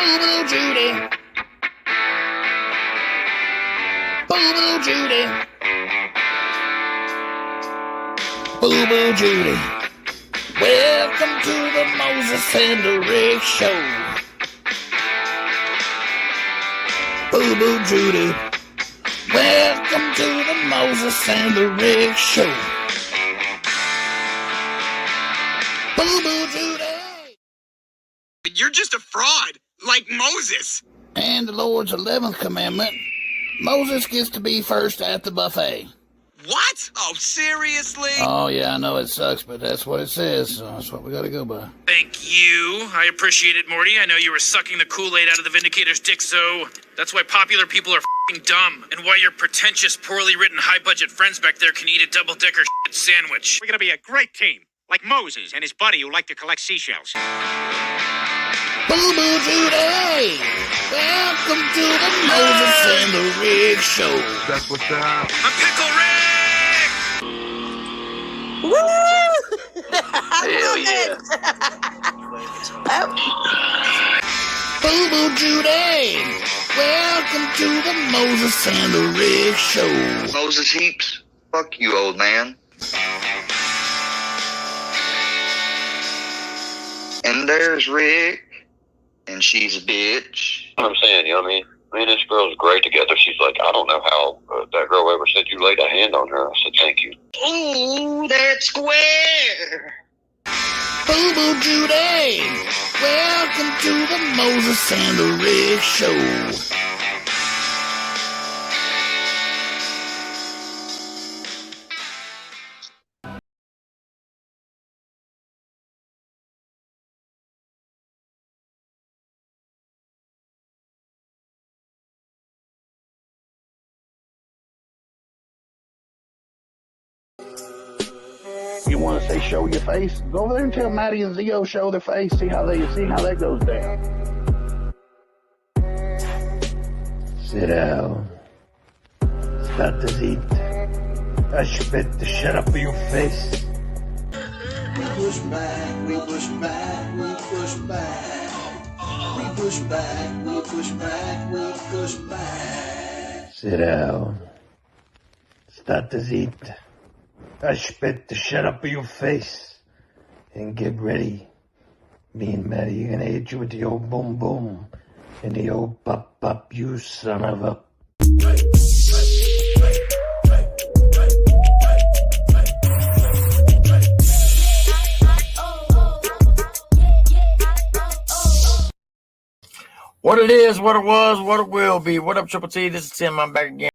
Boo-boo Judy. Boo-boo Judy. Boo-boo Judy. Welcome to the Moses and the Rick Show. Boo-boo Judy. Welcome to the Moses and the Rick Show. Boo-boo Judy. You're just a fraud, like Moses. And the Lord's 11th commandment, Moses gets to be first at the buffet. What? Oh, seriously? Oh, yeah, I know it sucks, but that's what it says, so that's what we gotta go by. Thank you. I appreciate it, Morty. I know you were sucking the Kool-Aid out of the Vindicator's dick, so that's why popular people are f***ing dumb, and why your pretentious, poorly written, high-budget friends back there can eat a double-decker shit sandwich. We're gonna be a great team, like Moses and his buddy who liked to collect seashells. Boo-boo Judy! Welcome to the Moses and the Rick Show. That's what's up. I'm Pickle Rick! Woo! Hell yeah. Boo-boo Judy! Welcome to the Moses and the Rick Show. Moses Heaps, fuck you, old man. And there's Rick, and she's a bitch. I'm saying, you know what I mean? Me and this girl's great together. She's like, I don't know how that girl ever said you laid a hand on her. I said, thank you. Ooh, that's square. Boo-boo Judy! Welcome to the Moses and the Rick Show. You want to say show your face? Go over there and tell Maddie and Zios show their face. See how that goes down. Sit down. Start to eat. I spit the shit up of your face. We push back, we push back, we push back. We push back, we push back, we push back. Sit down. Start to eat. I spit the shit up of your face. And get ready. Me and Maddie are gonna hit you with the old boom boom. And the old pop pop, you son of a... What it is, what it was, what it will be. What up, Triple T? This is Tim. I'm back again.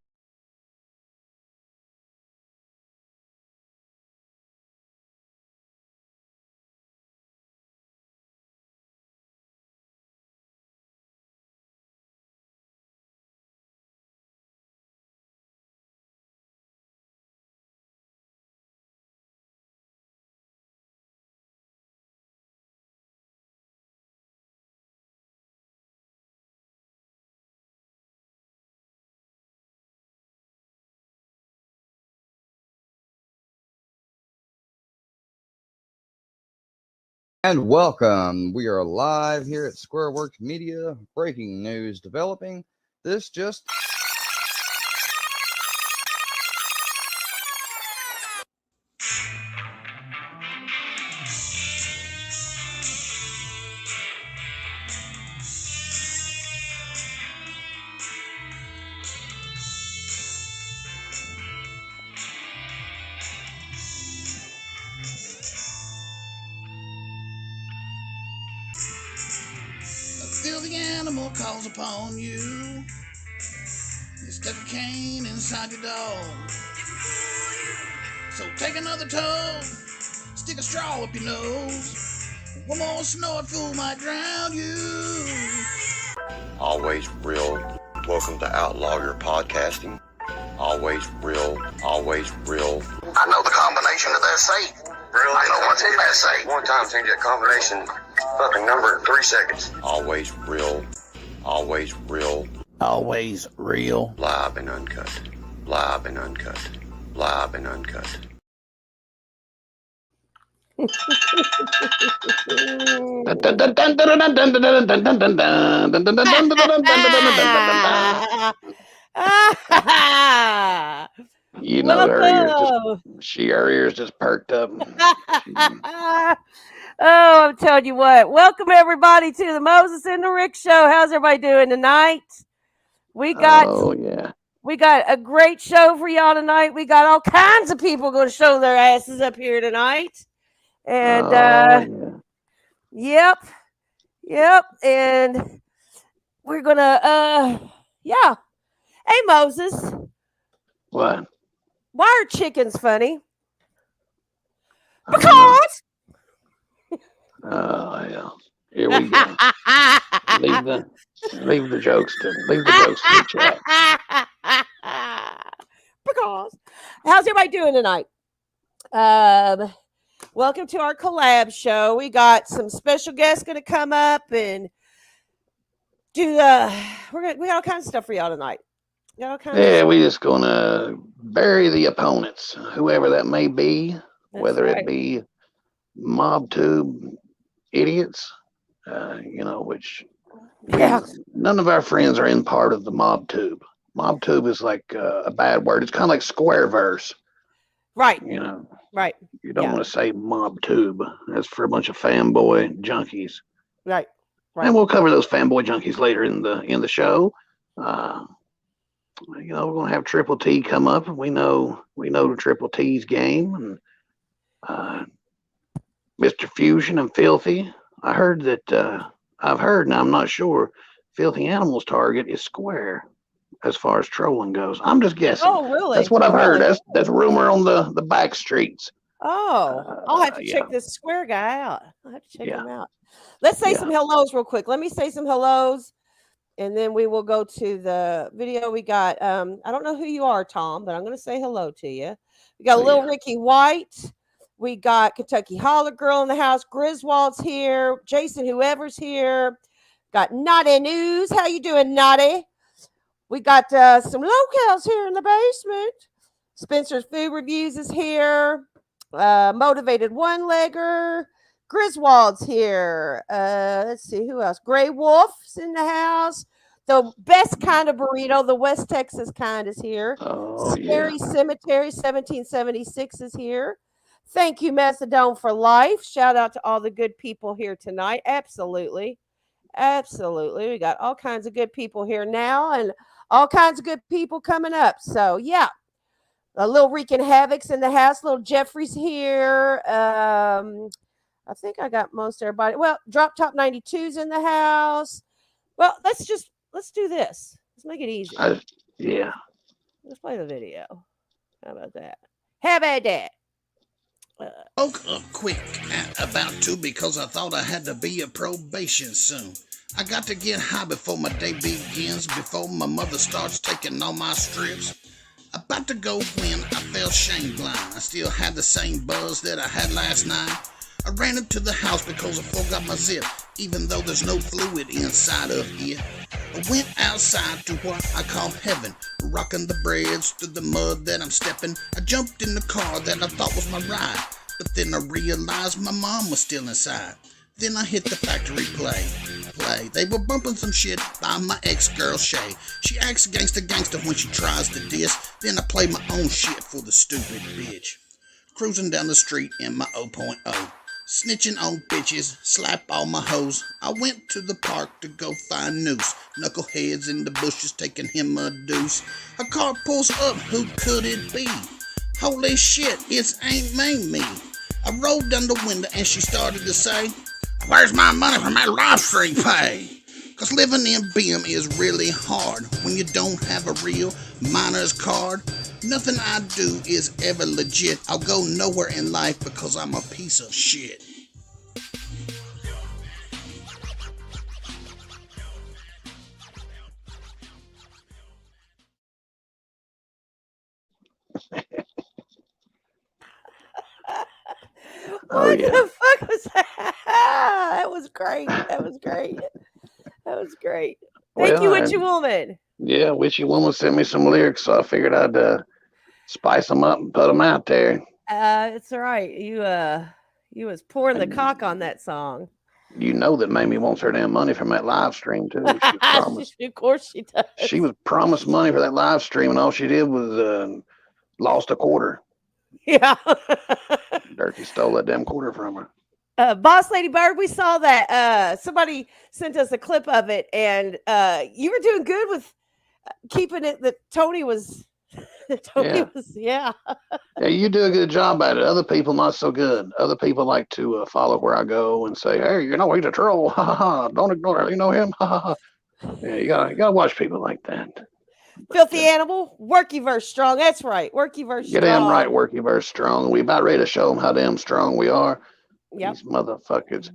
And welcome. We are live here at Squareworks Media. Breaking news developing. This just... Still the animal calls upon you. You stuck a cane inside your dog. So take another toe, stick a straw up your nose. One more snort fool might drown you. Always real. Welcome to Outlaw Your Podcasting. Always real. Always real. I know the combination of that safe. Really? I know what's in that safe. One time, change that combination fucking number in 3 seconds. Always real. Always real. Always real. Live and uncut. Live and uncut. Live and uncut. You know Welcome. her ears just perked up. Oh, I'm telling you what. Welcome everybody to the Moses and the Rick Show. How's everybody doing tonight? We got Yeah. we got a great show for y'all tonight. We got all kinds of people going to show their asses up here tonight. And Yeah. yep. And we're gonna yeah. Hey Moses, What? why are chickens funny? I don't know. Because Oh yeah. Here we go. Leave the jokes to the chat. Because how's everybody doing tonight? Welcome to our collab show. We got some special guests going to come up and do we got all kinds of stuff for y'all tonight. Got all kinds Yeah, of we just gonna bury the opponents, whoever that may be, whether right. it be MobTube idiots, which none of our friends are in part of the MobTube. MobTube is like a bad word. It's kind of like Squareverse. Right. Right. You don't want to say MobTube. That's for a bunch of fanboy junkies. Right. And we'll cover those fanboy junkies later in the show. We're gonna have Triple T come up, and we know the Triple T's game, and Mr. Fusion and Filthy. I've heard, and I'm not sure, Filthy Animal's target is Square as far as trolling goes. I'm just guessing. Oh, really? That's what I've heard. That's rumor on the back streets. Oh, I'll have to check this Square guy out. I'll have to check him out. Let's say some hellos real quick. Let me say some hellos, and then we will go to the video. We got, I don't know who you are, Tom, but I'm going to say hello to you. We got Little Ricky White. We got Kentucky Holler Girl in the house. Griswold's here. Jason, whoever's here. Got Naughty News. How you doing, Naughty? We got some locals here in the basement. Spencer's Food Reviews is here. Motivated One-Legger. Griswold's here. Let's see who else. Gray Wolf's in the house. The best kind of burrito, the West Texas kind, is here. Scary Cemetery 1776 is here. Thank you, Methadone for Life. Shout out to all the good people here tonight. Absolutely. We got all kinds of good people here now and all kinds of good people coming up. So, yeah. A little Wreaking Havoc's in the house. Little Jeffrey's here. I think I got most everybody. Well, Drop Top 92's in the house. Well, let's do this. Let's make it easy. Let's play the video. How about that? How about that? Woke up quick at about 2 because I thought I had to be a probation soon. I got to get high before my day begins, before my mother starts taking all my strips. About to go when I felt shame blind. I still had the same buzz that I had last night. I ran up to the house because I forgot my zip, even though there's no fluid inside of it. I went outside to what I call heaven, rocking the breads through the mud that I'm stepping. I jumped in the car that I thought was my ride, but then I realized my mom was still inside. Then I hit the factory play. They were bumping some shit by my ex-girl Shay. She acts gangsta when she tries to diss. Then I play my own shit for the stupid bitch. Cruising down the street in my 0.0. Snitching on bitches, slap all my hoes. I went to the park to go find Noose. Knuckleheads in the bushes taking him a deuce. A car pulls up, who could it be? Holy shit, it's Aunt Me. I rolled down the window and she started to say, "Where's my money from my live stream pay?" Cause living in BM is really hard when you don't have a real miner's card. Nothing I do is ever legit. I'll go nowhere in life because I'm a piece of shit. What the fuck was that? That was great. Thank you, Witchy Woman. Yeah, Witchy Woman sent me some lyrics, so I figured I'd spice them up and put them out there. It's all right. You He was pouring the cock on that song. You know that Mamie wants her damn money from that live stream too. She was promised. Of course she does. She was promised money for that live stream, and all she did was lost a quarter. Yeah. Dirty stole that damn quarter from her. Boss Lady Bird, we saw that. Somebody sent us a clip of it, and you were doing good with keeping it that Tony was. Yeah, you do a good job at it. Other people not so good. Other people like to follow where I go and say, "Hey, he's a troll. Ha ha ha! Don't ignore him. You know him. Ha ha ha!" Yeah, you gotta watch people like that. Filthy animal, workyverse strong. That's right, workyverse strong. Get damn right, workyverse strong. We about ready to show them how damn strong we are. Yep. These motherfuckers.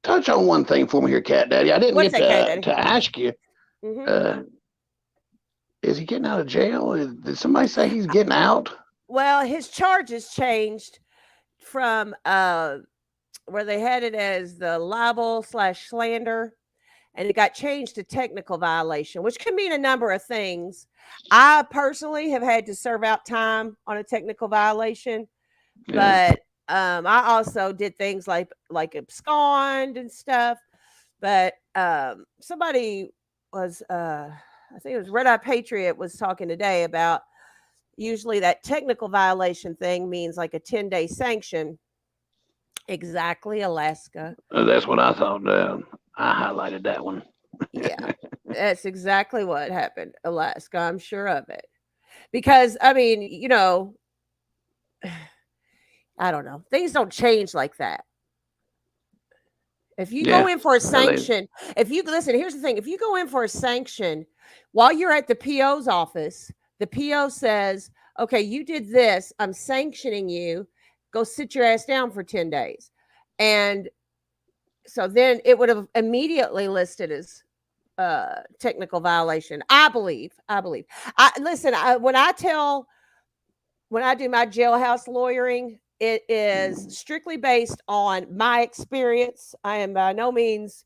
Touch on one thing for me here, Cat Daddy. I didn't get to ask you. Mm-hmm. Is he getting out of jail? Did somebody say he's getting out? Well, his charges changed from where they had it as the libel/slander, and it got changed to technical violation, which can mean a number of things. I personally have had to serve out time on a technical violation, but I also did things like abscond and stuff. But somebody was I think it was Red Eye Patriot was talking today about usually that technical violation thing means like a 10-day sanction. Exactly, Alaska. That's what I thought. I highlighted that one. Yeah, that's exactly what happened, Alaska. I'm sure of it. Because, I mean, I don't know. Things don't change like that. If you go in for a sanction, here's the thing. If you go in for a sanction while you're at the PO's office, the PO says, okay, you did this. I'm sanctioning you. Go sit your ass down for 10 days. And so then it would have immediately listed as technical violation. I believe. When I do my jailhouse lawyering, it is strictly based on my experience. I am by no means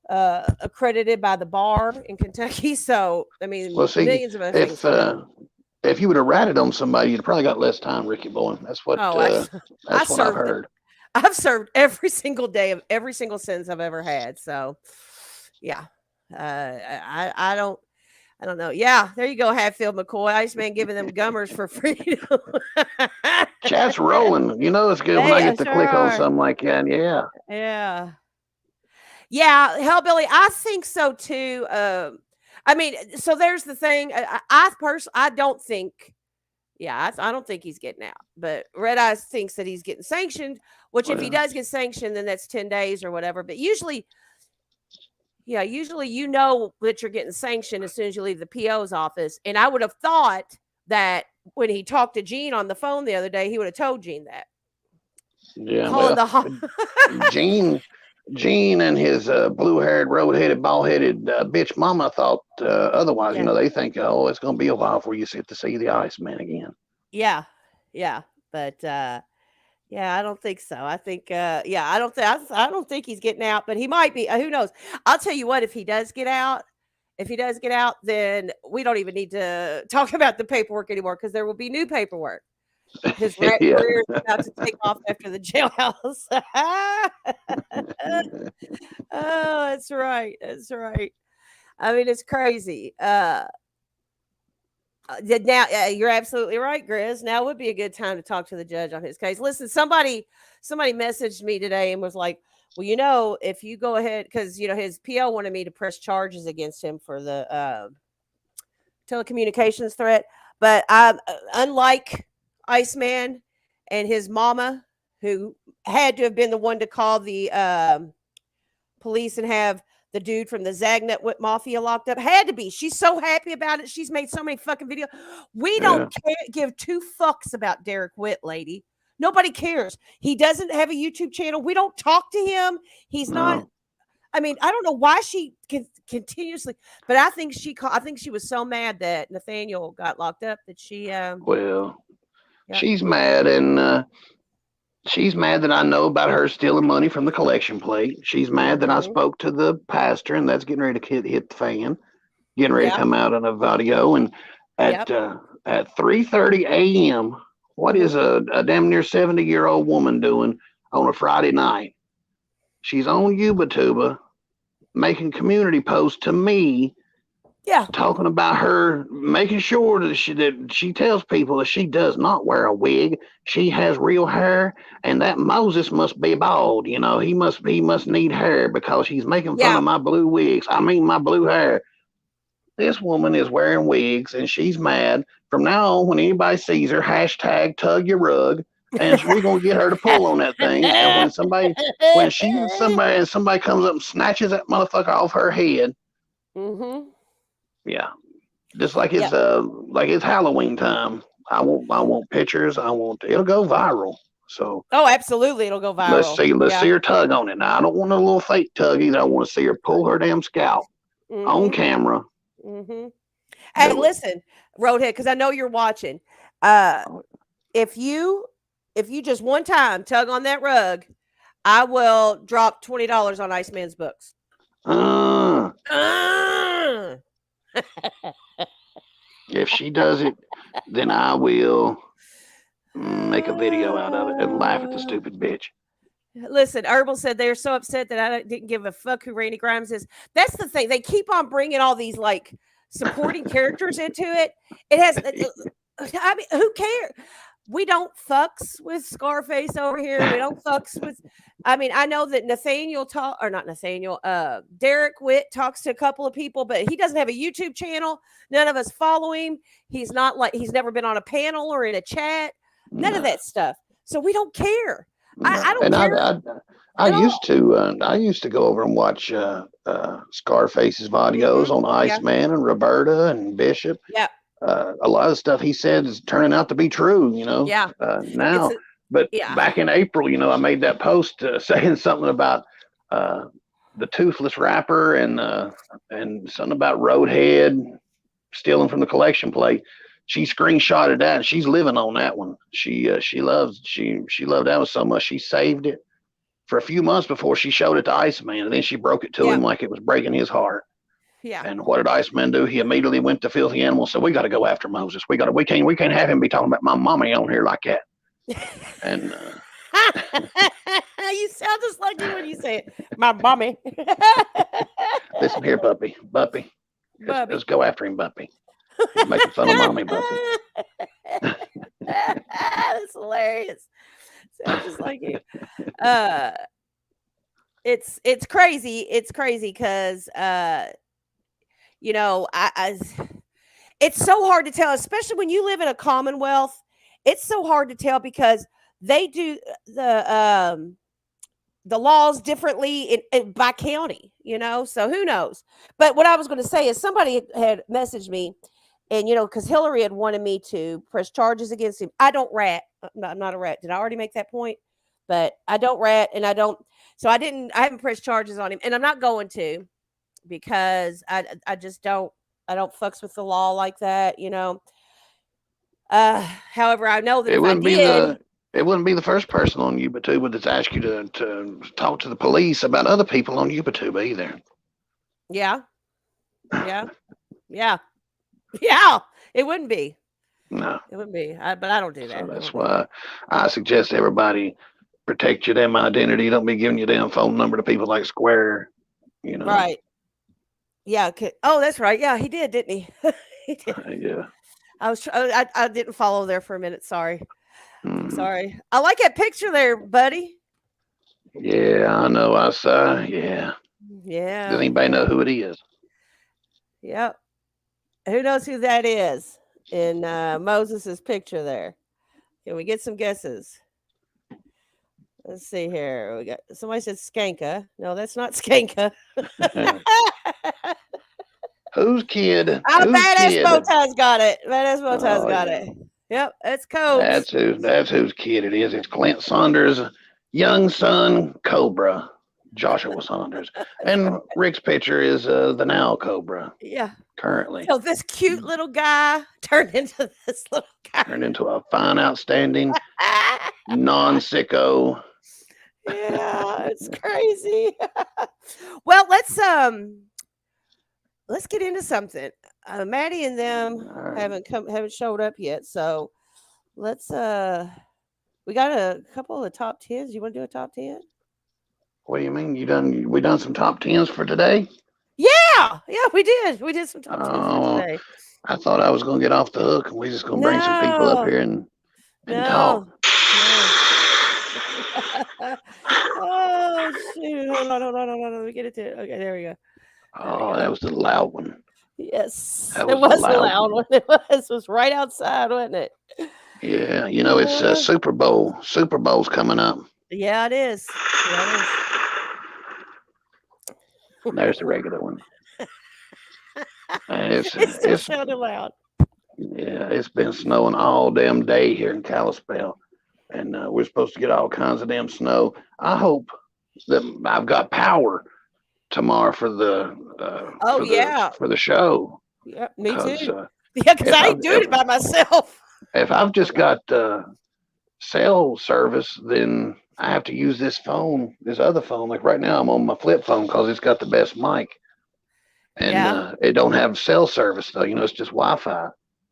accredited by the bar in Kentucky. So, I mean, millions of other things. If you would have ratted on somebody, you'd probably got less time, Ricky Boy. That's what I've heard. I've served every single day of every single sentence I've ever had. So, yeah, I don't know. Yeah, there you go, Hatfield McCoy. Iceman giving them gummers for freedom. Chat's rolling. It's good when I get to click on something like that. Yeah. Yeah, Hellbilly, I think so too. I mean, so there's the thing. I don't think. Yeah, I don't think he's getting out. But Red Eyes thinks that he's getting sanctioned. Which, if he does get sanctioned, then that's 10 days or whatever. But usually that you're getting sanctioned as soon as you leave the PO's office. And I would have thought that when he talked to Gene on the phone the other day, he would have told Gene that. Yeah, Gene and his blue-haired, road-headed, ball-headed bitch mama thought otherwise. Yeah. They think, oh, it's going to be a while before you get to see the Iceman again. Yeah, but I don't think so. I think, I don't think he's getting out, but he might be. Who knows? I'll tell you what. If he does get out, then we don't even need to talk about the paperwork anymore because there will be new paperwork. His rat career is about to take off after the jailhouse. Oh, that's right. I mean, it's crazy. Now, you're absolutely right, Grizz. Now would be a good time to talk to the judge on his case. Listen, somebody messaged me today and was like, well, if you go ahead, because, his PO wanted me to press charges against him for the telecommunications threat. But unlike Iceman and his mama, who had to have been the one to call the police and have the dude from the Zagnut Mafia locked up, had to be. She's so happy about it. She's made so many fucking videos. We don't give two fucks about Derek Witt, lady. Nobody cares. He doesn't have a YouTube channel. We don't talk to him. He's not. I mean, I don't know why she continuously, but I think she was so mad that Nathaniel got locked up that she. She's mad, and she's mad that I know about her stealing money from the collection plate. She's mad that I spoke to the pastor, and that's getting ready to hit the fan, getting ready to come out on a video. And at 3:30 a.m. What is a damn near 70-year-old woman doing on a Friday night? She's on YouTuber making community posts to me, Yeah. talking about her, making sure that she tells people that she does not wear a wig. She has real hair, and that Moses must be bald. You know, he must need hair because he's making fun of my blue wigs. I mean, my blue hair. This woman is wearing wigs, and she's mad. From now on, when anybody sees her, hashtag tug your rug, and we're gonna get her to pull on that thing. And when somebody comes up and snatches that motherfucker off her head, yeah, just like it's Halloween time. I want pictures. It'll go viral. So absolutely, it'll go viral. Let's see her tug on it. Now I don't want a little fake tug either. I want to see her pull her damn scalp on camera. Hey, listen, Roadhead, because I know you're watching. If you just one time tug on that rug, I will drop $20 on Iceman's books. If she does it, then I will make a video out of it and laugh at the stupid bitch. Listen, Herbal said they're so upset that I didn't give a fuck who Randy Grimes is. That's the thing. They keep on bringing all these like supporting characters into it. It has, I mean, who cares? We don't fucks with Scarface over here. We don't fucks with, I mean, I know that Derek Witt talks to a couple of people, but he doesn't have a YouTube channel. None of us follow him. He's never been on a panel or in a chat. None of that stuff. So we don't care. I don't care. I used to go over and watch Scarface's videos on Iceman and Roberta and Bishop. Yeah. A lot of the stuff he said is turning out to be true, you know. Yeah. Now, back in April, you know, I made that post saying something about the Toothless Rapper and something about Roadhead stealing from the collection plate. She screenshotted that, and she's living on that one. She loved that one so much she saved it for a few months before she showed it to Iceman, and then she broke it to him like it was breaking his heart. Yeah. And what did Iceman do? He immediately went to Filthy Animal and said, "We got to go after Moses. We can't have him be talking about my mommy on here like that." And you sound just like you when you say it, my mommy. Listen here, Buppy. Let's go after him, Buppy. He's making fun of mommy, Buppy. That's hilarious. Sounds just like you. It's crazy. It's crazy because you know, it's so hard to tell, especially when you live in a commonwealth. It's so hard to tell because they do the laws differently by county, you know, so who knows. But what I was going to say is somebody had messaged me, and, you know, because Hillary had wanted me to press charges against him. I don't rat. I'm not a rat. Did I already make that point? But I don't rat, and I haven't pressed charges on him, and I'm not going to, because I just don't fucks with the law like that, you know. However, I know that it wouldn't be the first person on YouTube that's asked you to talk to the police about other people on YouTube either. Yeah. It wouldn't be. No, it wouldn't be. But I don't do that. So that's why I suggest everybody protect your damn identity. Don't be giving your damn phone number to people like Square. You know. Right. Yeah. Oh, that's right. Yeah, he did, didn't he? He did. Yeah. I didn't follow there for a minute. Sorry. Sorry. I like that picture there, buddy. Yeah, I know. I saw. Yeah. Yeah. Does anybody know who it is? Yep. Who knows who that is in Moses's picture there? Can we get some guesses? Let's see here. We got somebody said Skanka. No, that's not Skanka. Whose kid? Badass Bowtie's got it. Badass Bowtie's got it. Yep, it's Coach. That's whose kid it is. It's Clint Saunders' young son, Cobra, Joshua Saunders, and Rick's picture is the now Cobra. Yeah. Currently. So this cute little guy turned into this little guy. Turned into a fine, outstanding, non-sicko. Yeah, it's crazy. Well, let's get into something. Maddie and them haven't showed up yet, so let's we got a couple of the top 10s. You want to do a top 10? What do you mean? We done some top 10s for today? Yeah, we did. We did some top 10s for Oh, today. I thought I was gonna get off the hook and we just gonna bring some people up here and talk. Oh shoot! Hold on. Let me get it to. Okay, there we go. Oh, that was the loud one. Yes, That it was was the a loud loud one. It was right outside, wasn't it? Yeah, it's Super Bowl. Super Bowl's coming up. Yeah, it is. There's the regular one. It still sounded loud. Yeah, it's been snowing all damn day here in Kalispell, and we're supposed to get all kinds of damn snow. I hope that I've got power tomorrow for the for the show. Yeah, me too. Because I ain't doing it by myself. If I've just got cell service, then I have to use this other phone. Like right now, I'm on my flip phone because it's got the best mic, and it don't have cell service though. It's just Wi-Fi.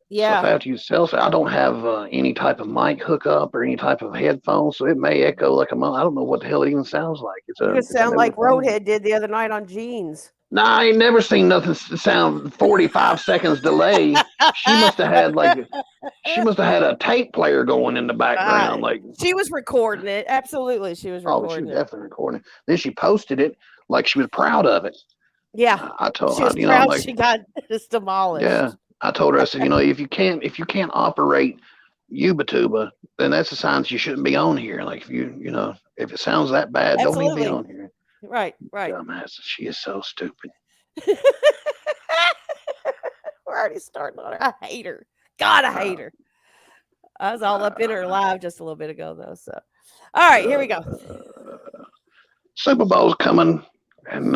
Yeah. So if I have to use cell service, I don't have any type of mic hookup or any type of headphones, so it may echo like I don't know what the hell it even sounds like. It could sound like Roadhead did the other night on Jeans. No, I ain't never seen nothing sound 45 seconds delay. She must have had a tape player going in the background. Like she was recording it. Absolutely, she was recording it. Oh, she was definitely recording it. Then she posted it like she was proud of it. Yeah, I told she was proud she got this demolished. Yeah, I told her, I said, if you can't operate Ubatuba, then that's a sign that you shouldn't be on here. Like if it sounds that bad, don't need to be on here. Right. Dumbass. She is so stupid. We're already starting on her. I hate her. God, I hate her. I was all up in her live just a little bit ago, though. So, all right, here we go. Super Bowl's coming, and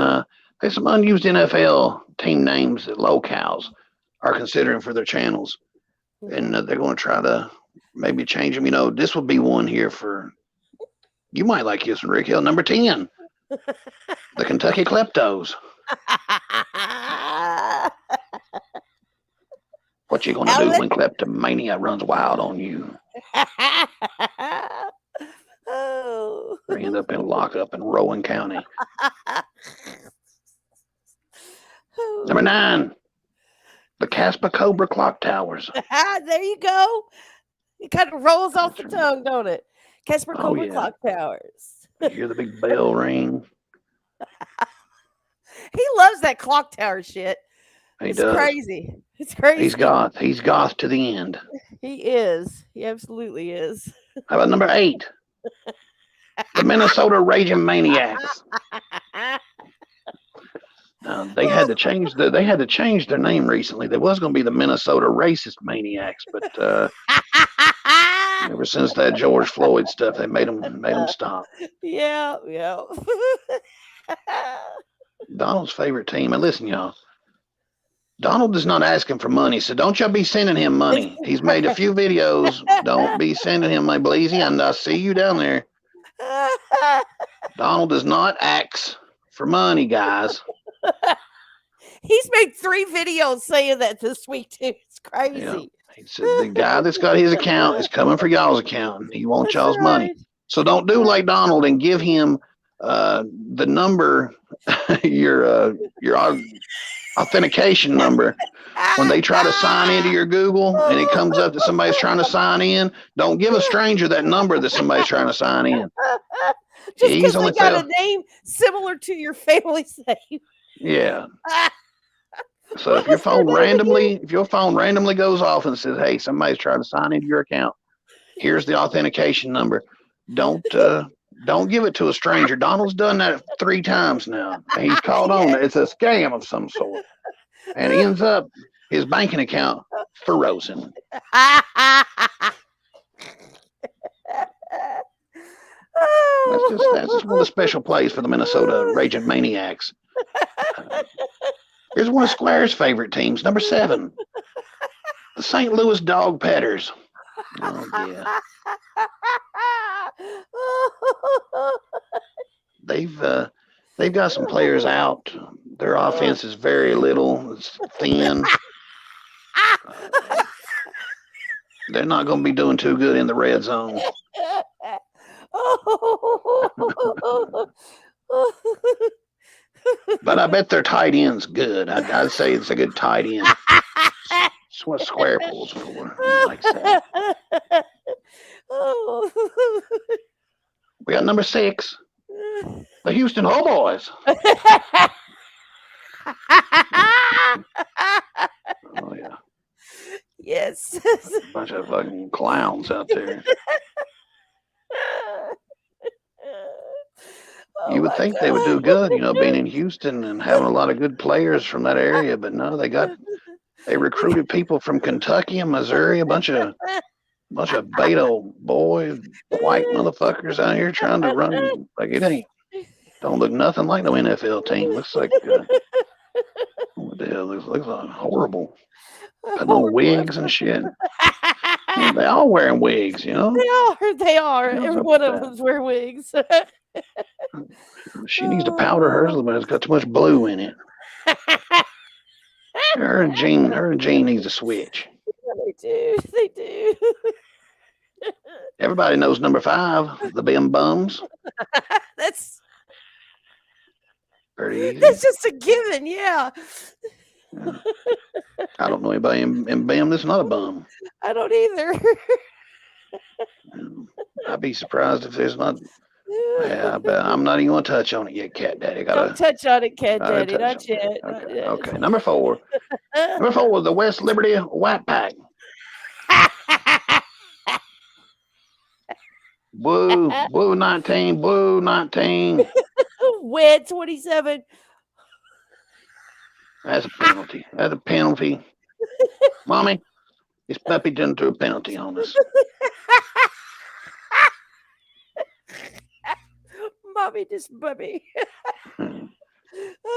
there's some unused NFL team names that locals are considering for their channels, and they're going to try to maybe change them. This will be one here for you. Might like this one, Rick Hill. Number 10. The Kentucky Kleptos. What you gonna do when kleptomania runs wild on you? You end up in lockup in Rowan County. Number 9. The Casper Cobra Clock Towers. There you go. It kind of rolls off the tongue, don't it? Casper Cobra Clock Towers. You hear the big bell ring. He loves that clock tower shit. It's crazy. It's crazy. He's goth to the end. He is. He absolutely is. How about number 8? The Minnesota Raging Maniacs. They had to change their name recently. There was going to be the Minnesota Racist Maniacs, but ever since that George Floyd stuff, they made them stop. Yeah. Donald's favorite team. And listen, y'all, Donald is not asking for money, so don't y'all be sending him money. He's made a few videos. Don't be sending him money, Bleezy. And I see you down there. Donald does not ask for money, guys. He's made 3 videos saying that this week too. It's crazy. Yeah. He said the guy that's got his account is coming for y'all's account. He wants y'all's money. So don't do like Donald and give him the number, your authentication number. When they try to sign into your Google and it comes up that somebody's trying to sign in, don't give a stranger that number that somebody's trying to sign in. Just because they got a name similar to your family's name. Yeah. So if your phone randomly goes off and says, "Hey, somebody's trying to sign into your account. Here's the authentication number." Don't give it to a stranger. Donald's done that 3 times now. He's called on it. It's a scam of some sort, and he ends up his banking account frozen. That's just one of the special plays for the Minnesota Raging Maniacs. Here's one of Square's favorite teams, number 7, the St. Louis Dog Petters. Oh yeah. They've got some players out. Their offense is very little. It's thin. They're not going to be doing too good in the red zone. But I bet their tight end's good. I'd say it's a good tight end. That's what Square pulls for. He likes that. We got number 6, the Houston Homeboys. Oh yeah. Yes. A bunch of fucking clowns out there. You would think they would do good, being in Houston and having a lot of good players from that area, but no, they recruited people from Kentucky and Missouri, a bunch of beta boy white motherfuckers out here trying to run like it don't look nothing like no NFL team. Looks like what the hell? Looks like horrible. Putting on wigs and shit. Yeah, they all wearing wigs, They are. Every one of them's wear wigs. She needs to powder hers, but it's got too much blue in it. Her and Jean needs to switch. They do. Everybody knows number 5, the Bim Bums. That's pretty easy. That's just a given, yeah. I don't know anybody in Bim that's not a bum. I don't either. I'd be surprised if there's not. Yeah, but I'm not even going to touch on it yet, Cat Daddy. Don't touch on it, Cat Daddy. Not yet. Okay. Number 4. Number 4, the West Liberty White Pack. Blue 19, blue 19. Wet 27. That's a penalty. Mommy, this puppy done threw a penalty on us. Mommy, this puppy.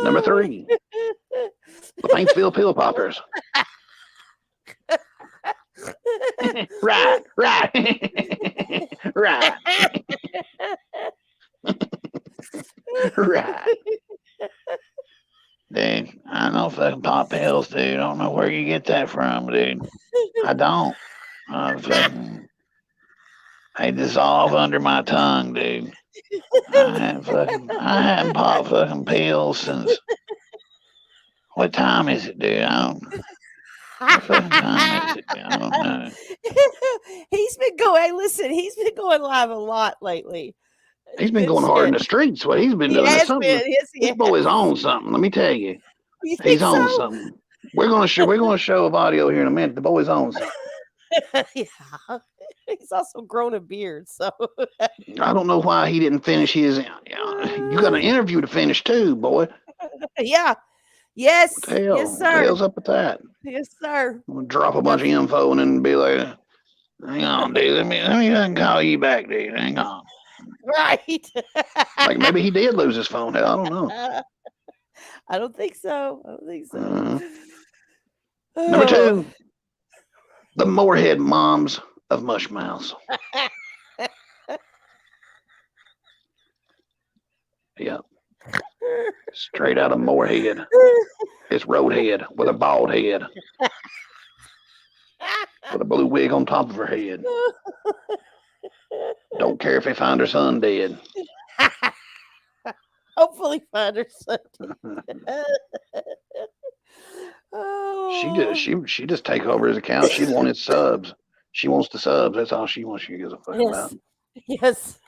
Number 3, the Paintsville Pill Poppers. Right. Right. Dude, I know fucking pop pills, dude. I don't know where you get that from, dude. I don't. They dissolve under my tongue, dude. I haven't popped fucking pills since. What time is it, dude? What fucking time is it, dude? I don't know. He's been going live a lot lately. He's been going hard in the streets. What he's been doing is something. Yes, this boy is on something. Let me tell you. He's on something. We're gonna show a video here in a minute. The boy's on something. Yeah. He's also grown a beard, so I don't know why he didn't finish his. You got an interview to finish too, boy. Yeah. Yes. Yes, sir. What the hell's up with that? Yes, sir. I'm gonna drop a bunch of info and then be like, "Hang on, dude. Let me call you back, dude. Hang on." Right. Like maybe he did lose his phone. I don't know. I don't think so. Number 2, the Moorhead Moms of Mushmouths. Yeah. Straight out of Moorhead. It's Roadhead with a bald head. With a blue wig on top of her head. Don't care if they find her son dead. Hopefully find her son dead. Oh. She just take over his account. She wanted subs. She wants the subs. That's all she wants. She gives a fuck about. Yes.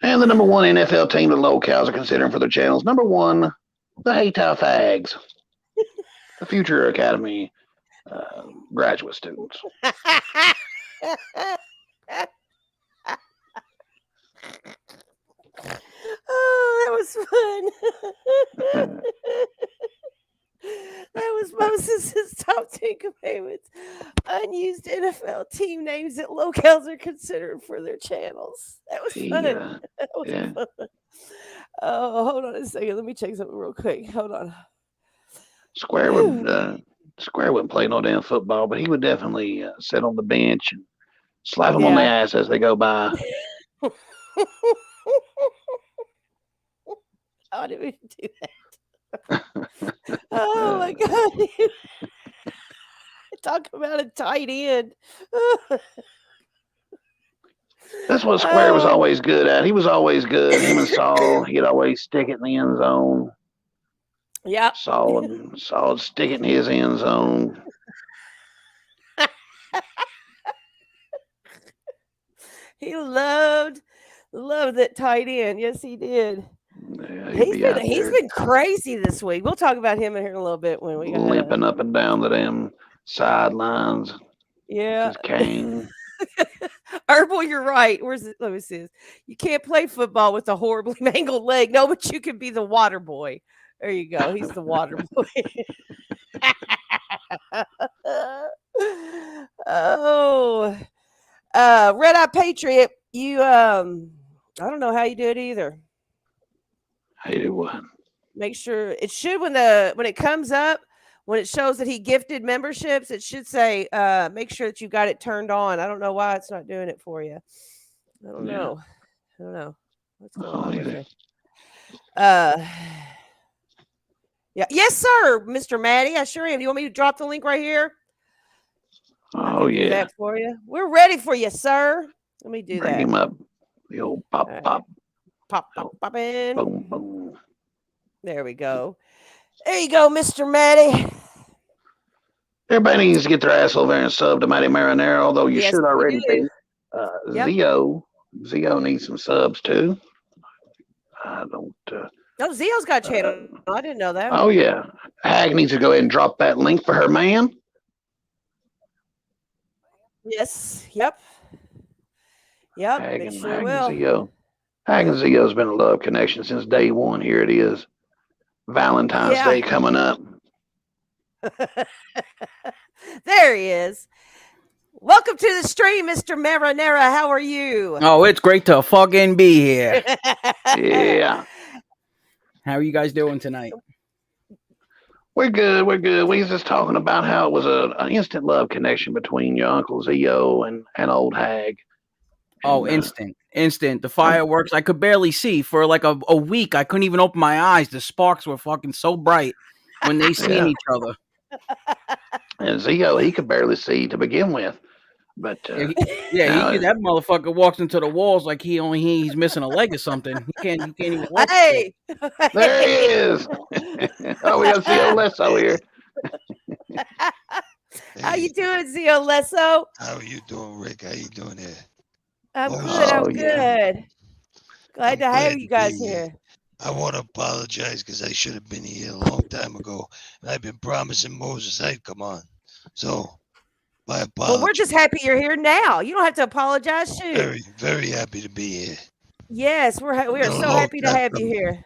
And the number 1 NFL team the locals are considering for their channels. Number 1, the Haytow Fags. The Future Academy graduate students. Oh, that was fun. That was Moses' top 10 commandments. Unused NFL team names that locals are considered for their channels. That was fun. That was fun. Oh, hold on a second. Let me check something real quick. Hold on. Square wouldn't play no damn football, but he would definitely sit on the bench and slap them on the ass as they go by. How did we do that? Oh my God. Talk about a tight end. That's what Square was always good at. He was always good. Him and Saul, he'd always stick it in the end zone. Yeah. Saul would stick it in his end zone. He loved that tight end. Yes, he did. Yeah, he's been crazy this week. We'll talk about him in here in a little bit when we got limping up and down the damn sidelines. Yeah. His cane. Herbal, you're right. Where's it? Let me see this. You can't play football with a horribly mangled leg. No, but you can be the water boy. There you go. He's the water boy. Oh. Red Eye Patriot, you I don't know how you do it either. How you do what? Make sure it should when it comes up, when it shows that he gifted memberships, it should say make sure that you got it turned on. I don't know why it's not doing it for you. I don't know. What's going on with it. Yeah. Yes, sir, Mr. Maddie. I sure am. Do you want me to drop the link right here? Oh, yeah. Do that for you. We're ready for you, sir. Let me do that. Bring him up. The old pop. Pop in. Boom, boom. There we go. There you go, Mr. Maddie. Everybody needs to get their ass over and sub to Matty Marinara, although you should already be. Yep. Zio needs some subs too. I don't. No, Zio's got a channel. I didn't know that. Oh yeah, Hag needs to go ahead and drop that link for her man. Yes. Yep. Hag They and, sure Hag will. and Zio. Hag and Zio's been a love connection since day one. Here it is. Valentine's Day coming up. There he is. Welcome to the stream, Mr. Marinara. How are you? Oh, it's great to fucking be here. Yeah. How are you guys doing tonight? We're good. We was just talking about how it was an instant love connection between your Uncle Zio and old Hag. Oh, instant. The fireworks, I could barely see. For like a week, I couldn't even open my eyes. The sparks were fucking so bright when they seen each other. And Zio, he could barely see to begin with. But that motherfucker walks into the walls like he's missing a leg or something. He can't even walk. Hey, there he is. Oh, we got Zio Lesso here. How you doing, Zio Lesso? How are you doing, Rick? How you doing there? I'm good. I'm good. Glad to have you guys here. I want to apologize because I should have been here a long time ago. And I've been promising Moses I'd come on. So, my apologies. Well, we're just happy you're here now. You don't have to apologize. Shoot. Very, very happy to be here. Yes, we are so happy to have you here.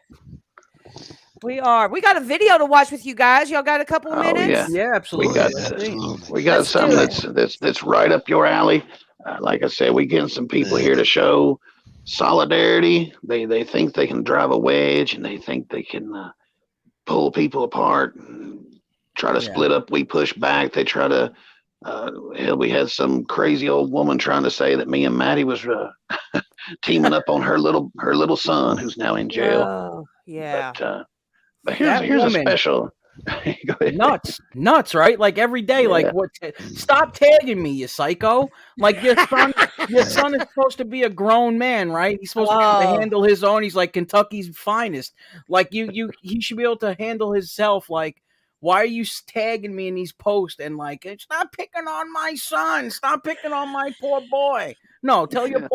We are. We got a video to watch with you guys. Y'all got a couple of minutes? Yeah, absolutely. We got something that's right up your alley. Like I said, we getting some people here to show solidarity. They think they can drive a wedge, and they think they can pull people apart and try to split up. We push back. They try to. We had some crazy old woman trying to say that me and Maddie was teaming up on her little son who's now in jail. Oh, yeah. But here's a special. nuts, right? Like every day, like what? Stop tagging me, you psycho! Like your son is supposed to be a grown man, right? He's supposed to handle his own. He's like Kentucky's finest. Like he should be able to handle himself. Like, why are you tagging me in these posts and like, stop picking on my son, stop picking on my poor boy. No, tell your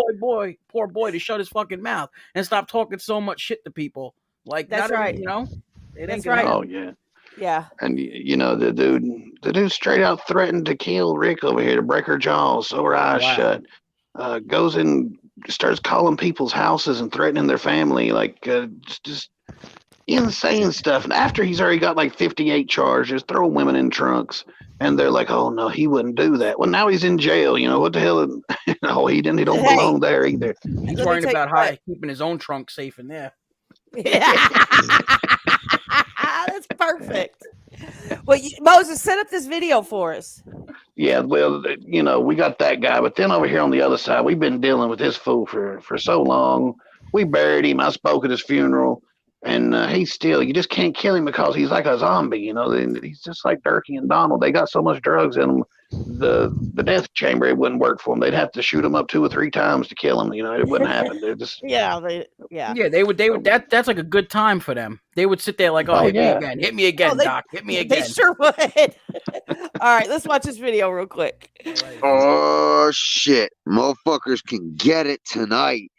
poor boy to shut his fucking mouth and stop talking so much shit to people. Like that's right. You know, that's right. Oh yeah. Yeah. And you know the dude straight out threatened to kill Rick over here to break her jaws so her eyes shut. Goes in, starts calling people's houses and threatening their family, like just insane stuff. And after he's already got like 58 charges, throwing women in trunks, and they're like, "Oh no, he wouldn't do that." Well, now he's in jail. You know what the hell? No, he don't belong there either. He's worrying about keeping his own trunk safe in there. Yeah. That's perfect. Well, Moses, set up this video for us. Yeah, well, you know, we got that guy, but then over here on the other side, we've been dealing with this fool for so long. We buried him. I spoke at his funeral. And he's still, you just can't kill him because he's like a zombie, you know. He's just like Durkee and Donald. They got so much drugs in them. The death chamber, it wouldn't work for them. They'd have to shoot him up 2 or 3 times to kill him. You know, it wouldn't happen. They're just yeah. They would. That's like a good time for them. They would sit there like, oh, hit me again, Doc, hit me again. They sure would. All right, let's watch this video real quick. Oh shit, motherfuckers can get it tonight.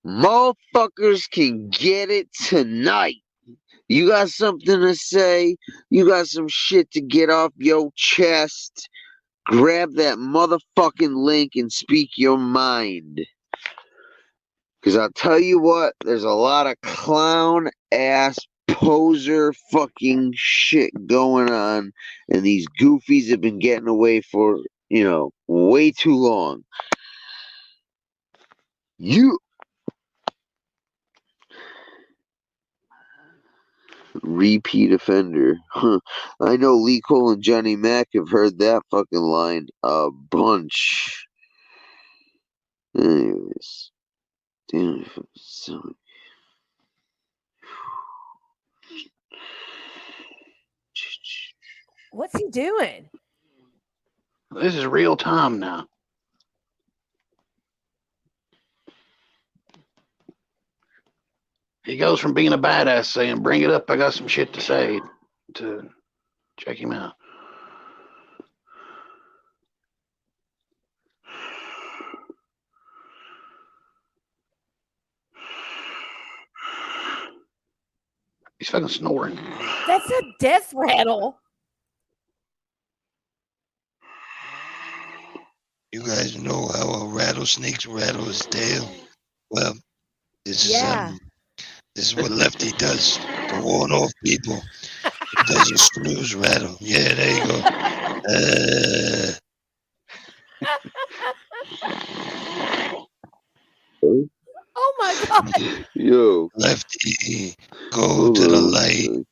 Motherfuckers can get it tonight. You got something to say? You got some shit to get off your chest? Grab that motherfucking link and speak your mind. Because I'll tell you what, there's a lot of clown ass poser fucking shit going on. And these goofies have been getting away for, way too long. Repeat offender. Huh. I know Lee Cole and Johnny Mac have heard that fucking line a bunch. Anyways. Damn. What's he doing? This is real time now. He goes from being a badass saying, bring it up, I got some shit to say, to check him out. He's fucking snoring. That's a death rattle. You guys know how a rattlesnake rattle his tail? Well, this is what Lefty does to warn off people. He does a snooze rattle. Yeah, there you go. Oh my god. Yo. Lefty, go to the light.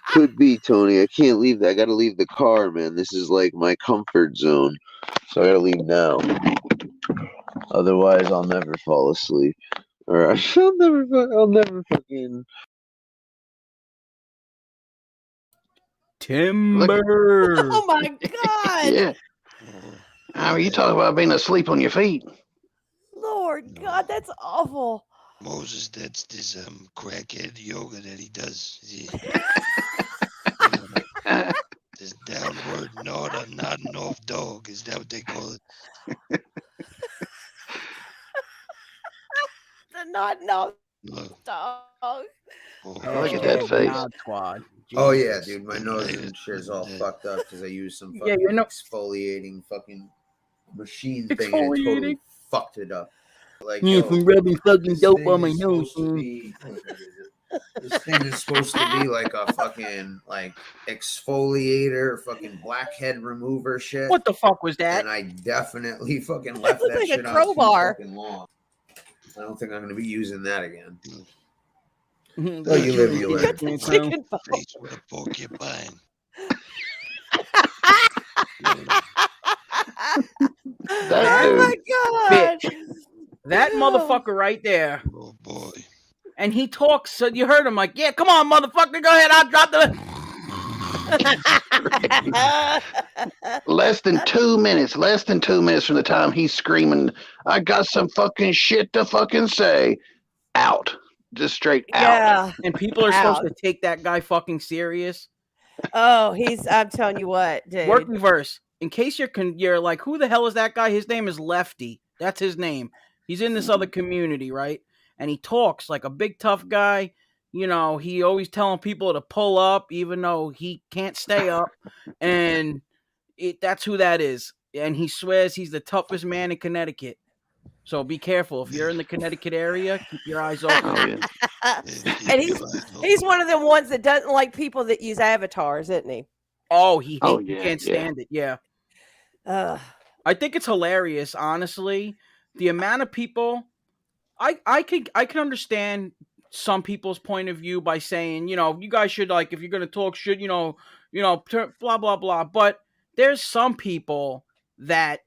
Could be, Tony. I can't leave. I gotta leave the car, man. This is like my comfort zone. So I gotta leave now. Otherwise, I'll never fall asleep. Or I'll never fucking... Timber. Oh my god. Yeah. I mean, you talk about being asleep on your feet. Lord God, that's awful. Moses, that's this crackhead yoga that he does. This downward nodding off dog. Is that what they call it? The nodding off dog. Look at that face. Squad. Oh yeah, dude, my nose and shit is all fucked up because I used some fucking exfoliating fucking machine thing and it totally fucked it up. Like, from rubbing fucking dope on my nose. This thing is supposed to be like a fucking exfoliator, fucking blackhead remover shit. What the fuck was that? And I definitely fucking left that like shit a on crowbar. too fucking long. I don't think I'm gonna be using that again. Oh, Oh, you live, you learn. Chicken bone. Face with a porcupine. Oh my god. That motherfucker right there. Oh boy. And he talks, so you heard him like, yeah, come on, motherfucker, go ahead, I'll drop the... Less than 2 minutes from the time he's screaming, I got some fucking shit to fucking say. Out. Just straight out. Yeah. And people are supposed to take that guy fucking serious. Oh, I'm telling you what, dude. Work reverse. In case you're like, who the hell is that guy? His name is Lefty. That's his name. He's in this other community, right? And he talks like a big tough guy. You know, he always telling people to pull up, even though he can't stay up. And that's who that is. And he swears he's the toughest man in Connecticut. So be careful. If you're in the Connecticut area, keep your eyes open. Oh, yeah. And he's one of them ones that doesn't like people that use avatars, isn't he? Oh, he can't stand it. Yeah. I think it's hilarious, honestly. The amount of people, I can understand some people's point of view by saying, you know, you guys should, like, if you're gonna talk, should blah blah blah. But there's some people that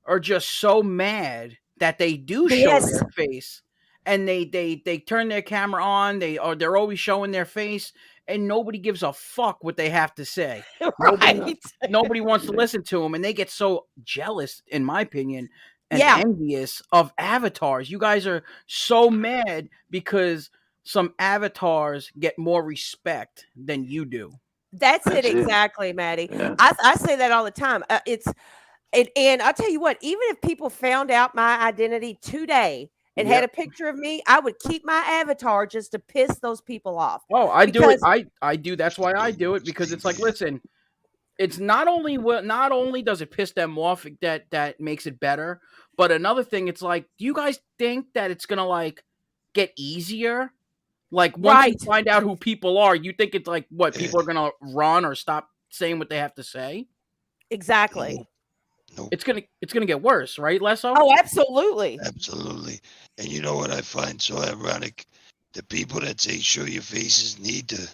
are just so mad that they do show their face, and they turn their camera on, they're always showing their face, and nobody gives a fuck what they have to say. Right. Nobody wants to listen to them, and they get so jealous, in my opinion, and Yeah. envious of avatars. You guys are so mad because some avatars get more respect than you do. That's it exactly, Maddie. I say that all the time. And I'll tell you what, even if people found out my identity today and had a picture of me, I would keep my avatar just to piss those people off. Oh, I do it. I do. That's why I do it, because it's like, listen, it's not only does it piss them off, that makes it better, but another thing, it's like, do you guys think that it's gonna like get easier? Like once you find out who people are, you think it's like what people are gonna run or stop saying what they have to say? Exactly. Nope. It's gonna get worse, right, Lesso? Oh, absolutely. Absolutely. And you know what I find so ironic? The people that say show your faces need to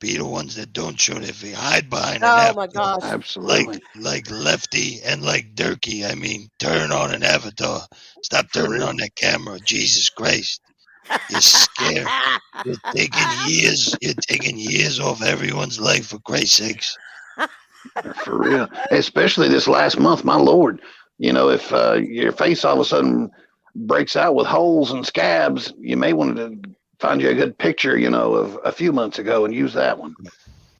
be the ones that don't show their face. Hide behind an avatar. Oh my gosh. Absolutely. Like Lefty and like Durkee. I mean, turn on an avatar. Stop turning on that camera. Jesus Christ. You're scared. You're taking years off everyone's life, for Christ's sakes. For real. Especially this last month, my Lord. You know, if your face all of a sudden breaks out with holes and scabs, you may want to find you a good picture, you know, of a few months ago and use that one.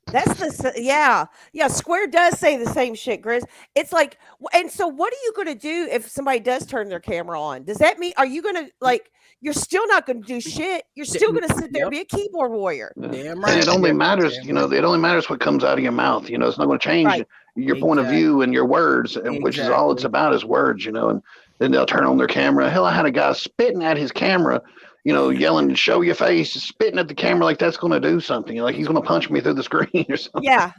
That's yeah. Square does say the same shit, Grizz. It's like, and so what are you going to do if somebody does turn their camera on? Does that mean, are you going to like, you're still not going to do shit? You're still going to sit there and be a keyboard warrior. Damn right. And it only matters, you know, it only matters what comes out of your mouth. You know, it's not going to change your point of view and your words, which is all it's about, is words, you know. And then they'll turn on their camera. Hell, I had a guy spitting at his camera, you know, yelling, "Show your face," spitting at the camera like that's going to do something. Like he's going to punch me through the screen or something. Yeah.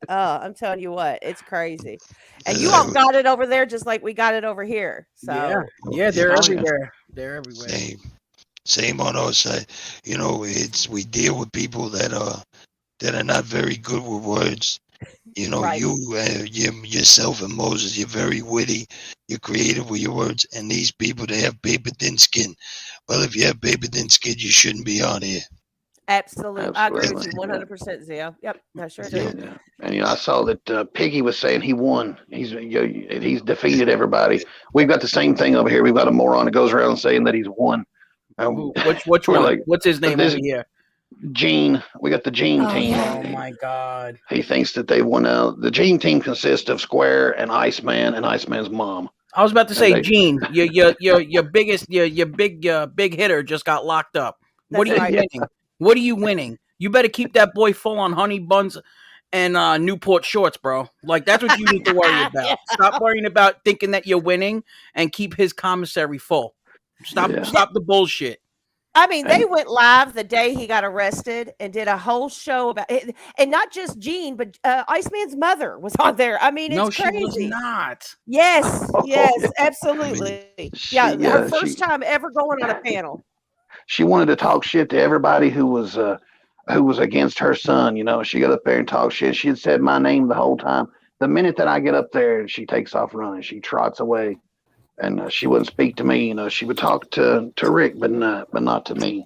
I'm telling you what, it's crazy. And you all got it over there just like we got it over here. So yeah, they're everywhere. They're everywhere. Same on our side. You know, we deal with people that are not very good with words. You know, you yourself and Moses, you're very witty, you're creative with your words, and these people, they have paper thin skin. Well, if you have paper thin skin, you shouldn't be on here. Absolutely. I agree with you 100%, Zio. Yep, that's sure do. Yeah. And you know, I saw that Piggy was saying he won. He's defeated everybody. We've got the same thing over here. We've got a moron that goes around saying that he's won. Which one? Like, what's his name over here? Gene. We got the Gene team. Oh my God. He thinks that they won. The Gene team consists of Square and Iceman and Iceman's mom. I was about to say, Gene, your biggest, your big hitter just got locked up. What are you winning? What are you winning? You better keep that boy full on honey buns and Newport shorts, bro. Like, that's what you need to worry about. Stop worrying about thinking that you're winning and keep his commissary full. Stop the bullshit. I mean, they went live the day he got arrested and did a whole show about it. And not just Gene, but Iceman's mother was on there. I mean, it's crazy. No, she was not. Yes, absolutely. Her first time ever going on a panel. She wanted to talk shit to everybody who was against her son. You know, she got up there and talked shit. She had said my name the whole time. The minute that I get up there, she takes off running. She trots away, and she wouldn't speak to me. You know, she would talk to Rick, but not to me.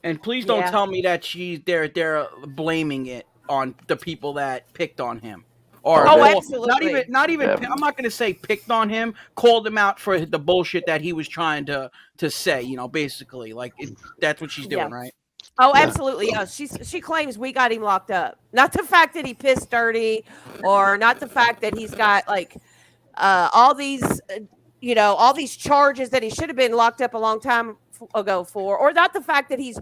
And please don't tell me that they're blaming it on the people that picked on him. Or absolutely. Not even. I'm not going to say picked on him. Called him out for the bullshit that he was trying to say. You know, basically, like that's what she's doing, right? Oh, absolutely. Yeah. She claims we got him locked up. Not the fact that he pissed dirty, or not the fact that he's got like all these, all these charges that he should have been locked up a long time ago for, or not the fact that he's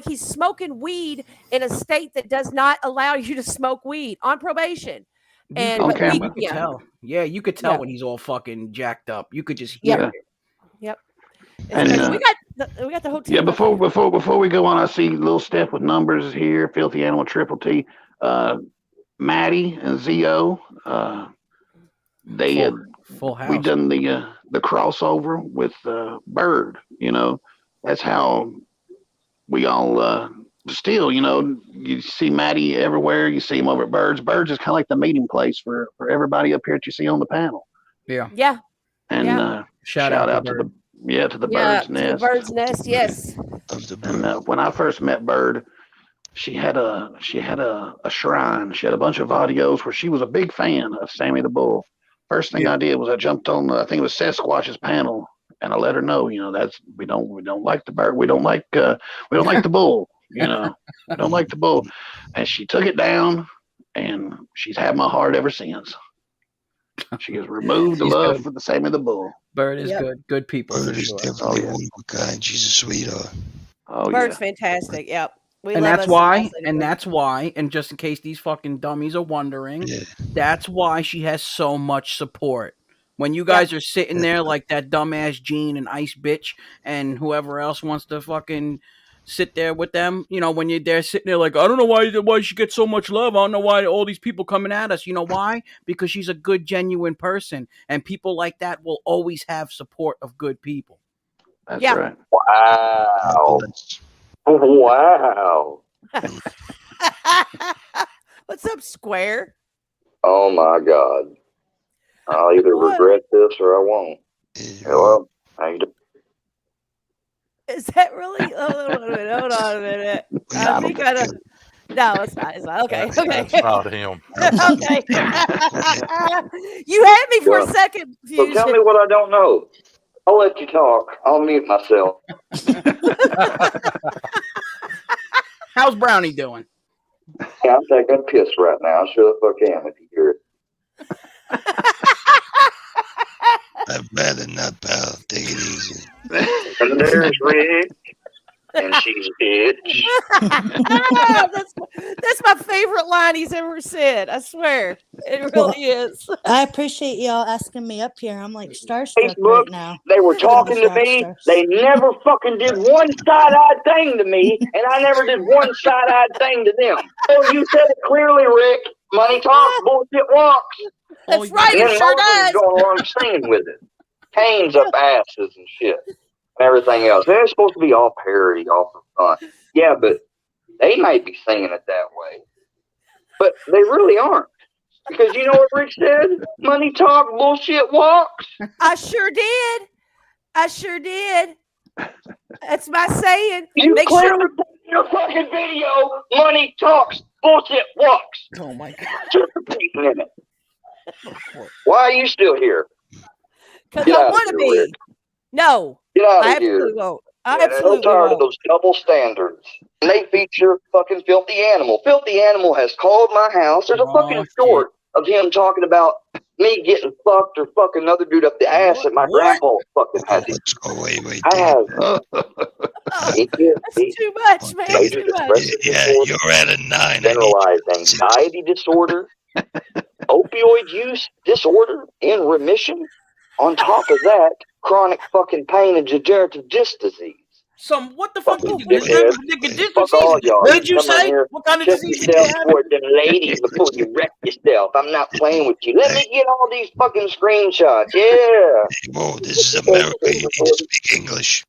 he's smoking weed in a state that does not allow you to smoke weed on probation. And you could tell. Yeah, you could tell when he's all fucking jacked up. You could just hear it. Yep. And we got the whole team. Yeah, before we go on, I see Little Steph with numbers here. Filthy Animal, Triple T, Maddie and Zio. Full house. We done the crossover with Bird. You know, that's how we all still. You know, you see Maddie everywhere. You see him over at Bird's. Bird's is kind of like the meeting place for everybody up here that you see on the panel. Yeah. Yeah. And shout out to Yeah, to the bird's to nest. the bird's nest. Yes. And when I first met Bird, she had a shrine. She had a bunch of audios where she was a big fan of Sammy the Bull. First thing I did was I jumped on I think it was Sasquatch's panel, and I let her know, that's we don't like the bird, we don't like the bull, we don't like the bull, and she took it down, and she's had my heart ever since. She has removed the love for the Sammy the Bull. Bird is good people. Bird for is sure. definitely one of a kind. She's a sweetheart. Oh, Bird's fantastic. Yep. And that's why, and just in case these fucking dummies are wondering, that's why she has so much support. When you guys are sitting there like that dumbass Gene and Ice Bitch and whoever else wants to fucking sit there with them, when you're there sitting there like, I don't know why she gets so much love. I don't know why all these people coming at us. You know why? Because she's a good, genuine person. And people like that will always have support of good people. That's right. Wow. Wow. What's up, Square? Oh my God. I'll either regret this or I won't. Hello? How you doing? Is that really? Hold on a minute. I think I don't. No, it's not. It's not. Okay. That's not him. Okay. You had me for a second. So tell me what I don't know. I'll let you talk. I'll mute myself. How's Brownie doing? Yeah, I'm taking a piss right now. Sure the fuck am if you hear it. I'd rather not, pal. Take it easy. And there's Rick. And she's a bitch. That's my favorite line he's ever said. I swear. It really is. I appreciate y'all asking me up here. I'm like starstruck Facebook, right now. they were talking to me. They never fucking did one side-eyed thing to me, and I never did one side-eyed thing to them. So you said it clearly, Rick. Money talks, bullshit walks. That's right, And it then sure Moses does. is going along singing with it. Canes up asses and shit. And everything else. They're supposed to be all parody, all for fun. Yeah, but they might be singing it that way. But they really aren't. Because you know what Rick said? Money talk, bullshit walks. I sure did. That's my saying. You Make clearly sure. said in your fucking video, money talks, bullshit walks. Oh my God. Just repeating in it. Why are you still here? Because I want to be. Rick. No. Get out I of here. absolutely won't. I Yeah, absolutely I'm tired won't. of those double standards. And they feature fucking Filthy Animal. Filthy Animal has called my house. There's a fucking short of him talking about me getting fucked or fucking another dude up the ass that my grandpa fucking had. Wait. I have. That's too much, man. That's too much. Yeah, you're at a 9. Generalized anxiety disorder, opioid use disorder in remission. On top of that, chronic fucking pain and degenerative disc disease. What the fuck did you get? Fuck all y'all. What did you Come on say? here, What kind of check disease yourself did you have? toward them ladies before you wreck yourself. I'm not playing with you. Let me get all these fucking screenshots. Yeah. Whoa, this is America. You need to speak English.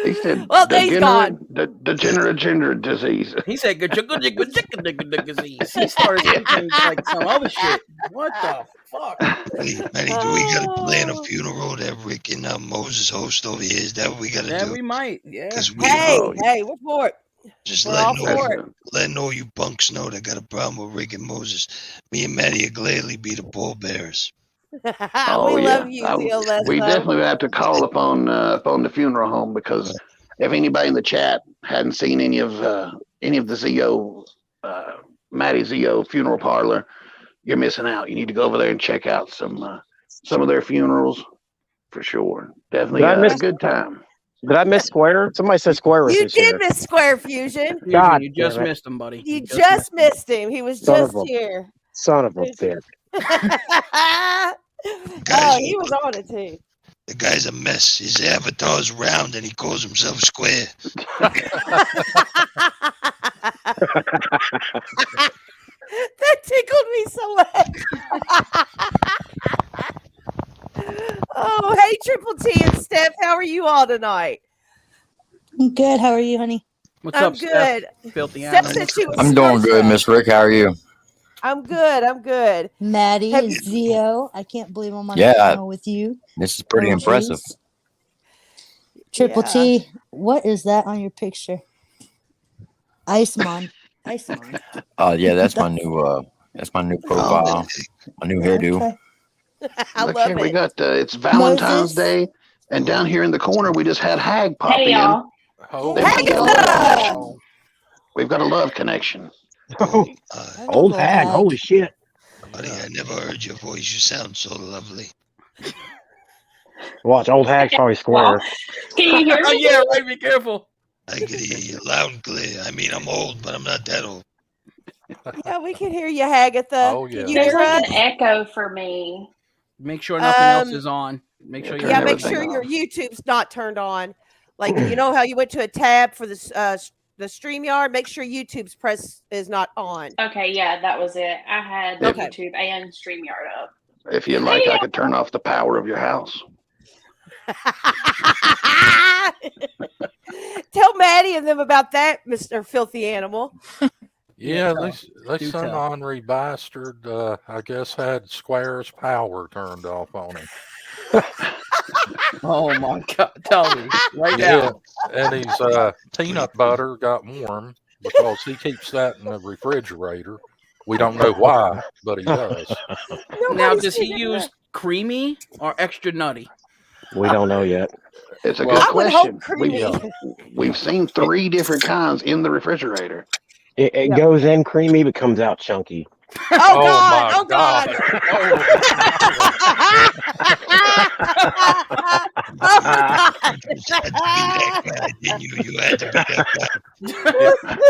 He said, well, he's gone. Degenerative disease. He said, disease. He started thinking like some other shit. What the fuck? Manny, do we got to plan a funeral that Rick and Moses host over here? Is that what we got to do? Yeah, we might. Yeah. Hey, we're for it. Just we're all for it. letting all you punks know that got a problem with Rick and Moses. Me and Maddie will gladly be the pallbearers. We love you, Zio. We definitely have to call upon the funeral home, because if anybody in the chat hadn't seen any of the Zio, Maddie Zio funeral parlor, you're missing out. You need to go over there and check out some of their funerals for sure. Definitely a good time. Did I miss Square? Somebody said Square was You this did year. miss Square Fusion. God, you just missed him, buddy. You just missed him. He was just here. Son of a bitch. Oh, he was on it too. The guy's a mess. His avatar's round and he calls himself Square. That tickled me so much. Oh, hey, Triple T and Steph, how are you all tonight? I'm good. How are you, honey? What's I'm up, good. Steph? Filthy Steph animal. said she was I'm doing good, Miss Rick. How are you? I'm good. I'm good. Maddie Have and you- Zio. I can't believe I'm on a Yeah. panel with you. This is pretty OGs. impressive. Triple Yeah. T, what is that on your picture? Iceman. Yeah, that's my new profile, my new hairdo. Okay. I Look love here, we it. got it's Valentine's Moses. Day, and down here in the corner we just had Hag pop Hey in. y'all. They must be a love connection. We've got a love connection. Old hag. Holy shit. Buddy, I never heard your voice. You sound so lovely. Watch, old hag's probably square. Can you hear me? Yeah, right. Be careful. I can hear you loud and clear. I mean, I'm old, but I'm not that old. Yeah, we can hear you, Hagatha. Oh, yeah. Can you There's hear like us? an echo for me. Make sure nothing else is on. Make sure Yeah, make sure your YouTube's not turned on. Like you know how you went to a tab for the StreamYard. Make sure YouTube's press is not on. Okay, yeah, that was it. I had Okay. YouTube and StreamYard up. If you'd like, I could turn off the power of your house. Tell Maddie and them about that, Mr. Filthy Animal. Yeah, they Do some tell. ornery bastard, I guess, had Square's power turned off on him. Oh my God! Tell me right Yeah, now. and his peanut butter got warm because he keeps that in the refrigerator. We don't know why, but he does. Now, does he use creamy or extra nutty? We don't know yet. It's a Well, good I would hope question. creamy. We've seen 3 different kinds in the refrigerator. It goes in creamy, but comes out chunky. Oh God! my Oh God! Oh God! You had to be that guy.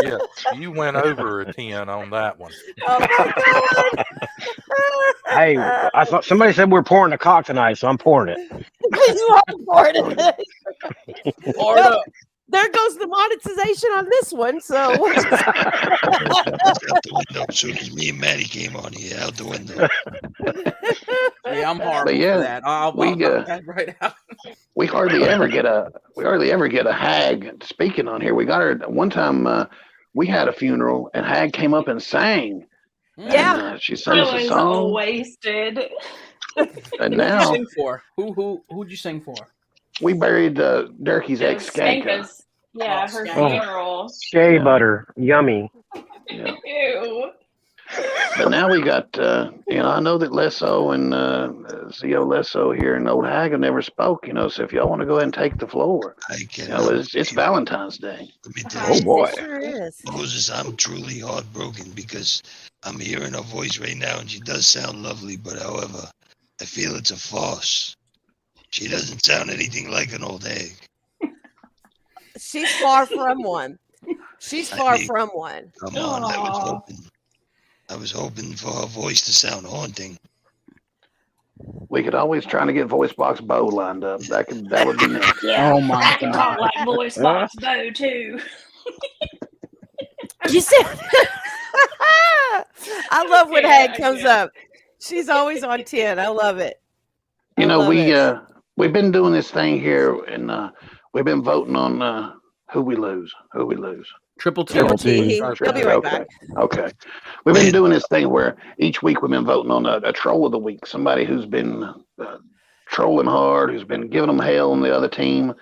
Yeah, you went over a 10 on that one. Oh my God! Hey, I thought somebody said we're pouring the cock tonight, so I'm pouring it. You are pouring it. Pour it up. There goes the monetization on this one. So Out the window. As soon as me and Maddie came on here, out the window. Yeah, I'm horrible But yeah, for that. I'll we knock that right out. we hardly ever get a hag speaking on here. We got her one time. We had a funeral, and Hag came up and sang. yeah, And, she sang us I a was song. wasted. And Who'd you now sing for? Who'd you sing for? we buried Durkee's It ex was Skanka. Skanka's. Yeah, her Oh. funeral. Shea butter. Yummy. Yeah. Ew. But now we got, I know that Lesso and Zio Lesso here and Old Hag have never spoke, so if y'all want to go ahead and take the floor, I can. it's Valentine's Day. Let me tell you, boy. it sure is. Moses, I'm truly heartbroken because I'm hearing her voice right now, and she does sound lovely. But however, I feel it's a farce. She doesn't sound anything like an old egg. She's far from one. She's far mean, from one. Come on, I was hoping for her voice to sound haunting. We could always try to get Voice Box Bo lined up. That would be nice. Yeah, Oh my I can God. talk like voice box Bo too. You said. I love when Yeah, Hag comes up. She's always on 10. I love it. I love it. We've been doing this thing here, and we've been voting on who we lose. Triple T. Triple T. He'll be right back. Okay. We've been doing this thing where each week we've been voting on a troll of the week, somebody who's been trolling hard, who's been giving them hell on the other team.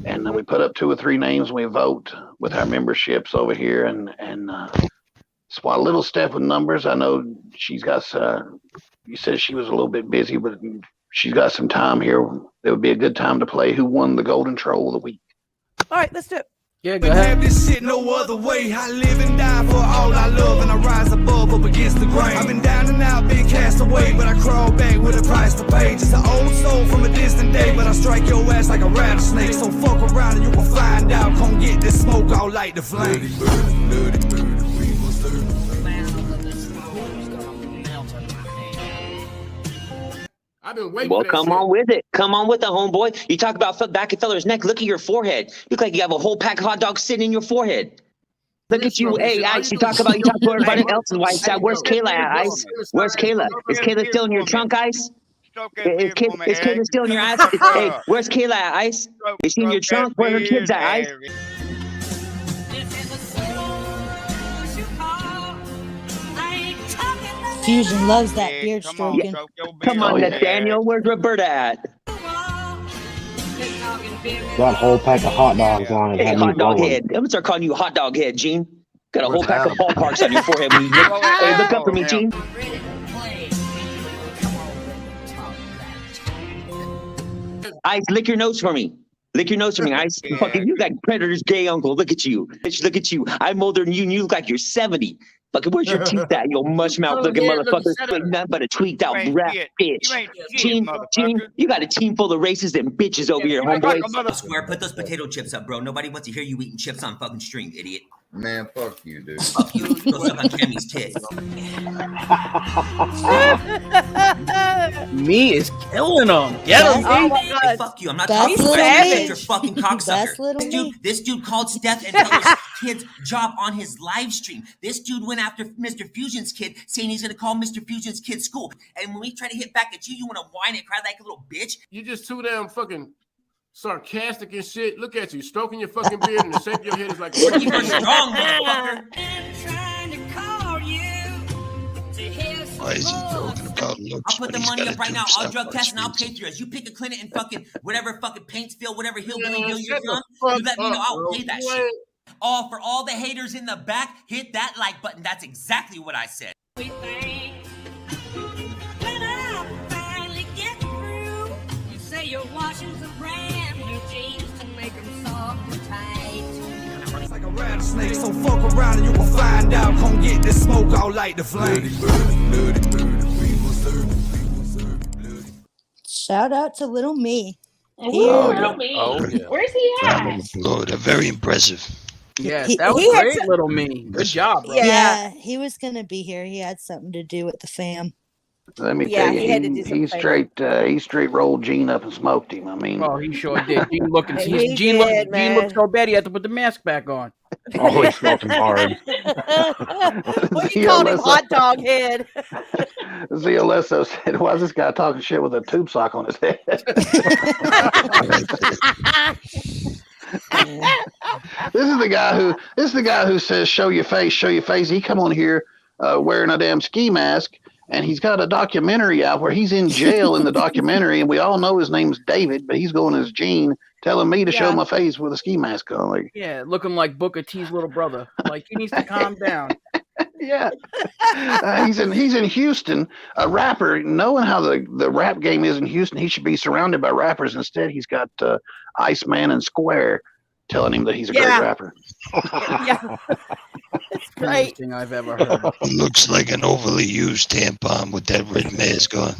And then we put up 2 or 3 names. We vote with our memberships over here. And so while little Steph with numbers, I know she's got, you said she was a little bit busy, but she's got some time here. It would be a good time to play who won the Golden Troll of the Week. All right, let's do it. Yeah, go ahead. Have this shit no other way. I live and die for all I love, and I rise above up against the grain. I've been down and out, been cast away, but I crawl back with a price to pay. Just an old soul from a distant day, but I strike your ass like a rattlesnake. So fuck around and you will find out. Come get this smoke, I'll light the flame. I've been waiting Well, for that come shit. on with it. Come on with it, homeboy. You talk about back a feller's neck. Look at your forehead. Look like you have a whole pack of hot dogs sitting in your forehead. Look at you. Hey, Ice, you talk to everybody else and White Side. Where's Kayla at, Ice? Where's Kayla? Is Kayla still in your trunk, Ice? Is Kayla still in your ass? Hey, where's Kayla at, Ice? Is she in your trunk? Where her kids at, Ice? I ain't talking Fusion loves that beard stroking. Come on, Oh, yeah. Nathaniel. Where's Roberta at? Got a whole pack of hot dogs on it. Hey, Had me hot dog rolling. head. I'm gonna start calling you hot dog head, Gene. Got a whole What's pack of that? ballparks on your forehead when you look. Hey, look up for me, Gene. Ice, lick your nose for me. Lick your nose for me, Ice. Fucking, you got Predator's gay uncle. Look at you. Bitch, look at you. I'm older than you, and you look like you're 70. Fucking, where's your teeth at, you mush mouth looking motherfucker? Ain't nothing but a tweaked out rat bitch. Gene, you got a team full of racists and bitches over here, homeboy. Square, put those potato chips up, bro. Nobody wants to hear you eating chips on fucking stream, idiot. Man, fuck you, dude. Fuck you. Go suck on Cammy's tits. Me is killing them. Get him, Oh me. my God. Hey, fuck you. I'm not That's talking little about me. your fucking cocksucker. This dude called Steph and Taylor's kid's job on his live stream. This dude went after Mr. Fusion's kid, saying he's gonna call Mr. Fusion's kid school. And when we try to hit back at you, you wanna whine and cry like a little bitch. You just too damn fucking sarcastic and shit. Look at you, stroking your fucking beard and the shape of your head is like. You're strong, motherfucker. Why is he talking about looks? I'll put the when he's money gotta up right do now. I'll stuff drug on test and I'll streets? pay through. As you pick a clinic in fucking whatever fucking Paintsville, whatever hillbilly hill you're Shut the from, fuck you let me know. up, I'll bro. pay that You shit. ain't- Oh, for all the haters in the back, hit that like button. That's exactly what I said. Like a rattlesnake, so fuck around and you will find out. Come get this smoke, I'll light the flame. Shout out to little me. Oh, Here. yeah. Where's he at? Down on the floor. They're very impressive. Yes, He- that was he had great, some- little me. Good job, bro. Yeah, he was gonna be here. He had something to do with the fam. Let me Yeah, tell he had to you, do some he flavor. straight rolled Gene up and smoked him. I mean, Oh, he sure did. Gene looking. He Gene did, looked so bad he had to put the mask back on. Oh, he smoked him hard. Well, you called him hot dog head. Ziolesso said, "Why is this guy talking shit with a tube sock on his head?" This is the guy who says, "Show your face, show your face." He come on here wearing a damn ski mask, and he's got a documentary out where he's in jail in the documentary, and we all know his name's David, but he's going as Gene, telling me to show Yeah. my face with a ski mask on. Like, Yeah, looking like Booker T's little brother. Like he needs to calm down. yeah. He's in Houston, a rapper. Knowing how the rap game is in Houston, he should be surrounded by rappers. Instead, he's got Iceman and Square telling him that he's a great rapper. Yeah. It's great. Thing I've ever heard. He looks like an overly used tampon with that red mask on.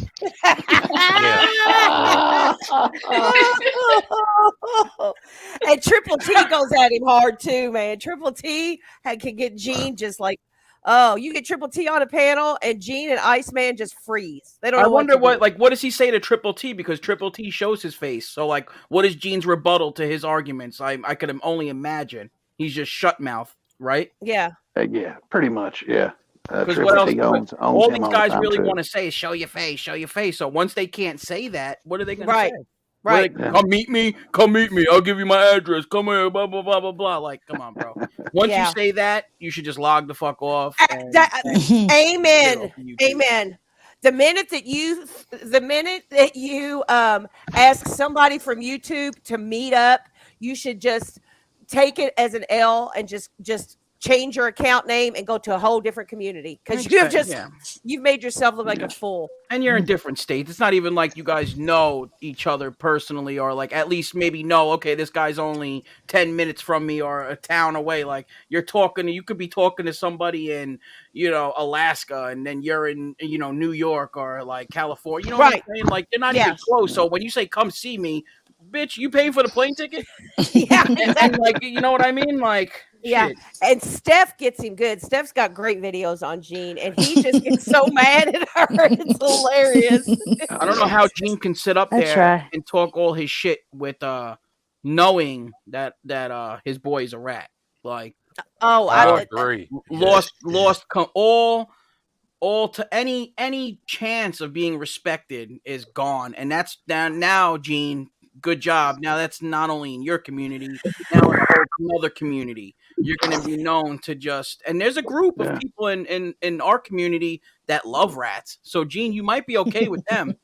And Triple T goes at him hard too, man. Triple T can get Gene just like, oh, you get Triple T on a panel and Gene and Iceman just freeze. They don't. I know wonder what what does he say to Triple T, because Triple T shows his face. So like, what is Gene's rebuttal to his arguments? I could only imagine he's just shut mouth, right? Yeah. Yeah, pretty much. Yeah. Because Triple what T else? owns All him these all the guys time, really too. want to say is show your face, show your face. So once they can't say that, what are they going Right. to say? Right. What are they- Come meet me. I'll give you my address. Come here. Blah blah blah blah blah. Like, come on, bro. Once Yeah. you say that, you should just log the fuck off. And, Amen. Amen. The minute that you ask somebody from YouTube to meet up, you should just take it as an L and just change your account name and go to a whole different community, because you've made yourself look like a fool. And you're in different states. It's not even like you guys know each other personally, or like at least maybe know, okay, this guy's only 10 minutes from me or a town away. Like you could be talking to somebody in, Alaska, and then you're in, New York or like California. You know what I'm saying? Like they're not even close. So when you say come see me, bitch, you paying for the plane ticket? Yeah. and like, you know what I mean? Like, yeah. shit. And Steph gets him good. Steph's got great videos on Gene, and he just gets so mad at her. It's hilarious. I don't know how Gene can sit up I there try. and talk all his shit with knowing that his boy's a rat. Like, I agree. Lost all to any chance of being respected is gone, and that's now, Gene. good job. Now that's not only in your community, now in a whole another community. You're going to be known to just, and there's a group of people in our community that love rats. So Gene, you might be okay with them.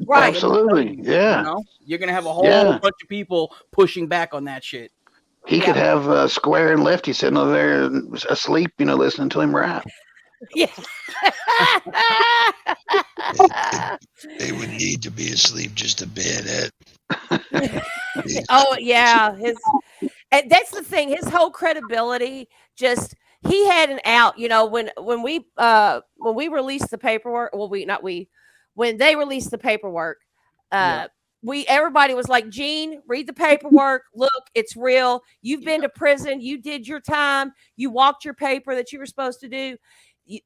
Right. Absolutely. Yeah. You know, you're going to have a whole Yeah. bunch of people pushing back on that shit. He could have Square and Lefty sitting over there asleep, listening to him rap. Yeah. They would need to be asleep just to bear that. Oh yeah, and that's the thing. His whole credibility just he had an out. When we released the paperwork. Well, when they released the paperwork, everybody was like, Gene, read the paperwork. Look, it's real. You've been to prison. You did your time. You walked your paper that you were supposed to do.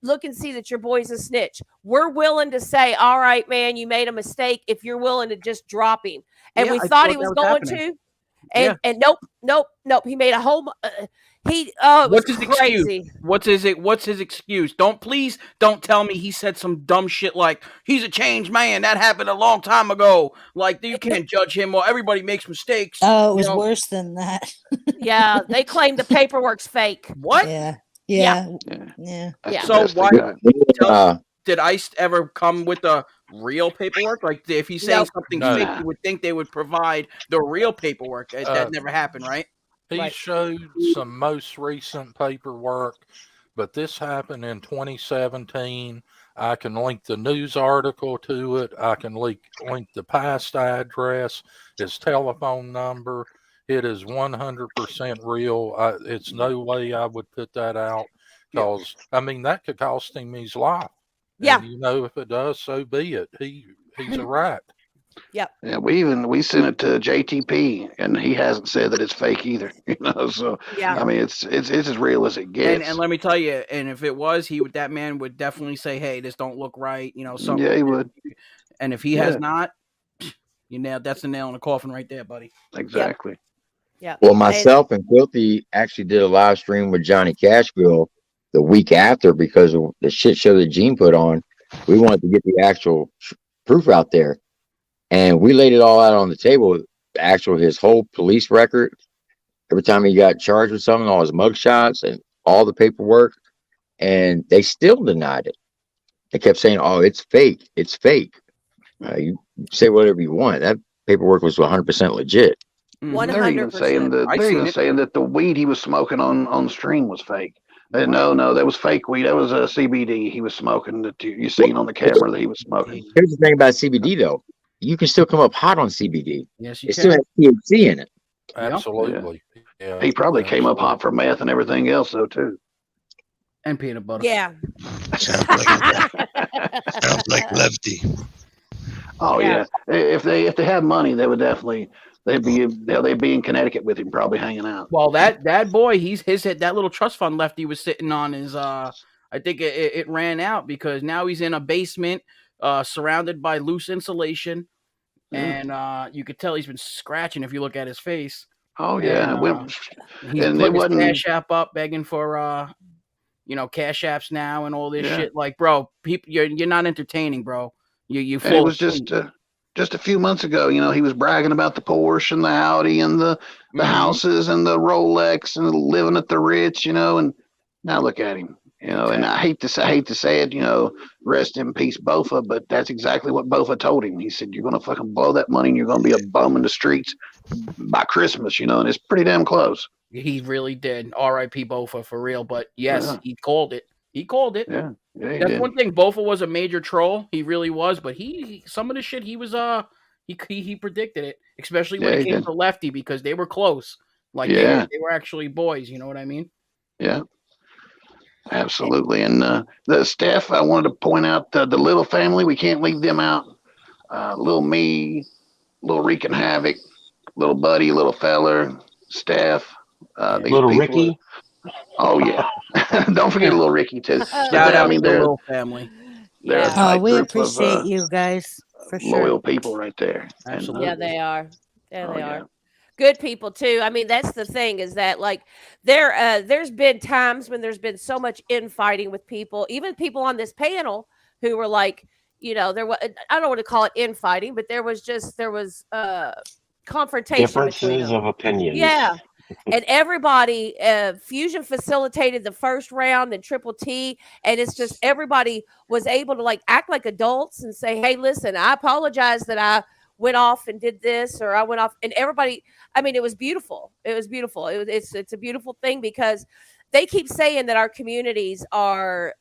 Look and see that your boy's a snitch. We're willing to say, all right, man, you made a mistake if you're willing to just drop him. And we thought he was going to. And nope. He made a whole it was What's his crazy. excuse? What's his excuse? Please don't tell me he said some dumb shit like he's a changed man. That happened a long time ago. Like you can't judge him, or everybody makes mistakes. Oh, it was worse than that. Yeah, they claim the paperwork's fake. What? Yeah. So why did ICE ever come with the real paperwork? Like if he's saying something fake, you would think they would provide the real paperwork. That never happened, right? He showed some most recent paperwork, but this happened in 2017. I can link the news article to it. I can link the past address, his telephone number. It is 100% real. It's no way I would put that out because, that could cost him his life. Yeah. And, if it does, so be it. He's a rat. Yep. Yeah, we sent it to JTP, and he hasn't said that it's fake either. So it's as real as it gets. And let me tell you, and if it was, that man would definitely say, "Hey, this don't look right." Something. Yeah, he would. And if he has not, that's the nail in the coffin right there, buddy. Exactly. Yeah. Well, myself and Quilty actually did a live stream with Johnny Cashville the week after because of the shit show that Gene put on. We wanted to get the actual proof out there. And we laid it all out on the table, his whole police record, every time he got charged with something, all his mugshots and all the paperwork. And they still denied it. They kept saying, oh, it's fake. It's fake. You say whatever you want. That paperwork was 100% legit. 100%. They're even saying that the weed he was smoking on the stream was fake. No, that was fake weed. That was a CBD he was smoking that you seen on the camera that he was smoking. Here's the thing about CBD, though. You can still come up hot on CBD. Yes, you can. It still has THC in it. Absolutely. Yeah. He probably came up hot for meth and everything else, though, too. And peanut butter. Yeah. Sounds like Lefty. Oh yeah. If they had money, they would definitely they'd be in Connecticut with him, probably hanging out. Well, that boy, that little trust fund Lefty was sitting on is I think it ran out because now he's in a basement, surrounded by loose insulation, and you could tell he's been scratching if you look at his face. Oh yeah, he's putting his Cash App up, begging for Cash Apps now and all this shit. Like, bro, people, you're not entertaining, bro. You. It was just a few months ago. He was bragging about the Porsche and the Audi and the houses and the Rolex and living at the Ritz. And now look at him. And I hate to say it. Rest in peace, Bofa. But that's exactly what Bofa told him. He said, "You're gonna fucking blow that money, and you're gonna be a bum in the streets by Christmas." And it's pretty damn close. He really did. R.I.P. Bofa for real. But yes, he called it. He called it. Yeah, that's did. One thing. Bofa was a major troll. He really was. But some of the shit he was he predicted it, especially when it came to Lefty because they were close. Like they were actually boys. You know what I mean? Yeah. Absolutely. And the Steph, I wanted to point out the little family. We can't leave them out. Little me, little Wreaking Havoc, little Buddy, little feller, Steph. Little Ricky. Oh, yeah. Don't forget little Ricky, too. Shout out to the little family. We appreciate you guys, for sure. Loyal people right there. Absolutely. Yeah, they are. Yeah, they are. Good people too. I mean, that's the thing is that like there's been times when there's been so much infighting with people, even people on this panel who were like, there was, I don't want to call it infighting, but there was confrontation between Differences them. of opinions. Yeah. And everybody, Fusion facilitated the first round and Triple T, and it's just everybody was able to like act like adults and say, "Hey, listen, I apologize that I went off and did this, or I went off." And everybody, I mean, it was beautiful. It was beautiful. It's a beautiful thing because they keep saying that our communities are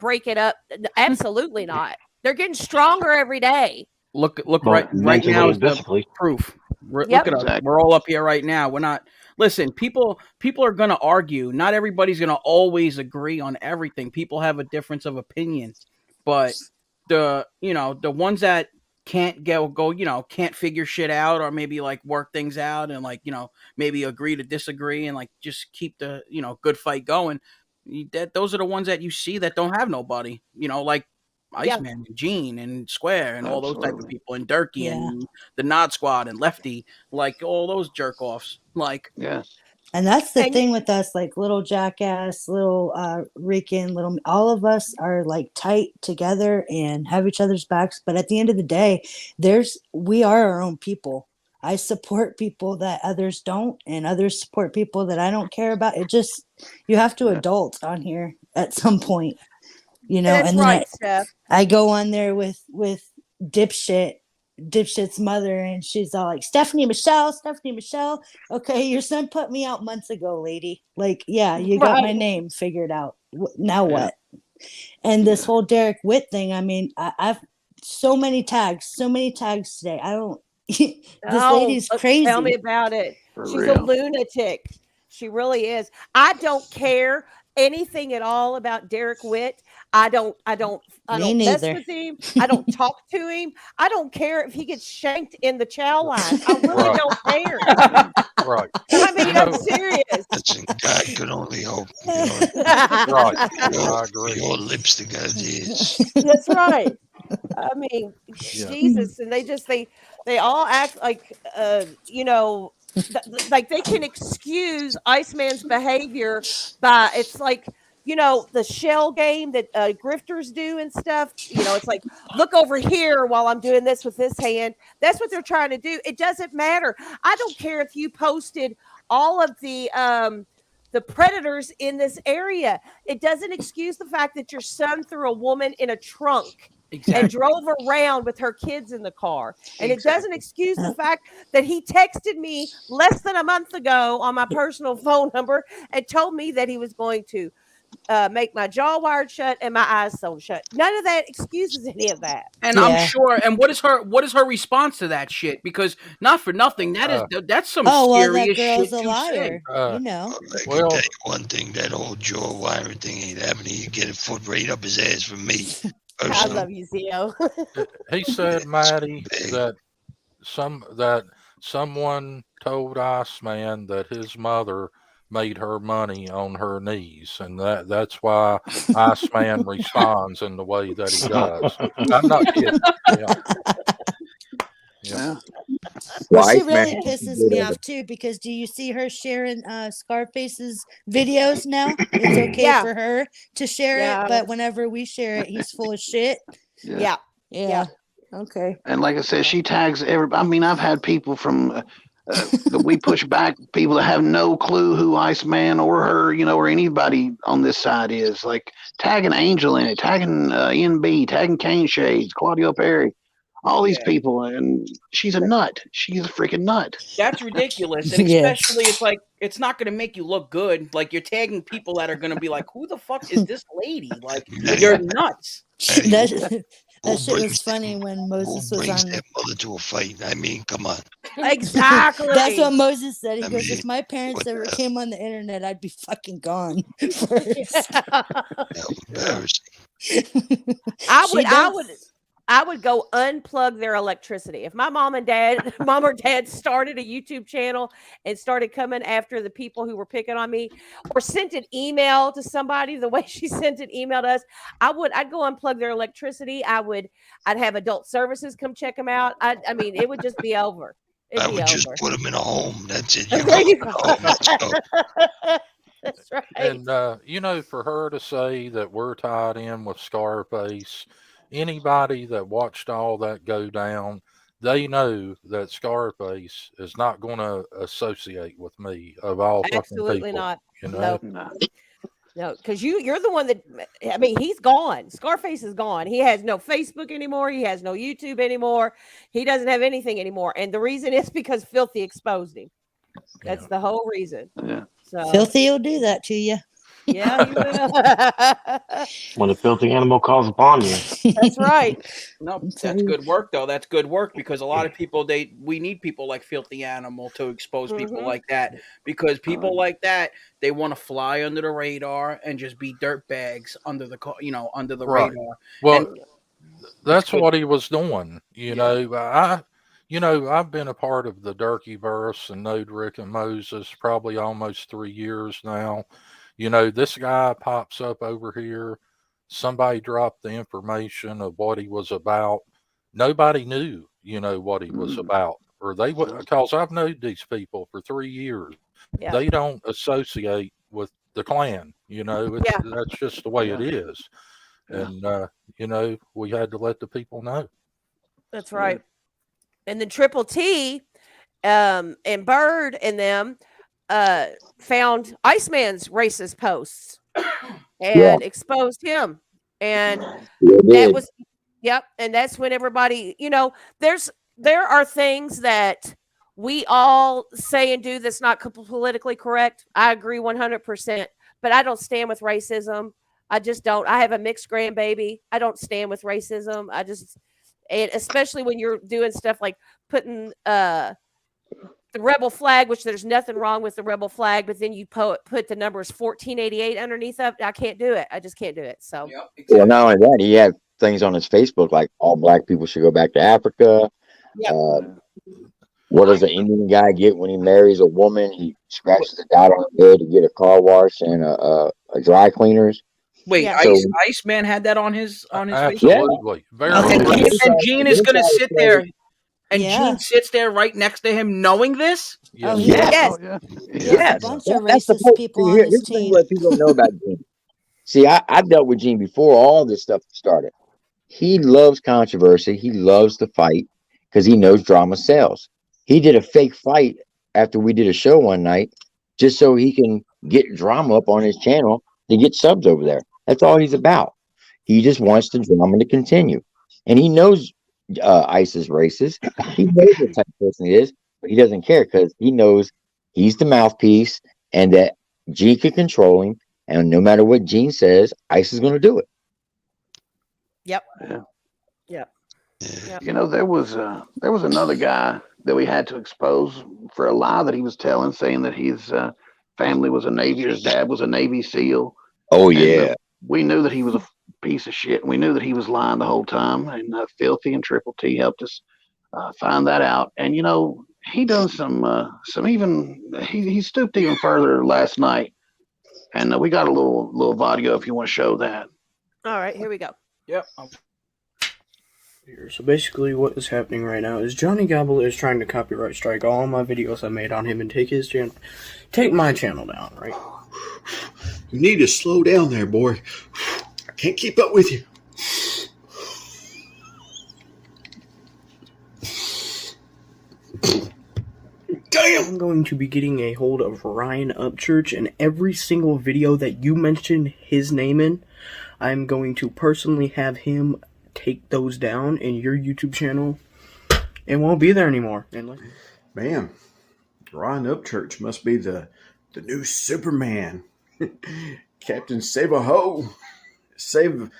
breaking up. Absolutely not. They're getting stronger every day. Look Well, right mentally now and is the physically. proof. Yep. Look at us. We're all up here right now. We're not. Listen, people are going to argue. Not everybody's going to always agree on everything. People have a difference of opinion, but the ones that can't go can't figure shit out, or maybe like work things out and like maybe agree to disagree and like just keep the good fight going. Those are the ones that you see that don't have nobody. Like Iceman and Gene and Square and all those type of people and Durkee and the Nod Squad and Lefty, like all those jerk offs. Like And that's the thing with us, like little Jackass, little Rican, little, all of us are like tight together and have each other's backs. But at the end of the day, we are our own people. I support people that others don't, and others support people that I don't care about. You have to adult on here at some point, That's and then right, Steph. I go on there with Dipshit's mother, and she's all like, Stephanie Michelle. Okay, your son put me out months ago, lady. Like, yeah, you got my name figured out. Now what? And this whole Derek Witt thing, I mean, I've so many tags today. I don't this lady's crazy. Tell me about it. She's a lunatic. She really is. I don't care anything at all about Derek Witt. I don't mess with him. I don't talk to him. I don't care if he gets shanked in the chow line. I really don't care. Right. I mean, I'm serious. Listen, God could only hope. Right. I agree. Your lips to God's ears. That's right. I mean, Jesus, and they all act like like they can excuse Iceman's behavior by it's like the shell game that grifters do and stuff. It's like, look over here while I'm doing this with this hand. That's what they're trying to do. It doesn't matter. I don't care if you posted all of the predators in this area. It doesn't excuse the fact that your son threw a woman in a trunk. Exactly. And drove around with her kids in the car. And it doesn't excuse the fact that he texted me less than a month ago on my personal phone number and told me that he was going to make my jaw wired shut and my eyes sewn shut. None of that excuses any of that. And I'm sure. And what is her response to that shit? Because not for nothing, that's some serious shit a liar. I can tell you one thing: that old jaw wiring thing ain't happening. You get a foot right up his ass from me. I love you, Zio. He said, Maddie, that someone told Iceman that his mother made her money on her knees, and that's why Iceman responds in the way that he does. I'm not kidding. Yeah. Well, she really pisses me off too, because do you see her sharing Scarface's videos now? It's okay for her to share it, but whenever we share it, he's full of shit. Yeah. Okay. And like I said, she tags everybody. I mean, I've had people from that we push back, people that have no clue who Iceman or her, or anybody on this side is, like tagging Angel in it, tagging NB, tagging Kane Shades, Claudio Perry. All these people, and she's a nut. She's a freaking nut. That's ridiculous. And especially it's like, it's not going to make you look good. Like, you're tagging people that are going to be like, who the fuck is this lady? Like, you're nuts. That shit was funny when Moses was on that mother to a fight. I mean, come on. Exactly. That's what Moses said. He goes, if my parents ever came on the internet, I'd be fucking gone first. I would go unplug their electricity. If my mom or dad started a YouTube channel and started coming after the people who were picking on me, or sent an email to somebody the way she sent an email to us, I'd go unplug their electricity. I'd have adult services come check them out. I mean, it would just be over. I would just put them in a home. That's it. There you go. Let's go. That's right. And for her to say that we're tied in with Scarface, anybody that watched all that go down, they know that Scarface is not going to associate with me of all fucking Absolutely people. not. You know? No, because you're the one that, I mean, he's gone. Scarface is gone. He has no Facebook anymore. He has no YouTube anymore. He doesn't have anything anymore. And the reason is because Filthy exposed him. That's the whole reason. Yeah. So Filthy will do that to you. yeah, he will. When a filthy animal calls upon you. That's right. No, that's good work though. That's good work because a lot of people we need people like Filthy Animal to expose people like that because people like that they want to fly under the radar and just be dirt bags under the under the Right. radar. Well, And that's what he was doing. You know, I've been a part of the Durkeyverse and knowed Rick and Moses probably almost 3 years now. You know, this guy pops up over here. Somebody dropped the information of what he was about. Nobody knew, what he was about. Or they would, because I've known these people for 3 years. Yeah. They don't associate with the Klan. That's just the way it is. And, we had to let the people know. That's right. And then Triple T and Bird and them found Iceman's racist posts and exposed him. And that was, and that's when everybody, there are things that we all say and do that's not politically correct. I agree 100%, but I don't stand with racism. I just don't. I have a mixed grandbaby. I don't stand with racism. And especially when you're doing stuff like putting the rebel flag, which there's nothing wrong with the rebel flag, but then you put the numbers 1488 underneath of it. I can't do it. I just can't do it. So Well, not only that, he had things on his Facebook like all black people should go back to Africa. What does an Indian guy get when he marries a woman? He scratches the dot on the bed to get a car wash and a dry cleaners. Wait, Iceman had that on his Absolutely. Facebook. And Gene is going to sit there, and Gene sits there right next to him, knowing this. Yes. A bunch of racist people on his team. What people don't know about Gene. See, I've dealt with Gene before all this stuff started. He loves controversy. He loves to fight because he knows drama sells. He did a fake fight after we did a show one night just so he can get drama up on his channel to get subs over there. That's all he's about. He just wants the drama to continue. And he knows Ice is racist. He knows what type of person he is, but he doesn't care because he knows he's the mouthpiece and that Gene can control him. And no matter what Gene says, Ice is going to do it. Yep. Yep. There was another guy that we had to expose for a lie that he was telling, saying that his family was a Navy, his dad was a Navy SEAL. Oh, yeah. We knew that he was a piece of shit. We knew that he was lying the whole time. And Filthy and Triple T helped us find that out. And, he done he stooped even further last night. And we got a little audio if you want to show that. All right, here we go. Yep. So basically what is happening right now is Johnny Gobble is trying to copyright strike all my videos I made on him and take my channel down, right? You need to slow down there, boy. I can't keep up with you. Damn! I'm going to be getting a hold of Ryan Upchurch, and every single video that you mention his name in, I'm going to personally have him take those down, and your YouTube channel it won't be there anymore. Man, Ryan Upchurch must be the new Superman. Captain Save-A-Ho. Save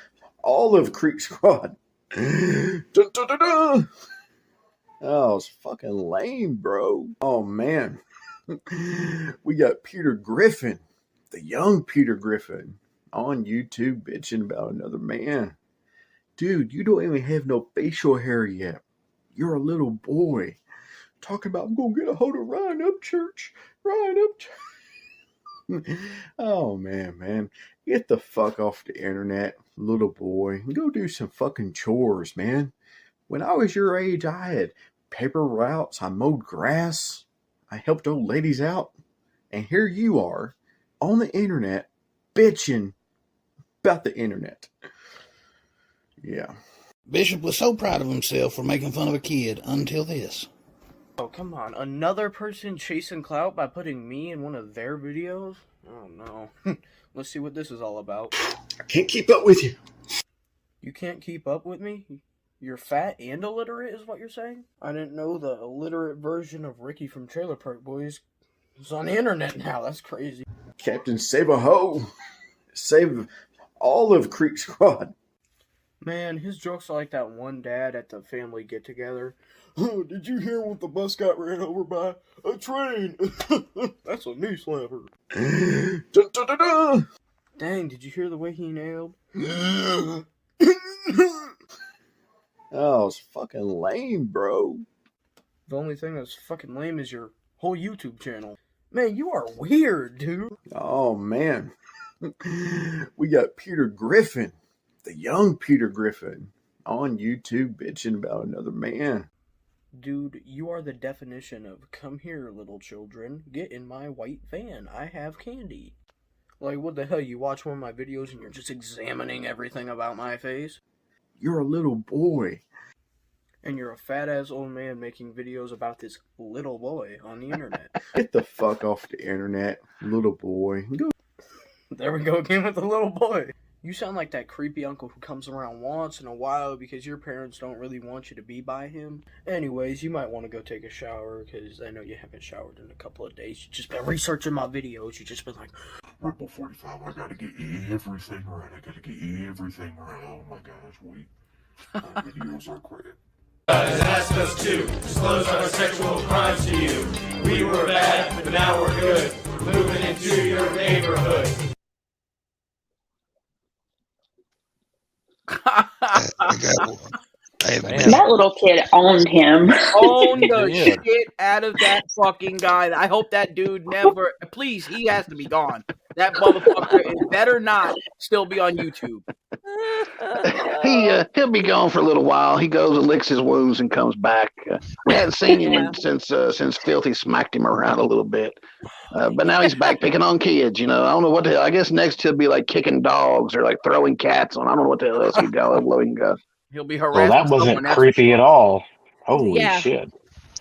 all of Creek Squad. Dun, dun, dun, dun. Oh, it's fucking lame, bro. Oh, man. We got Peter Griffin, the young Peter Griffin, on YouTube bitching about another man. Dude, you don't even have no facial hair yet. You're a little boy. Talking about, I'm going to get a hold of Ryan Upchurch. Ryan Upchurch. Oh, man. Get the fuck off the internet, little boy. Go do some fucking chores, man. When I was your age, I had paper routes. I mowed grass. I helped old ladies out. And here you are on the internet bitching about the internet. Yeah. Bishop was so proud of himself for making fun of a kid until this. Oh, come on. Another person chasing clout by putting me in one of their videos? Oh, no. Let's see what this is all about. I can't keep up with you. You can't keep up with me? You're fat and illiterate is what you're saying? I didn't know the illiterate version of Ricky from Trailer Park Boys was on the internet now. That's crazy. Captain Save a Ho. Save all of Creek Squad. Man, his jokes are like that one dad at the family get-together. Oh, did you hear what the bus got ran over by? A train! That's a knee slapper. Dun, dun, dun, dun. Dang, did you hear the way he nailed? Oh, it's fucking lame, bro. The only thing that's fucking lame is your whole YouTube channel. Man, you are weird, dude. Oh, man. We got Peter Griffin, the young Peter Griffin, on YouTube bitching about another man. Dude, you are the definition of come here, little children. Get in my white van. I have candy. Like, what the hell? You watch one of my videos and you're just examining everything about my face? You're a little boy. And you're a fat-ass old man making videos about this little boy on the internet. Get the fuck off the internet, little boy. Go. There we go again with the little boy. You sound like that creepy uncle who comes around once in a while because your parents don't really want you to be by him. Anyways, you might want to go take a shower because I know you haven't showered in a couple of days. You've just been researching my videos. You've just been like, Ripple 45, I gotta get everything right. I gotta get everything right. Oh my gosh, wait. My videos are great. Asked us to disclose our sexual crimes to you. We were bad, but now we're good. Moving into your neighborhood. That little kid owned him. Owned the shit out of that fucking guy. I hope that dude never. Please, he has to be gone. That motherfucker better not still be on YouTube. He'll be gone for a little while. He goes and licks his wounds and comes back. We hadn't seen him since Filthy smacked him around a little bit, but now he's back picking on kids. You know, I don't know what the hell. I guess next he'll be like kicking dogs or like throwing cats on. I don't know what the hell else he go. He'll be Well, harassed. that wasn't creepy at all. Holy shit!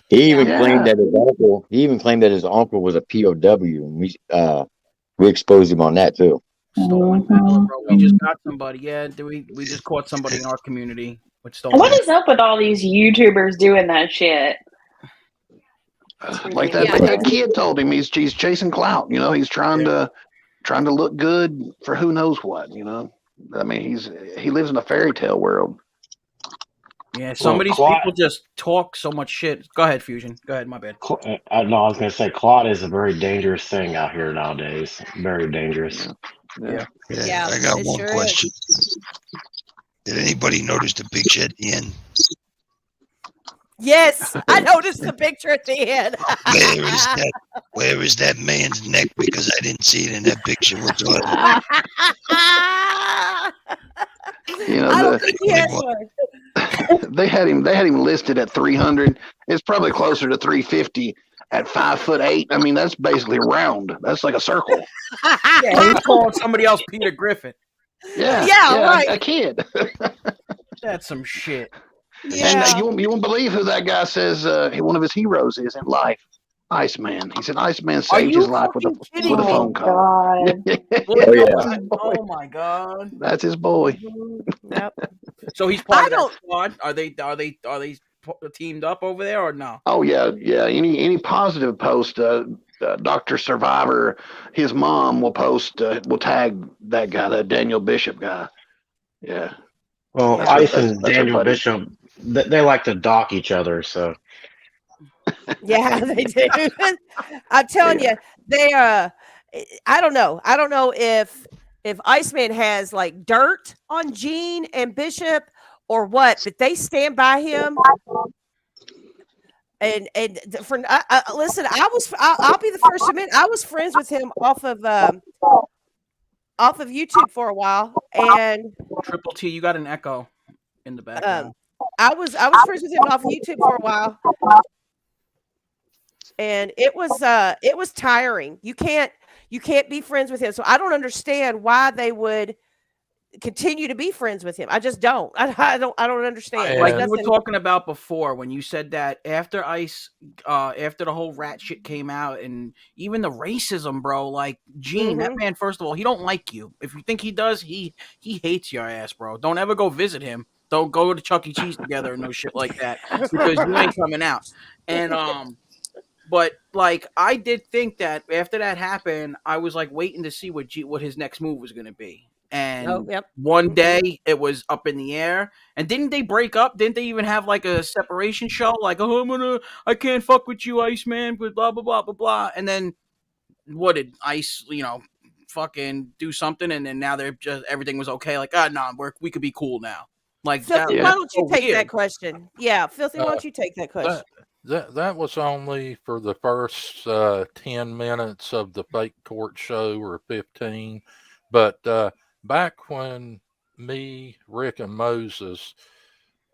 He even claimed that his uncle. He even claimed that his uncle was a POW, and we exposed him on that too. Stolen valor, bro. We just got somebody. Yeah, we just caught somebody in our community with stolen. What is up with all these YouTubers doing that shit? Like that kid told him, he's chasing clout. You know, he's trying to look good for who knows what. You know, I mean, he lives in a fairy tale world. Yeah, some of these people just talk so much shit. Go ahead, Fusion. Go ahead, my bad. No, I was going to say, clot is a very dangerous thing out here nowadays. Very dangerous. Yeah, I got one question. Did anybody notice the picture at the end? Yes, I noticed the picture at the end. Where is that man's neck? Because I didn't see it in that picture whatsoever. You know, I don't think he has one. They had him listed at 300. It's probably closer to 350 at 5'8". I mean, that's basically round. That's like a circle. Yeah, he's calling somebody else Peter Griffin. Yeah, right. A kid. That's some shit. Yeah. And you won't believe who that guy says one of his heroes is in life. Iceman. He said Iceman saved his life with a phone call. Oh my god. That's his boy. Yep. So he's part of that squad. Are they teamed up over there or no? Oh yeah. Any positive post, Dr. Survivor, his mom will post, will tag that guy, that Daniel Bishop guy. Yeah. Well, Ice and Daniel Bishop, they like to dock each other, so. Yeah, they do. I'm telling you, they I don't know if Iceman has like dirt on Gene and Bishop or what, but they stand by him. And for listen, I'll be the first to admit I was friends with him off of YouTube for a while, and Triple T, you got an echo in the background. I was friends with him off of YouTube for a while. And it was tiring. You can't be friends with him. So I don't understand why they would continue to be friends with him. I just don't. I don't understand. Like you were talking about before when you said that after Ice, after the whole rat shit came out and even the racism, bro. Like Gene, that man. First of all, he don't like you. If you think he does, he hates your ass, bro. Don't ever go visit him. Don't go to Chuck E. Cheese together and no shit like that because you ain't coming out. And but like I did think that after that happened, I was like waiting to see what his next move was gonna be. And one day it was up in the air. And didn't they break up? Didn't they even have like a separation show? Like, oh, I can't fuck with you, Iceman, but blah blah blah blah blah. And then what did Ice, fucking do something? And then now they're just everything was okay. Like, we could be cool now. Like, Filthy, why don't you take that question? Yeah, Filthy, why don't you take that question? That was only for the first 10 minutes of the fake court show, or 15. But back when me, Rick, and Moses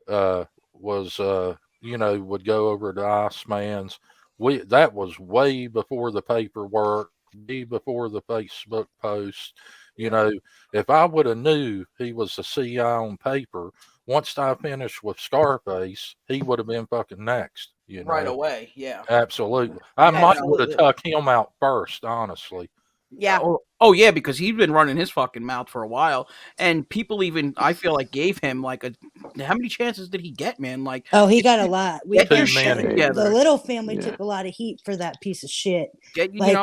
was, would go over to Iceman's, that was way before the paperwork, way before the Facebook post. If I would have knew he was a CI on paper, once I finished with Scarface, he would have been fucking next. Right away, yeah. Absolutely. I might would have tucked him out first, honestly. Yeah. Oh yeah, because he's been running his fucking mouth for a while, and people even I feel like gave him like how many chances did he get, man? Like, he got a lot. Get your shit together. The Little family took a lot of heat for that piece of shit. Like,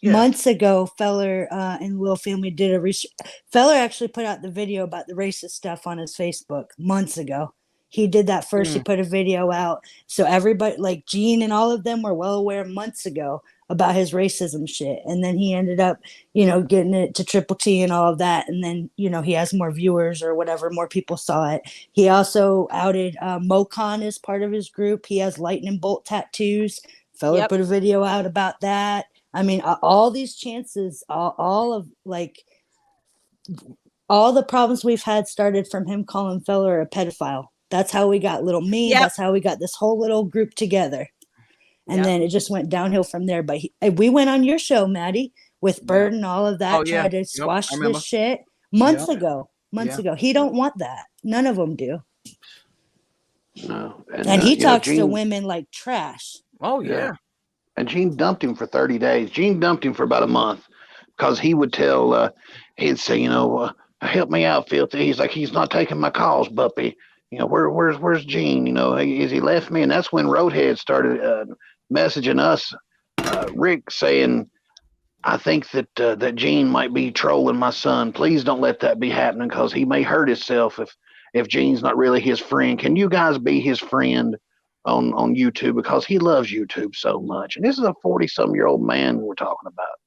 months ago, Feller and Little family did a research. Feller actually put out the video about the racist stuff on his Facebook months ago. He did that first. He put a video out, so everybody, like Gene and all of them, were well aware months ago about his racism shit. And then he ended up, getting it to Triple T and all of that. And then, he has more viewers or whatever, more people saw it. He also outed Mocon as part of his group. He has lightning bolt tattoos. Feller put a video out about that. I mean, all these chances, all the problems we've had started from him calling Feller a pedophile. That's how we got Little Me. That's how we got this whole little group together. And then it just went downhill from there. But we went on your show, Maddie, with Bird and all of that, tried to squash this shit months ago. He don't want that. None of them do. No. And he talks to women like trash. Oh, yeah. And Gene dumped him for 30 days. Gene dumped him for about a month because he would tell, he'd say, help me out, Filthy. He's like, he's not taking my calls, Buppy. Where's Gene? Has he left me? And that's when Roadhead started messaging us, Rick, saying, I think that Gene might be trolling my son. Please don't let that be happening because he may hurt himself if Gene's not really his friend. Can you guys be his friend on YouTube? Because he loves YouTube so much. And this is a 40-some-year-old man we're talking about.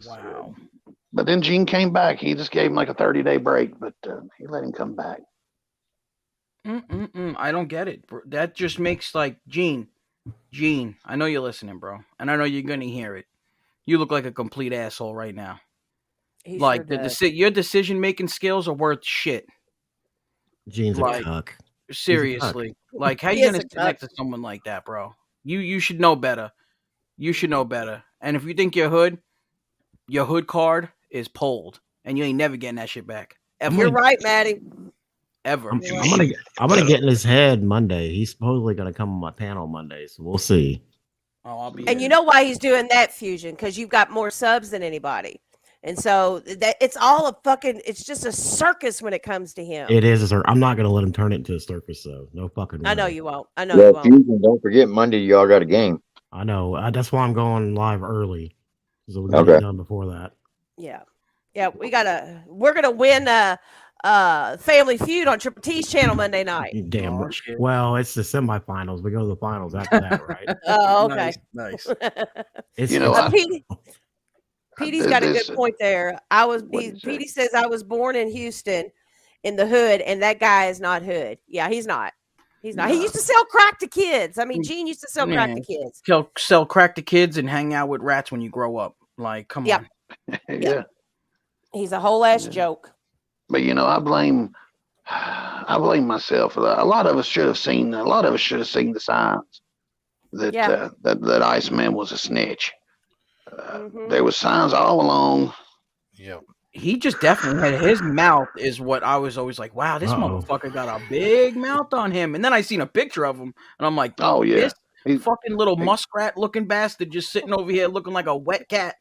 Wow. But then Gene came back. He just gave him like a 30-day break, but he let him come back. I don't get it. That just makes like Gene, I know you're listening, bro. And I know you're going to hear it. You look like a complete asshole right now. Like your decision-making skills are worth shit. Gene's like, a cuck. Seriously. Like, how you going to connect to someone like that, bro? You should know better. You should know better. And if you think your hood card is pulled, and you ain't never getting that shit back. Ever. You're right, Maddie. Ever. I'm gonna get in his head Monday. He's supposedly gonna come on my panel Monday, so we'll see. Oh, I'll be. And you know why he's doing that, Fusion? Because you've got more subs than anybody, and so that it's all it's just a circus when it comes to him. It is a circus. I'm not gonna let him turn it into a circus, though. No fucking way. I know you won't. You won't. Fusion, don't forget Monday. Y'all got a game. I know. That's why I'm going live early, so we can get it done before that. Yeah. We're gonna win Family Feud on Triple T's channel Monday night. Damn. Well, it's the semifinals. We go to the finals after that, right? Oh, okay. Nice. Petey's got a good point there. Petey says I was born in Houston in the hood, and that guy is not hood. Yeah, he's not. He's not. He used to sell crack to kids. I mean, Gene used to sell crack to kids. Sell crack to kids and hang out with rats when you grow up. Like, come on. Yeah. He's a whole ass joke. But I blame myself for that. A lot of us should have seen the signs that Iceman was a snitch. There was signs all along. Yeah. he just definitely had his mouth is what I was always like, wow, this motherfucker got a big mouth on him. And then I seen a picture of him and I'm like, oh yeah, this fucking little muskrat looking bastard just sitting over here looking like a wet cat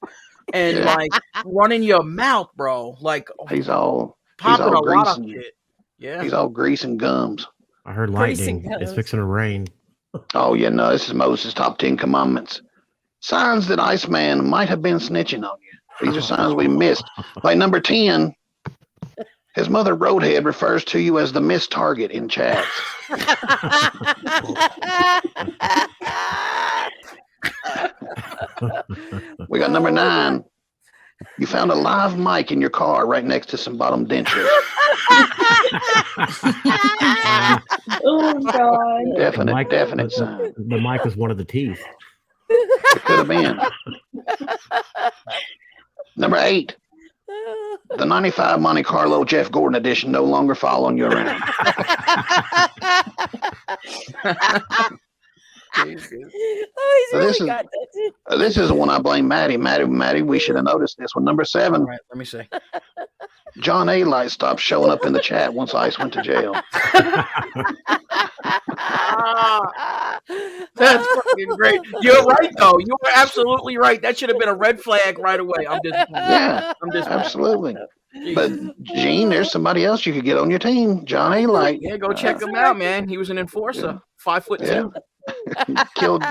and like running your mouth, bro. Like he's all popping a lot of greasing, shit. Yeah. He's all greasing gums. I heard lightning. It's fixing to rain. Oh yeah, no, this is Moses' top 10 commandments. Signs that Iceman might have been snitching on you. These are signs we missed. Like number 10, his mother Roadhead refers to you as the missed target in chats. We got number 9. You found a live mic in your car right next to some bottom dentures. Oh God! Definite sign. The mic was one of the teeth. It could have been. Number 8. The 95 Monte Carlo Jeff Gordon edition no longer following you around. So this is the one I blame Maddie. Maddie, we should have noticed this one. Number 7. All right, let me see. John A. Light stopped showing up in the chat once Ice went to jail. That's fucking great. You're right, though. You were absolutely right. That should have been a red flag right away. I'm disappointed. Yeah, absolutely. But Gene, there's somebody else you could get on your team. John A. Light. Yeah, go check him out, man. He was an enforcer. 5'2". He killed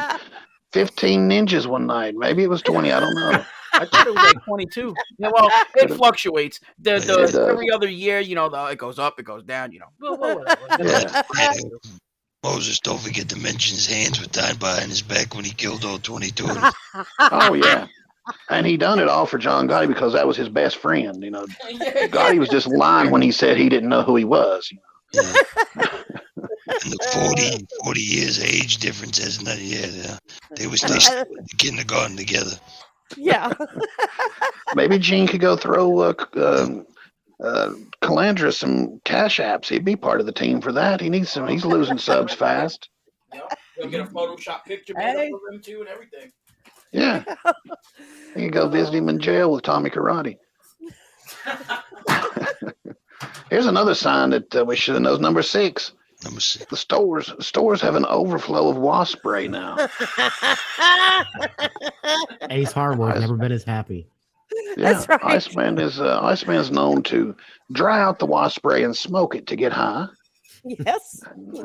15 ninjas one night. Maybe it was 20. I don't know. I thought it was like 22. Yeah, well, it fluctuates. Every other year, it goes up, it goes down. Moses, don't forget to mention his hands were tied behind his back when he killed all 22. Oh yeah, and he done it all for John Gotti because that was his best friend. Gotti was just lying when he said he didn't know who he was. And the 40 years age difference isn't that? Yeah, they were still in kindergarten together. Yeah. Maybe Gene could go throw Calandra some cash apps. He'd be part of the team for that. He needs some. He's losing subs fast. He'll get a Photoshop picture made up for him too and everything. Yeah. You can go visit him in jail with Tommy Karate. Here's another sign that we should have known. Number 6. The stores have an overflow of wasp spray now. Ace Hardware never been as happy. Yeah, That's right. Iceman's known to dry out the wasp spray and smoke it to get high. Yes he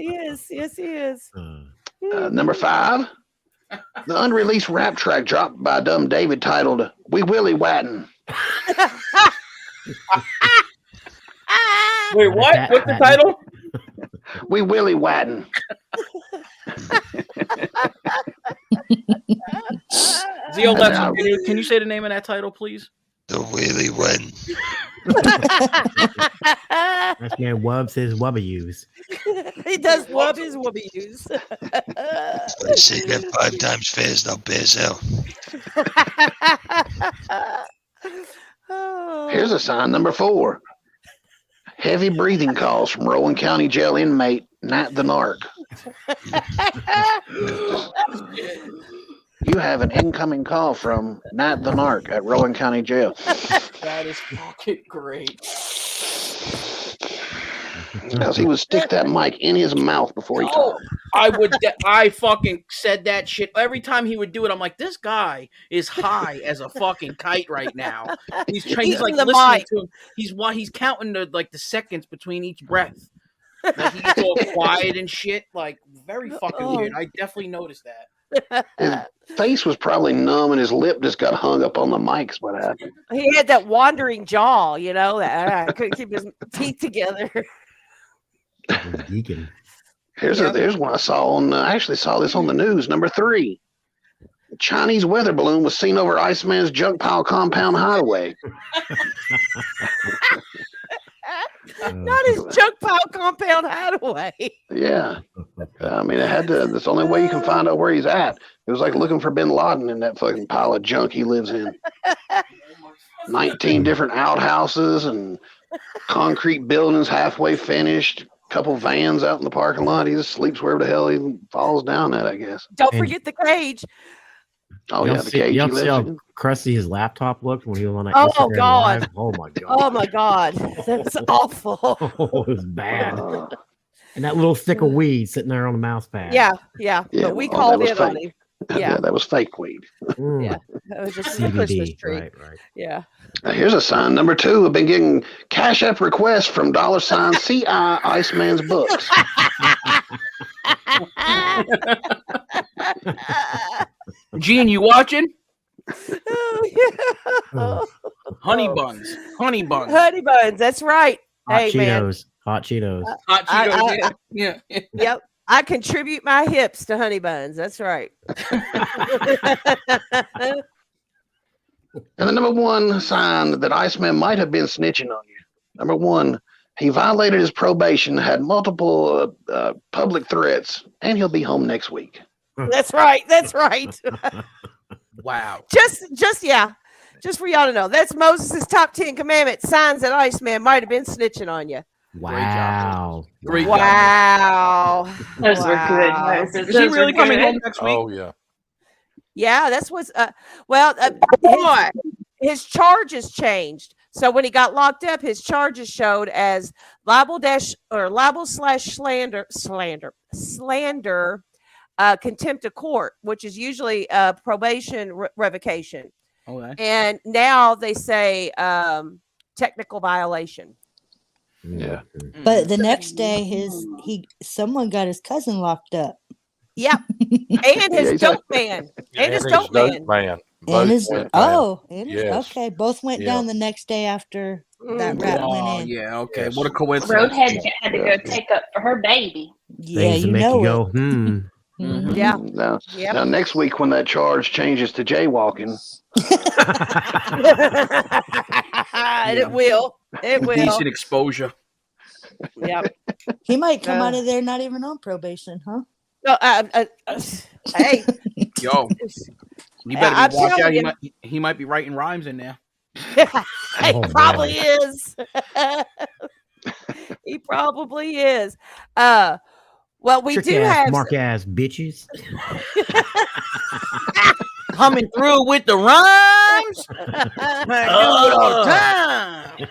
is. Yes he is. Number 5, the unreleased rap track dropped by Dumb David titled "We Willie Wattin." Wait, what? What's the title? We Willie Wattin. Zio Lester, can you say the name of that title, please? The Willie Wattin. That man wubs his wubba-use. He does love his wubba-use. I say that 5 times fast, I'll pass out. Here's a sign. Number 4. Heavy breathing calls from Rowan County Jail inmate Nat the Narc. You have an incoming call from Nat the Narc at Rowan County Jail. That is fucking great. Because he would stick that mic in his mouth before he talked. I fucking said that shit every time he would do it. I'm like, this guy is high as a fucking kite right now. He's like listening to him. He's counting the seconds between each breath. Like he's all quiet and shit. Like very fucking weird. I definitely noticed that. His face was probably numb and his lip just got hung up on the mic. Is what happened. He had that wandering jaw, that couldn't keep his teeth together. Here's one I saw on. I actually saw this on the news. Number 3, a Chinese weather balloon was seen over Iceman's junk pile compound hideaway. Not his junk pile compound hideaway. Yeah, I mean, it had to. That's the only way you can find out where he's at. It was like looking for Bin Laden in that fucking pile of junk he lives in. 19 different outhouses and concrete buildings halfway finished. Couple vans out in the parking lot. He just sleeps wherever the hell he falls down at, I guess. Don't forget the cage. Oh yeah, the you cage see how lifting. crusty his laptop looked when he was on that Oh Instagram God! Live? Oh my God! Oh my God! That's awful. Oh, it was bad. And that little stick of weed sitting there on the mouse pad. Yeah. But we called it on him. Yeah, that was fake weed. Yeah, that was just a Christmas tree. Right. Yeah. Now, here's a sign number 2. I've been getting Cash App requests from $CI Iceman's books. Gene, you watching? Oh, Honey buns. Honey buns. Honey buns. That's right. Hot Hey, Cheetos. man. Hot Cheetos. Hot Cheetos. Yeah. Yep. I contribute my hips to honey buns. That's right. And the number 1 sign that Iceman might have been snitching on you. Number 1, he violated his probation, had multiple public threats, and he'll be home next week. That's right. That's right. Wow. Just for y'all to know, that's Moses' top 10 commandments, signs that Iceman might have been snitching on you. Wow. Great job. Wow. Those were good, Moses. Is he really coming home next week? Oh yeah. Yeah, that's what's his charges changed. So when he got locked up, his charges showed as libel/slander, contempt of court, which is usually probation revocation. Okay. And now they say technical violation. Yeah. But the next day, someone got his cousin locked up. Yep. And his dope man. And his dope man. And his Yes. okay. Both went down the next day after that rat went in. Yeah. Okay. What a coincidence. Roadhead had to go take up for her baby. Yeah, Things that you make know you it. go, Yeah. Now, next week when that charge changes to jaywalking, And it will. It will. Decent exposure. Yep. He might come out of there not even on probation, huh? No, hey. Yo. You better I'm watch out. telling He might be writing rhymes in there. He probably is. He probably is. Well, we do have mark ass bitches coming through with the rhymes. I do it all the time.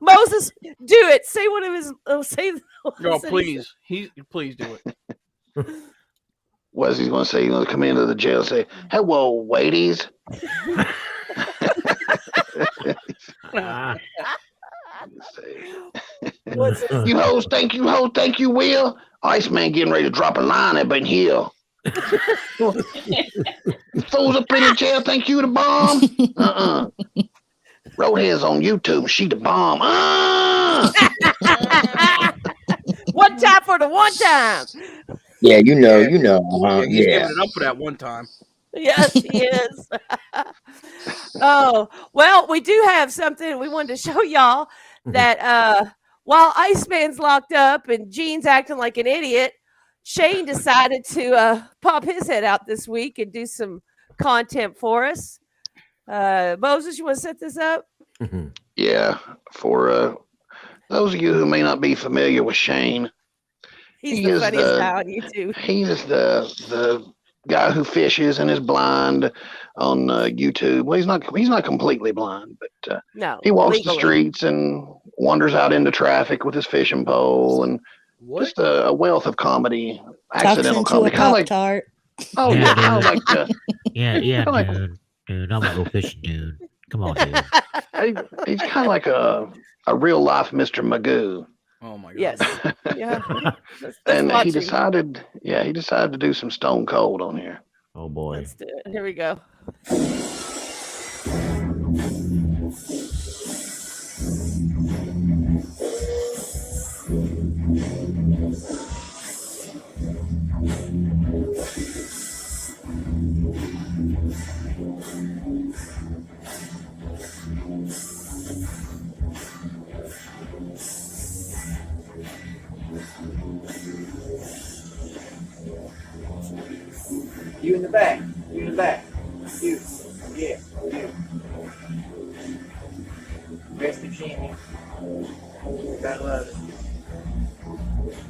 Moses, do it. Say one of his. Say. No, please. Please do it. what's he going to say? He's going to come into the jail and say, "Hello, ladies." You hoes, thank you, hoes, thank you, Will. Iceman getting ready to drop a line up in here. Fools up in the jail, thank you, the bomb. Roadhead's on YouTube, she the bomb. One time for the one time. Yeah, you know. He's Yeah. giving it up for that one time. Yes, he is. Oh, well, we do have something we wanted to show y'all that while Iceman's locked up and Gene's acting like an idiot, Shane decided to pop his head out this week and do some content for us. Moses, you want to set this up? Yeah, for those of you who may not be familiar with Shane, He's the funniest guy on YouTube. He's the guy who fishes and is blind on YouTube. Well, he's not completely blind, but no, he walks legally. the streets and wanders out into traffic with his fishing pole and just a wealth of comedy, accidental comedy, kind of like Pop-Tart. oh yeah, kind of like dude, I'm gonna go fishing, dude. Come on, dude. he's kind of like a real life Mr. Magoo. Oh my god. Yes. Yeah. And he decided to do some Stone Cold on here. Oh boy. Let's do it. Here we go. You in the back. You in the back. You. Yeah. You. Rest of Jimmy. Gotta love it.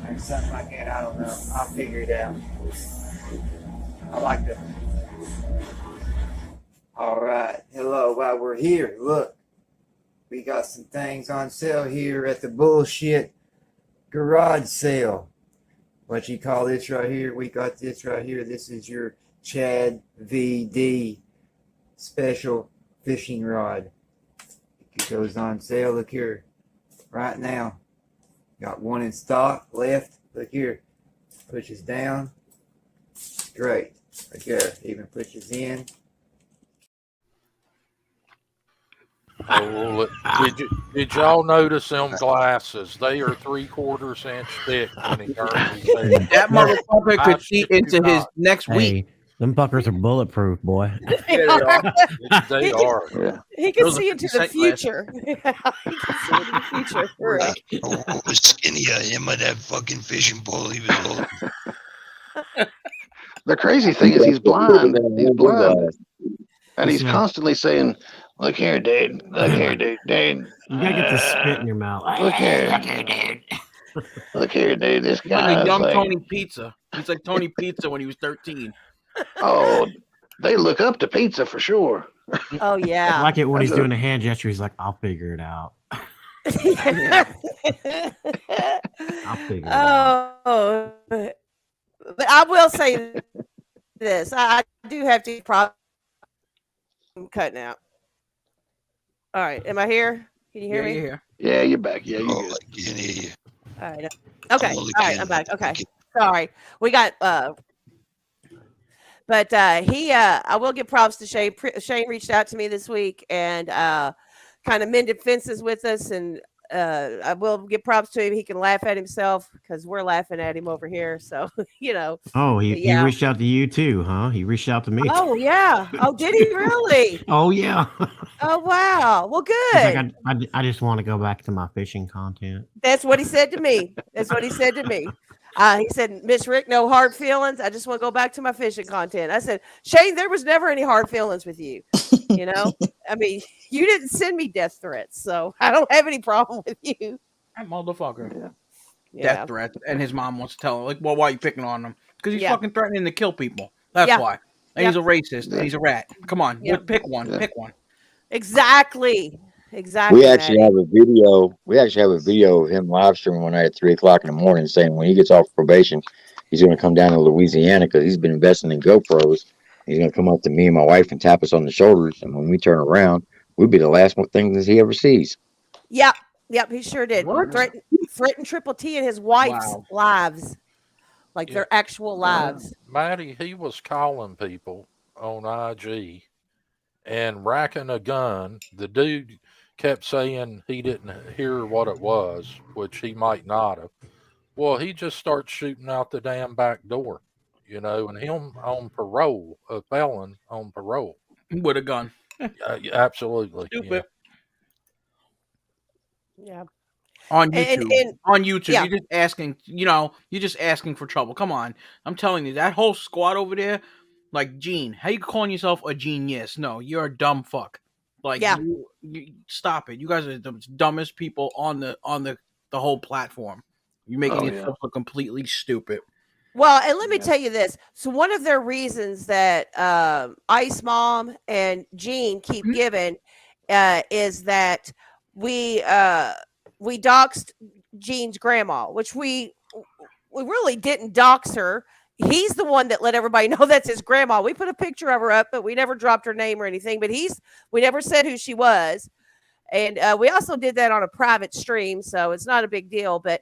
Like something like that, I don't know. I'll figure it out. I like to All right. Hello. While we're here, look, we got some things on sale here at the bullshit garage sale. What you call this right here? We got this right here. This is your Chad VD special fishing rod. It goes on sale. Look here. Right now. Got one in stock left. Look here. Pushes down. Great. Right there. Even pushes in. Oh, did y'all notice them glasses? They are 3/4 inch thick when he turns his head. That motherfucker I could see shit you into his not. next week. Hey, them fuckers are bulletproof, boy. They are. Yeah. He can Those are see into 50 the cent glasses. future. He can see into the future. Right. What was skinnier, him or that fucking fishing pole he was holding? The crazy thing is he's blind. He's blind. And he's constantly saying, look here, dude. Look here, dude. Dude. You gotta get the spit in your mouth. Look here. Dude. Look here, dude. This He's like guy a is young like, Tony Pizza. He's like Tony Pizza when he was 13. oh, they look up to pizza for sure. Oh I yeah. like it when he's That's a- doing a hand gesture. He's like, "I'll figure it out." I'll figure it out. Oh, but I will say this: I do have to problem cutting out. All right, am I here? Can you hear me? Yeah. Yeah, you're back. Yeah, you're Oh, good. I can't hear you. All right. Okay. All All right, again. I'm back. Okay. Sorry, we got. But he, I will give props to Shane. Shane reached out to me this week and kind of mended fences with us, and I will give props to him. He can laugh at himself because we're laughing at him over here. So you know. Oh, but he reached out to you too, huh? He reached out to me. Oh yeah. Oh, did he really? Oh yeah. Oh wow. Well, He's like, good. I just want to go back to my fishing content. That's what he said to me. That's what he said to me. He said, Miss Rick, no hard feelings. I just want to go back to my fishing content. I said, Shane, there was never any hard feelings with you. You know, I mean, you didn't send me death threats, so I don't have any problem with you. That motherfucker. Yeah. Death threat. And his mom wants to tell him, like, well, why are you picking on him? Because he's Yeah. fucking threatening to kill people. That's Yeah. why. And he's a racist. And he's a rat. Come on. Yeah. Pick one. Pick one. Exactly. Exactly. We actually have a video. We actually have a video of him live streaming one night at 3:00 in the morning, saying when he gets off probation, he's going to come down to Louisiana because he's been investing in GoPros. He's going to come up to me and my wife and tap us on the shoulders, and when we turn around, we'll be the last one thing that he ever sees. Yep. Yep. He sure did. Threatened Triple T and his wife's lives, like their actual lives. Maddie, he was calling people on IG and racking a gun. The dude kept saying he didn't hear what it was, which he might not have. Well, he just starts shooting out the damn back door, you know, and him on parole, a felon on parole. With a gun. Absolutely. Stupid. Yeah. On YouTube. On YouTube. yeah. You're just asking, you're just asking for trouble. Come on. I'm telling you, that whole squad over there, like Gene, how you calling yourself a genius? No, you're a dumb fuck. Like, Yeah. you stop it. You guys are the dumbest people on the whole platform. You're making yourself look completely stupid. Well, and let me tell you this. So one of their reasons that Ice Mom and Gene keep giving is that we doxed Gene's grandma, which we really didn't dox her. He's the one that let everybody know that's his grandma. We put a picture of her up, but we never dropped her name or anything. But we never said who she was. And we also did that on a private stream, so it's not a big deal. But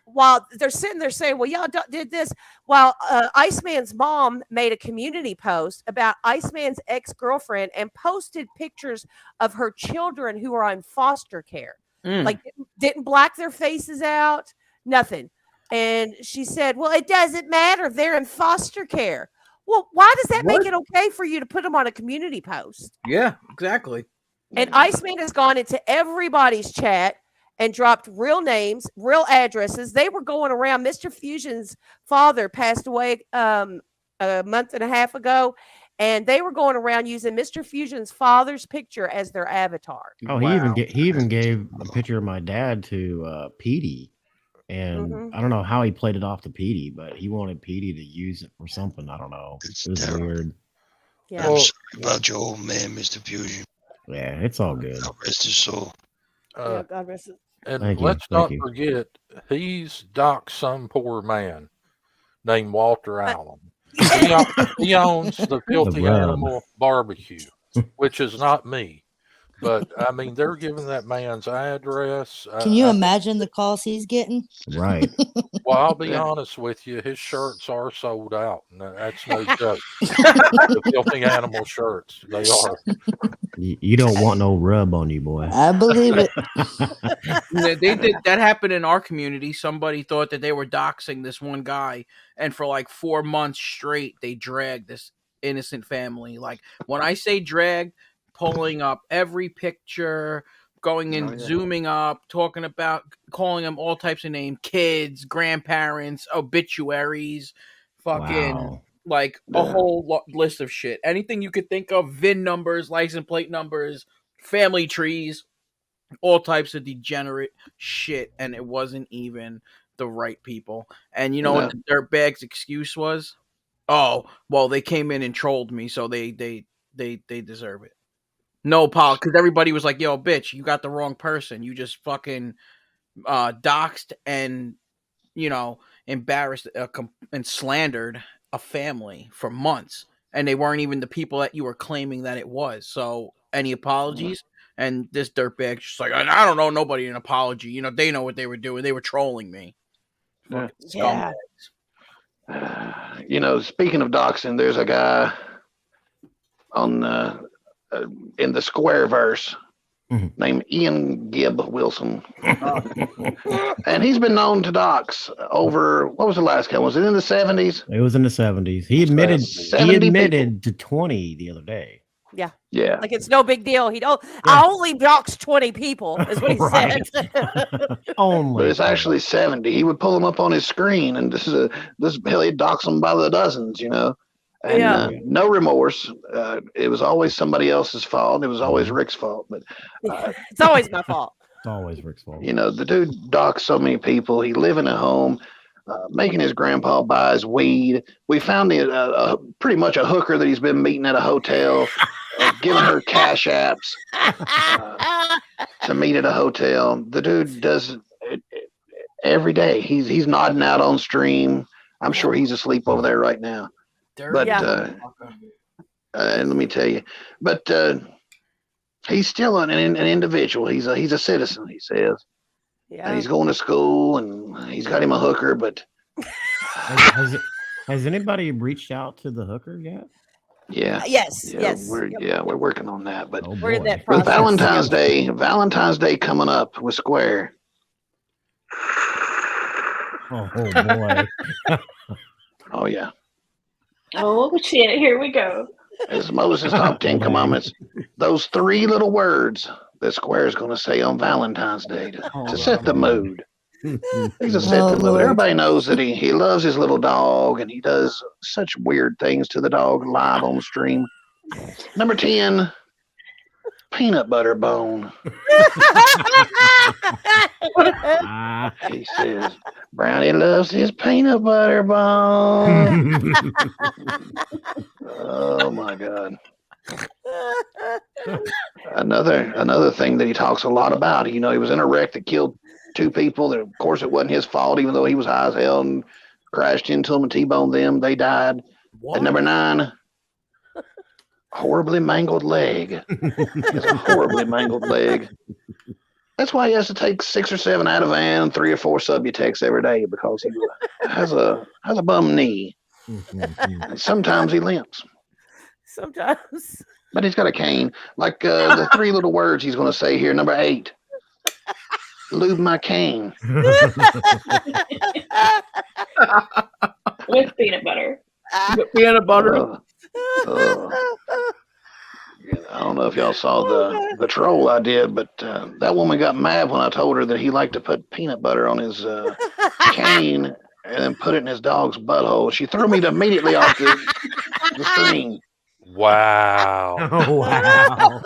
while they're sitting there saying, well, y'all did this, while Iceman's mom made a community post about Iceman's ex-girlfriend and posted pictures of her children who are on foster care. Like, didn't black their faces out, nothing. And she said, well, it doesn't matter. They're in foster care. Well, why does that make it okay for you to put them on a community post? Yeah, exactly. And Iceman has gone into everybody's chat and dropped real names, real addresses. They were going around. Mr. Fusion's father passed away a month and a half ago, and they were going around using Mr. Fusion's father's picture as their avatar. Oh, he even gave a picture of my dad to Petey. And I don't know how he played it off to Petey, but he wanted Petey to use it for something. I don't know. It was weird. Yeah. I'm sorry about your old man, Mr. Fusion. Yeah, it's all good. God rest his soul. Yeah, God rest it. And let's not forget, he's docked some poor man named Walter Allen. He owns the Filthy Animal Barbecue, which is not me. But, I mean, they're giving that man's address. Can you imagine the calls he's getting? Right. Well, I'll be honest with you. His shirts are sold out. That's no joke. The Filthy Animal shirts, they are. You don't want no rub on you, boy. I believe it. They did that happened in our community. Somebody thought that they were doxing this one guy, and for like 4 months straight, they dragged this innocent family. Like when I say dragged, pulling up every picture, going and zooming up, talking about, calling them all types of names, kids, grandparents, obituaries, fucking like a whole list of shit. Anything you could think of, VIN numbers, license plate numbers, family trees, all types of degenerate shit. And it wasn't even the right people. And you know what the dirtbag's excuse was? Oh, well, they came in and trolled me, so they deserve it. No, Paul, because everybody was like, yo, bitch, you got the wrong person. You just fucking doxed and, you know, embarrassed and slandered a family for months. And they weren't even the people that you were claiming that it was. So any apologies? And this dirtbag's just like, I don't know nobody an apology. You know, they know what they were doing. They were trolling me. Fucking scumbags. You know, speaking of doxing, there's a guy on in the Squareverse named Ian Gibb Wilson, and he's been known to dox over. What was the last count? Was it in the 70s? It was in the 70s. He admitted to 20 the other day. Yeah. Yeah. Like it's no big deal. I only doxed 20 people, is what he said. But it's actually 70. He would pull them up on his screen, and he'd dox them by the dozens, you know. And no remorse. It was always somebody else's fault. It was always Rick's fault. But it's always my fault. It's always Rick's fault. You know, the dude doxed so many people. He lived in a home, making his grandpa buy his weed. We found pretty much a hooker that he's been meeting at a hotel, giving her cash apps to meet at a hotel. The dude does it every day. He's nodding out on stream. I'm sure he's asleep over there right now. But and let me tell you, but he's still an individual. He's a citizen. He says, and he's going to school, and he's got him a hooker. But has anybody reached out to the hooker yet? Yeah. Yes. We're working on that. But we're in that with process. Valentine's Day coming up with Square. Oh boy. Oh yeah. Oh shit! Here we go. It's Moses' top 10 commandments. Those 3 little words that Square is going to say on Valentine's Day to set the mood. He's a set the mood. Everybody knows that he loves his little dog, and he does such weird things to the dog live on stream. Number 10, peanut butter bone. He says, Brownie loves his peanut butter bone. Oh my God. Another thing that he talks a lot about, you know, he was in a wreck that killed 2 people. That, of course, it wasn't his fault, even though he was high as hell and crashed into them and T-boned them. They died. What? At number 9, horribly mangled leg. It's a horribly mangled leg. That's why he has to take 6 or 7 Ativan and 3 or 4 Subutex every day, because he has a bum knee. And sometimes he limps. Sometimes. But he's got a cane. Like the 3 little words he's going to say here. Number 8, lube my cane. With peanut butter. Peanut butter. I don't know if y'all saw the troll I did, but that woman got mad when I told her that he liked to put peanut butter on his cane and then put it in his dog's butthole. She threw me immediately off the screen. Wow. Oh, wow.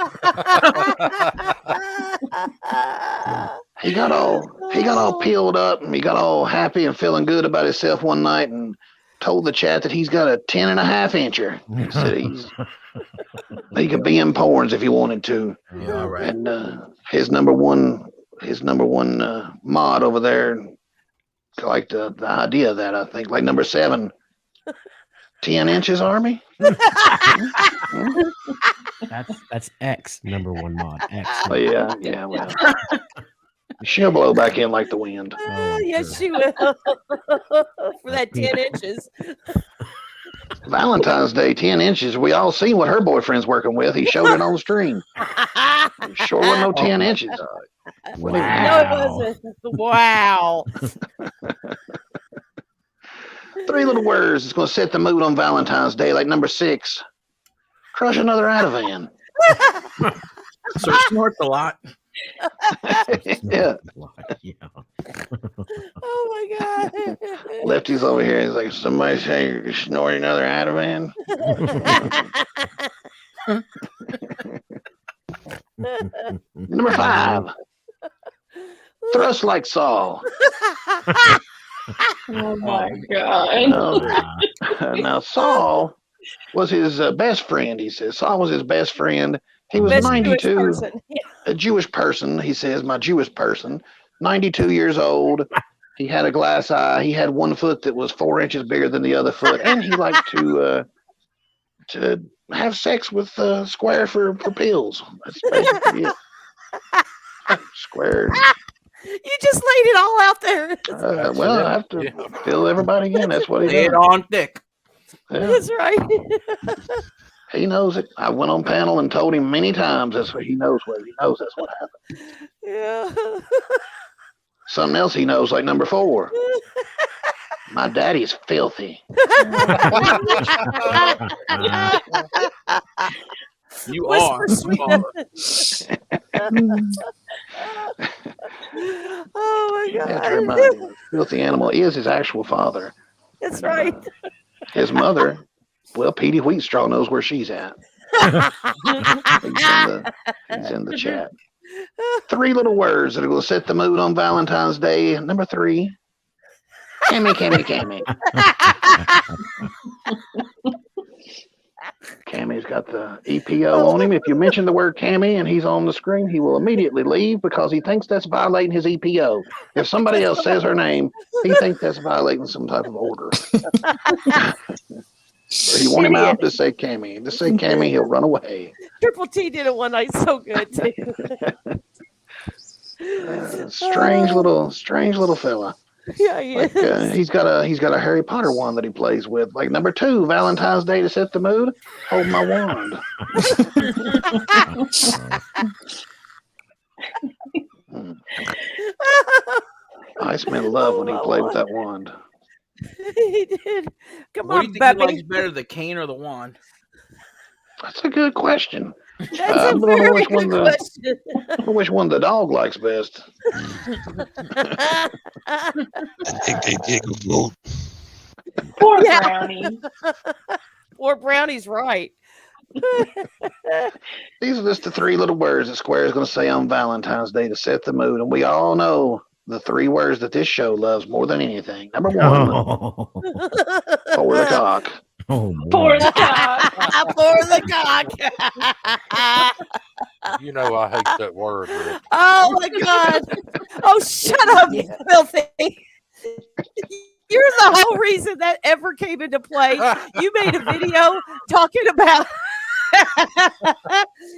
he got all peeled up and he got all happy and feeling good about himself one night and told the chat that he's got a 10.5 incher. He said he could be in porns if he wanted to. Yeah, all right. And his number one mod over there liked the idea of that. I think like number 7, 10 inches army. That's X number 1 mod. X. Oh, yeah. Well, she'll blow back in like the wind. Yes, she will. For that 10 inches. Valentine's Day, 10 inches. We all seen what her boyfriend's working with. He showed it on the stream. Sure wasn't no 10 inches. Wow. No, it wasn't. Wow. 3 little words that's going to set the mood on Valentine's Day, like number 6. Crush another Ativan. So snorts a lot. Yeah. Oh my God. Lefty's over here. He's like, somebody say you're snorting another Ativan. Number 5. Thrust like Saul. Oh my God. Now Saul was his best friend. He says Saul was his best friend. He was Best 92, Jewish person. Yeah. a Jewish person. He says, my Jewish person, 92 years old. He had a glass eye. He had one foot that was 4 inches bigger than the other foot, and he liked to have sex with Square for pills. That's basically it. Square. You just laid it all out there. Well, I have to fill everybody in. That's what he Lay did. it on thick. Yeah. That's right. He knows it. I went on panel and told him many times. That's what he knows. He knows that's what happened. Yeah. Something else he knows, like number 4. My daddy's filthy. You are. Oh my You have to God. remind him, the filthy animal is his actual father. That's right. His mother, well, Petey Wheatstraw knows where she's at. He's in the chat. 3 little words that are going to set the mood on Valentine's Day. Number 3, Cammy, Cammy, Cammy. Cammy's got the EPO on him. If you mention the word Cammy and he's on the screen, he will immediately leave because he thinks that's violating his EPO. If somebody else says her name, he thinks that's violating some type of order. So you want him out, just say Cammy. Just say Cammy, he'll run away. Triple T did it one night so good too. Strange little fella. Yeah, he Like, is. he's got a Harry Potter wand that he plays with. Like number 2, Valentine's Day to set the mood. Hold my wand. Iceman loved when he played with that wand. He did. Come What do on, you think Bubby. he likes better, the cane or the wand? That's a good question. That's I a don't know very which one good question. I don't know which one the dog likes best. I think they take a vote. Poor Yeah. Brownie. Poor Brownie's right. These are just the 3 little words that Square is going to say on Valentine's Day to set the mood. And we all know the 3 words that this show loves more than anything. Number 1, pour the cock. Oh, Pour the cock. Pour the cock. You know I hate that word, Rick. Oh my God. Oh, shut up, you filthy. You're the whole reason that ever came into play. You made a video talking about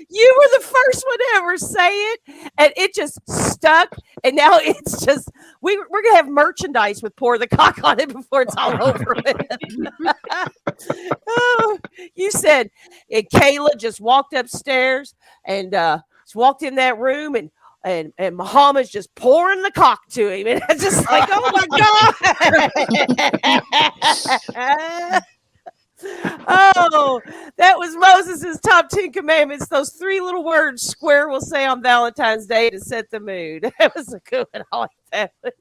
you were the first one to ever say it, and it just stuck. And now it's just we're gonna have merchandise with "Pour the Cock" on it before it's all over with. Oh, you said Kayla just walked upstairs and just walked in that room and Muhammad's just pouring the cock to him, and it's just like, oh my God. Oh, that was Moses's top 10 commandments. Those 3 little words Square will say on Valentine's Day to set the mood. That was a good one. I like that one.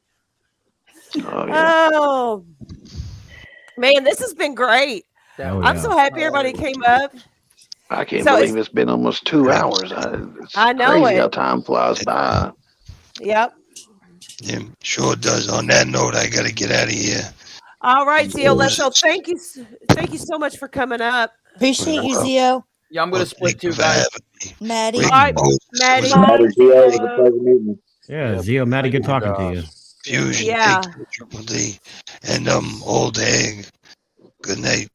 Oh, yeah. Oh, man, this has been great. Oh, I'm yeah. so happy everybody came up. I can't So believe it's been almost 2 hours. It's I know crazy it. how time flies by. Yep. Yeah, sure does. On that note, I got to get out of here. All right, Zio Lesso, thank you so much for coming up. Appreciate you, Zio. Yeah, I'm gonna split too, guys. Maddie. All right, Maddie. Maddie Zio, it was a pleasure meeting you. Yeah, Zio, Maddie, good talking to you. Fusion, Yeah. take care, Triple D, and Old Egg. Good night.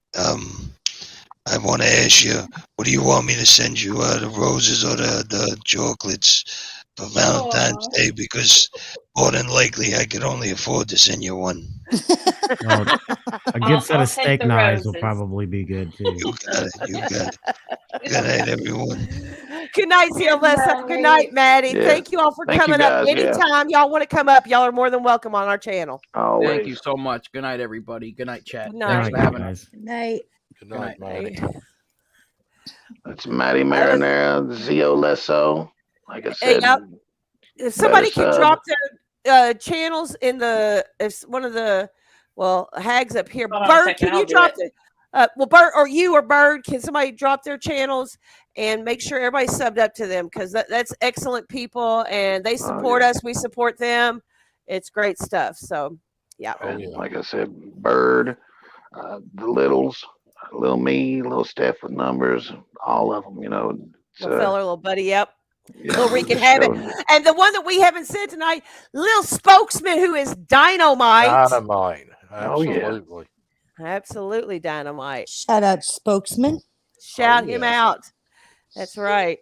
I want to ask you, what do you want me to send you? The roses or the chocolates for Valentine's Day? Because more than likely, I could only afford to send you one. Well, a good set I'll of take steak the knives will roses. probably be good too. You got it. You got it. Good night, everyone. Good night, Zio Lesso. Good night, Maddie. Yeah. Thank you all for Thank you, coming up. guys. Yeah. Anytime y'all want to come up, y'all are more than welcome on our channel. Always. Thank you so much. Good night, everybody. Good night, chat. Good night. Thanks for having us. Good night. Good night, Maddie. That's Maddie Marinara, Zio Lesso. Like I Hey, said, if somebody better could sub. drop their channels in the, if one of the, Hags up here, Hold on a Bird, second, can you I'll do drop it. the, Bird, or you or Bird, can somebody drop their channels and make sure everybody's subbed up to them, because that's excellent people and they support us, we support them. It's great stuff. So yeah. And like I said, Bird, the Littles, Little Me, Little Steph with numbers, all of them, you know. Little fella, little buddy, yep. Yeah, Little Rican Habit. And the one that we haven't said tonight, Little Spokesman, who is dynamite. Dynamite. Oh, yeah. Absolutely. Absolutely dynamite. Shout out to Spokesman. Shout him out. That's right.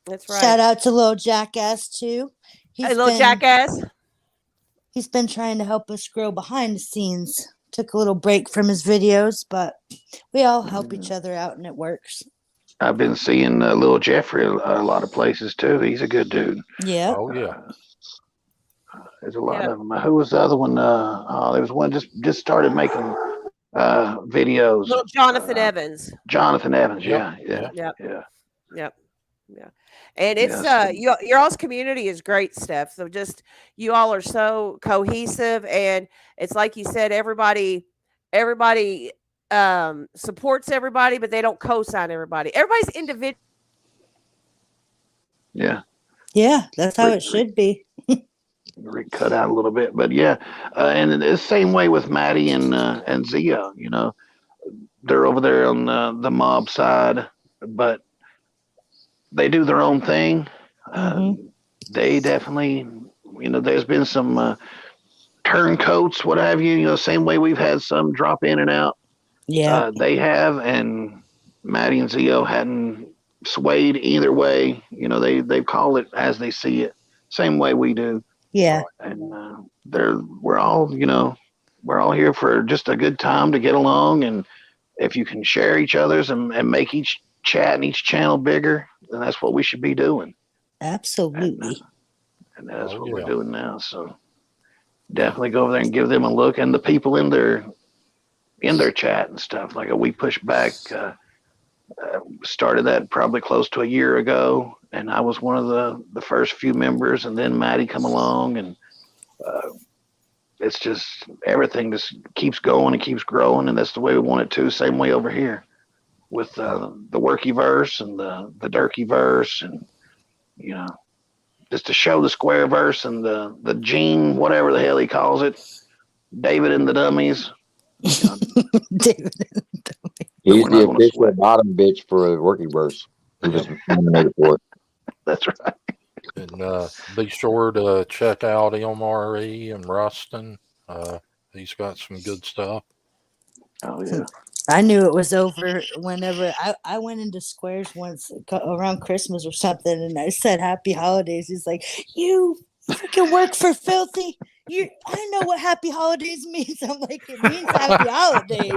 That's right. Shout out to Little Jackass too. Hey, Little Jackass. He's been trying to help us grow behind the scenes. Took a little break from his videos, but we all help each other out and it works. I've been seeing Little Jeffrey a lot of places too. He's a good dude. Yeah. Oh, yeah. There's a lot of them. Who was the other one? There was one just started making videos. Little Jonathan Evans. Jonathan Evans, Yep. yeah. Yep. And it's your all's community is great stuff. So just you all are so cohesive, and it's like you said, everybody supports everybody, but they don't co-sign everybody. Everybody's individual. Yeah. Yeah, that's how it should be. Cut out a little bit, but yeah, and the same way with Maddie and Zio. You know, they're over there on the mob side, but they do their own thing. They definitely, you know, there's been some turncoats, what have you. You know, same way we've had some drop in and out. Yeah, they have, and Maddie and Zio hadn't swayed either way. You know, they call it as they see it, same way we do. Yeah. And we're all, you know, we're all here for just a good time to get along. And if you can share each other's and make each chat and each channel bigger, then that's what we should be doing. Absolutely. And that's what we're doing now. So definitely go over there and give them a look. And the people in their chat and stuff, like we pushed back, started that probably close to a year ago. And I was one of the first few members, and then Maddie come along, and it's just everything just keeps going and keeps growing, and that's the way we want it to. Same way over here with the worky verse and the dirky verse, and you know, just to show the square verse and the Gene, whatever the hell he calls it, David and the Dummies. You know, David and the He's the official bottom bitch for the working verse. He was nominated for it. That's right. And be sure to check out MRE and Rustin. He's got some good stuff. Oh yeah. I knew it was over whenever I went into Squares once around Christmas or something, and I said Happy Holidays. He's like, "You freaking work for Filthy? I know what Happy Holidays means." I'm like, "It means Happy Holidays."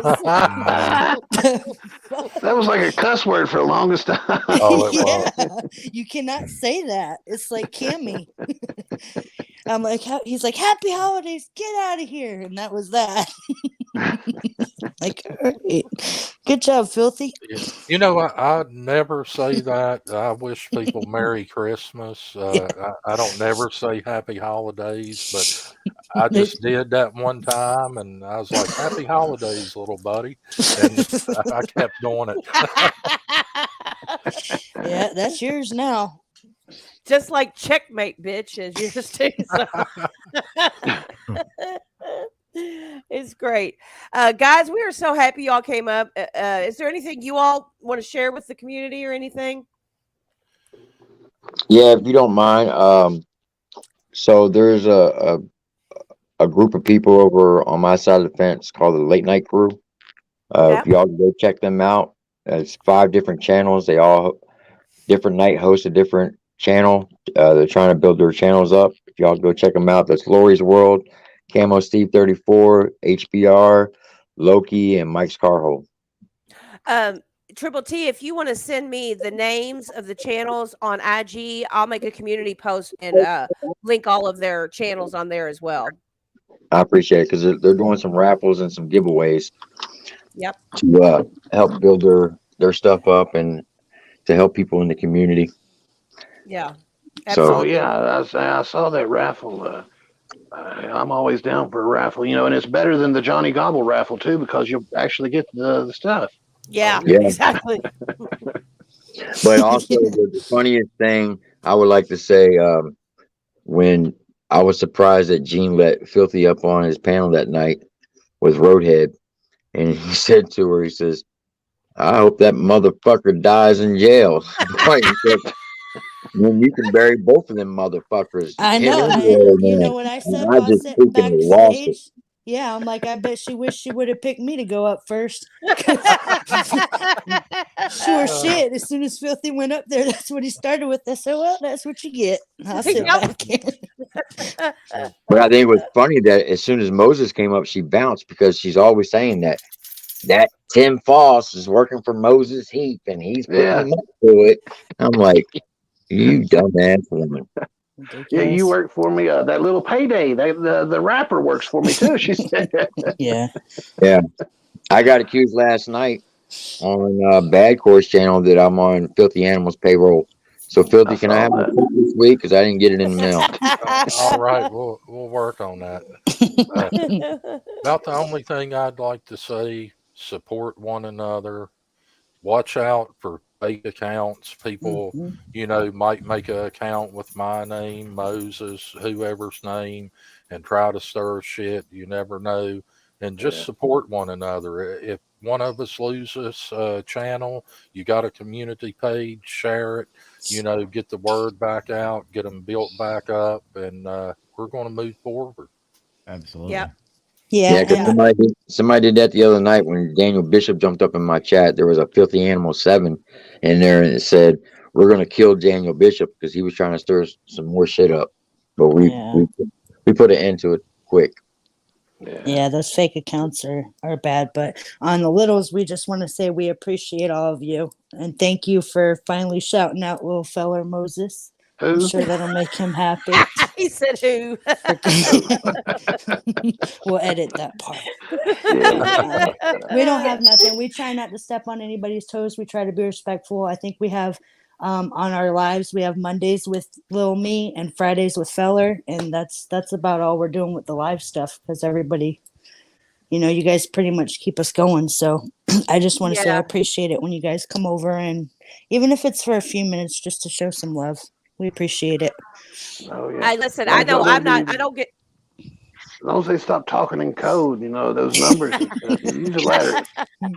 That was like a cuss word for the longest time. Oh, it was. You cannot say that. It's like Cammy. I'm like, he's like, "Happy Holidays, get out of here," and that was that. Like, all right. Good job, Filthy. You know, I'd never say that. I wish people Merry Christmas. I don't never say Happy Holidays, but I just did that one time, and I was like, "Happy Holidays, little buddy," and I kept doing it. Yeah, that's yours now. Just like checkmate, bitch, is yours too. So. great. Guys, we are so happy y'all came up. Is there anything you all want to share with the community or anything? Yeah, if you don't mind. So there's a group of people over on my side of the fence called the Late Night Crew. If y'all go check them out, it's 5 different channels. They all different night host a different channel. They're trying to build their channels up. If y'all go check them out, that's Lori's World, Camo Steve 34, HBR, Loki, and Mike's Carhole. Triple T, if you want to send me the names of the channels on IG, I'll make a community post and link all of their channels on there as well. I appreciate it because they're doing some raffles and some giveaways. Yep. To help build their stuff up and to help people in the community. Yeah. So yeah, I saw that raffle. I'm always down for a raffle, and it's better than the Johnny Gobble raffle too because you'll actually get the stuff. Yeah, Yeah. exactly. But also the funniest thing I would like to say, when I was surprised that Gene let Filthy up on his panel that night with Roadhead, and he said to her, he says, "I hope that motherfucker dies in jail." When you can bury both of them motherfuckers. I Him know. and And the old you man. know what I said And I while I was just sitting freaking lost it. backstage? Yeah, I'm like, I bet she wished she would have picked me to go up first. Sure shit. As soon as Filthy went up there, that's what he started with. I said, well, that's what you get. I'll sit back. But I think it was funny that as soon as Moses came up, she bounced because she's always saying that Tim Foss is working for Moses Heap and he's putting him up to it. I'm like, you dumbass woman. Yeah, you work for me. That little payday. The rapper works for me too. She said. Yeah. Yeah. I got accused last night on Bad Course channel that I'm on Filthy Animals payroll. So Filthy, can I have my tip this week? Because I didn't get it in the mail. All right, we'll work on that. About the only thing I'd like to say: support one another. Watch out for fake accounts. People, might make an account with my name, Moses, whoever's name, and try to stir shit. You never know. And just support one another. If one of us loses a channel, you got a community page, share it, get the word back out, get them built back up, and we're going to move forward. Absolutely. Yep. Yeah. Because somebody did that the other night when Daniel Bishop jumped up in my chat. There was a Filthy Animal 7 in there, and it said, "We're going to kill Daniel Bishop because he was trying to stir some more shit up." But we put an end to it quick. Yeah, those fake accounts are bad. But on the littles, we just want to say we appreciate all of you. And thank you for finally shouting out little feller Moses. I'm Who? sure that'll make him happy. He said who? We'll edit that part. Yeah. We don't have nothing. We try not to step on anybody's toes. We try to be respectful. I think we have on our lives, we have Mondays with Lil Me and Fridays with Feller, and that's about all we're doing with the live stuff because everybody, you guys pretty much keep us going. So I just want to say I appreciate it when you guys come over, and even if it's for a few minutes, just to show some love, we appreciate it. Oh yeah. Listen. I know I'm not. I don't get. As long as they stop talking in code, those numbers and stuff. Use a letter.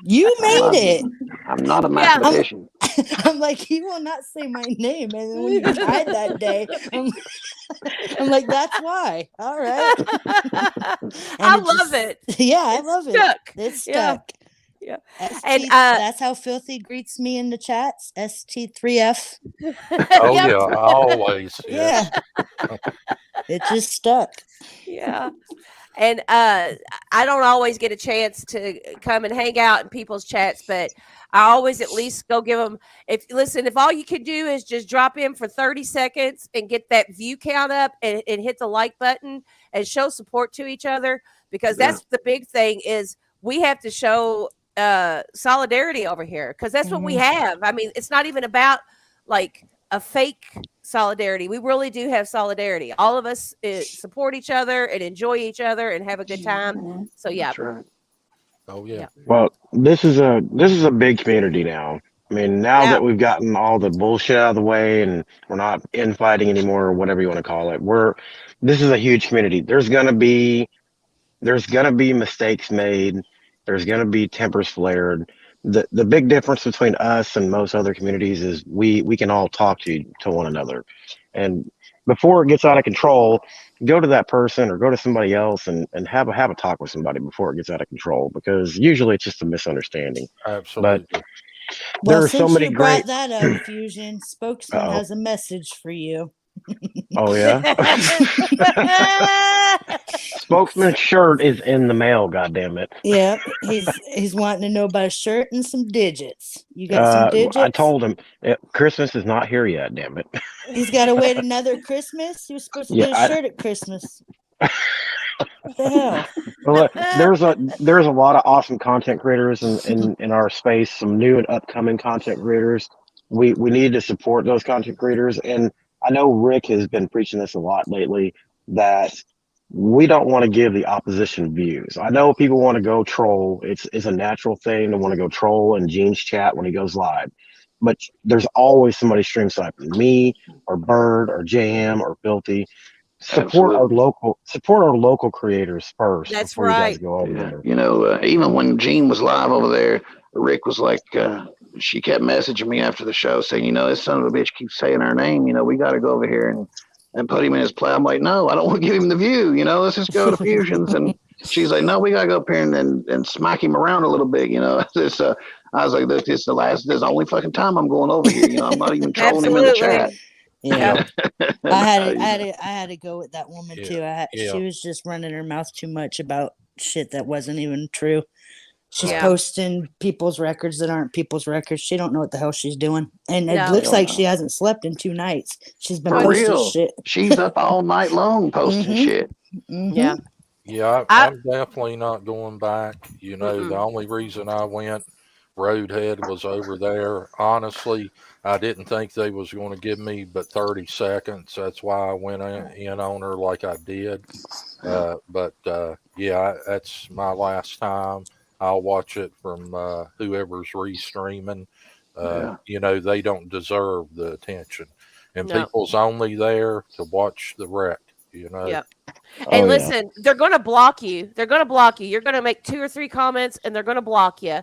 You made it. I'm not a mathematician. I'm like, he will not say my name. And then when you tried that day, I'm like, that's why. All right. I love it. Yeah, I love it. It's stuck. Yeah. And that's how Filthy greets me in the chats. ST3F. Oh yeah, always. Yeah. It just stuck. Yeah. And I don't always get a chance to come and hang out in people's chats, but I always at least go give them. If all you can do is just drop in for 30 seconds and get that view count up and hit the like button and show support to each other, because that's the big thing is we have to show solidarity over here, because that's what we have. I mean, it's not even about like a fake solidarity. We really do have solidarity. All of us support each other and enjoy each other and have a good time. So yeah. That's right. Oh yeah. Well, this is a big community now. I mean, now that we've gotten all the bullshit out of the way and we're not infighting anymore, or whatever you want to call it, this is a huge community. There's gonna be there's gonna be mistakes made. There's gonna be tempers flared. The big difference between us and most other communities is we can all talk to one another, and before it gets out of control, go to that person or go to somebody else and have a talk with somebody before it gets out of control, because usually it's just a misunderstanding. But Absolutely. there Well, are so since many you brought great. that up, Fusion, Spokesman Uh-oh. has a message for you. Oh yeah. Spokesman shirt is in the mail. God damn it. Yep, he's wanting to know about a shirt and some digits. You got some I digits? told him Christmas is not here yet. Damn it. He's got to wait another Christmas. He was supposed to Yeah. get a shirt at Christmas. What the hell? Well, there's a lot of awesome content creators in our space. Some new and upcoming content creators. We need to support those content creators, and I know Rick has been preaching this a lot lately, that we don't want to give the opposition views. I know people want to go troll. It's a natural thing to want to go troll in Gene's chat when he goes live, but there's always somebody stream sniping me or Bird or JM or Filthy. Support our local creators first. That's before you guys right. go over Yeah. there. You know, even when Gene was live over there, Rick was like, she kept messaging me after the show saying, you know, this son of a bitch keeps saying our name. You know, we got to go over here and put him in his play. I'm like, no, I don't want to give him the view. You know, let's just go to Fusions. And she's like, no, we got to go up here and smack him around a little bit. You know, this, I was like, look, this is the only fucking time I'm going over here. You know, I'm not even trolling him in the chat. Yeah. I I had to go with that woman too. Yeah. She was just running her mouth too much about shit that wasn't even true. She's Yeah. posting people's records that aren't people's records. She don't know what the hell she's doing, and it No. looks like she hasn't slept in 2 nights. She's been For posting real. shit. She's up all night long posting shit. Yeah. Yeah, I'm definitely not going back. You know, the only reason I went Roadhead was over there. Honestly, I didn't think they was going to give me but 30 seconds. That's why I went in on her like I did. But yeah, that's my last time. I'll watch it from whoever's restreaming. Yeah. You know, they don't deserve the attention. And No. people's only there to watch the wreck, you know. Yep. And listen, they're going to block you. They're going to block you. You're going to make 2 or 3 comments, and they're going to block you.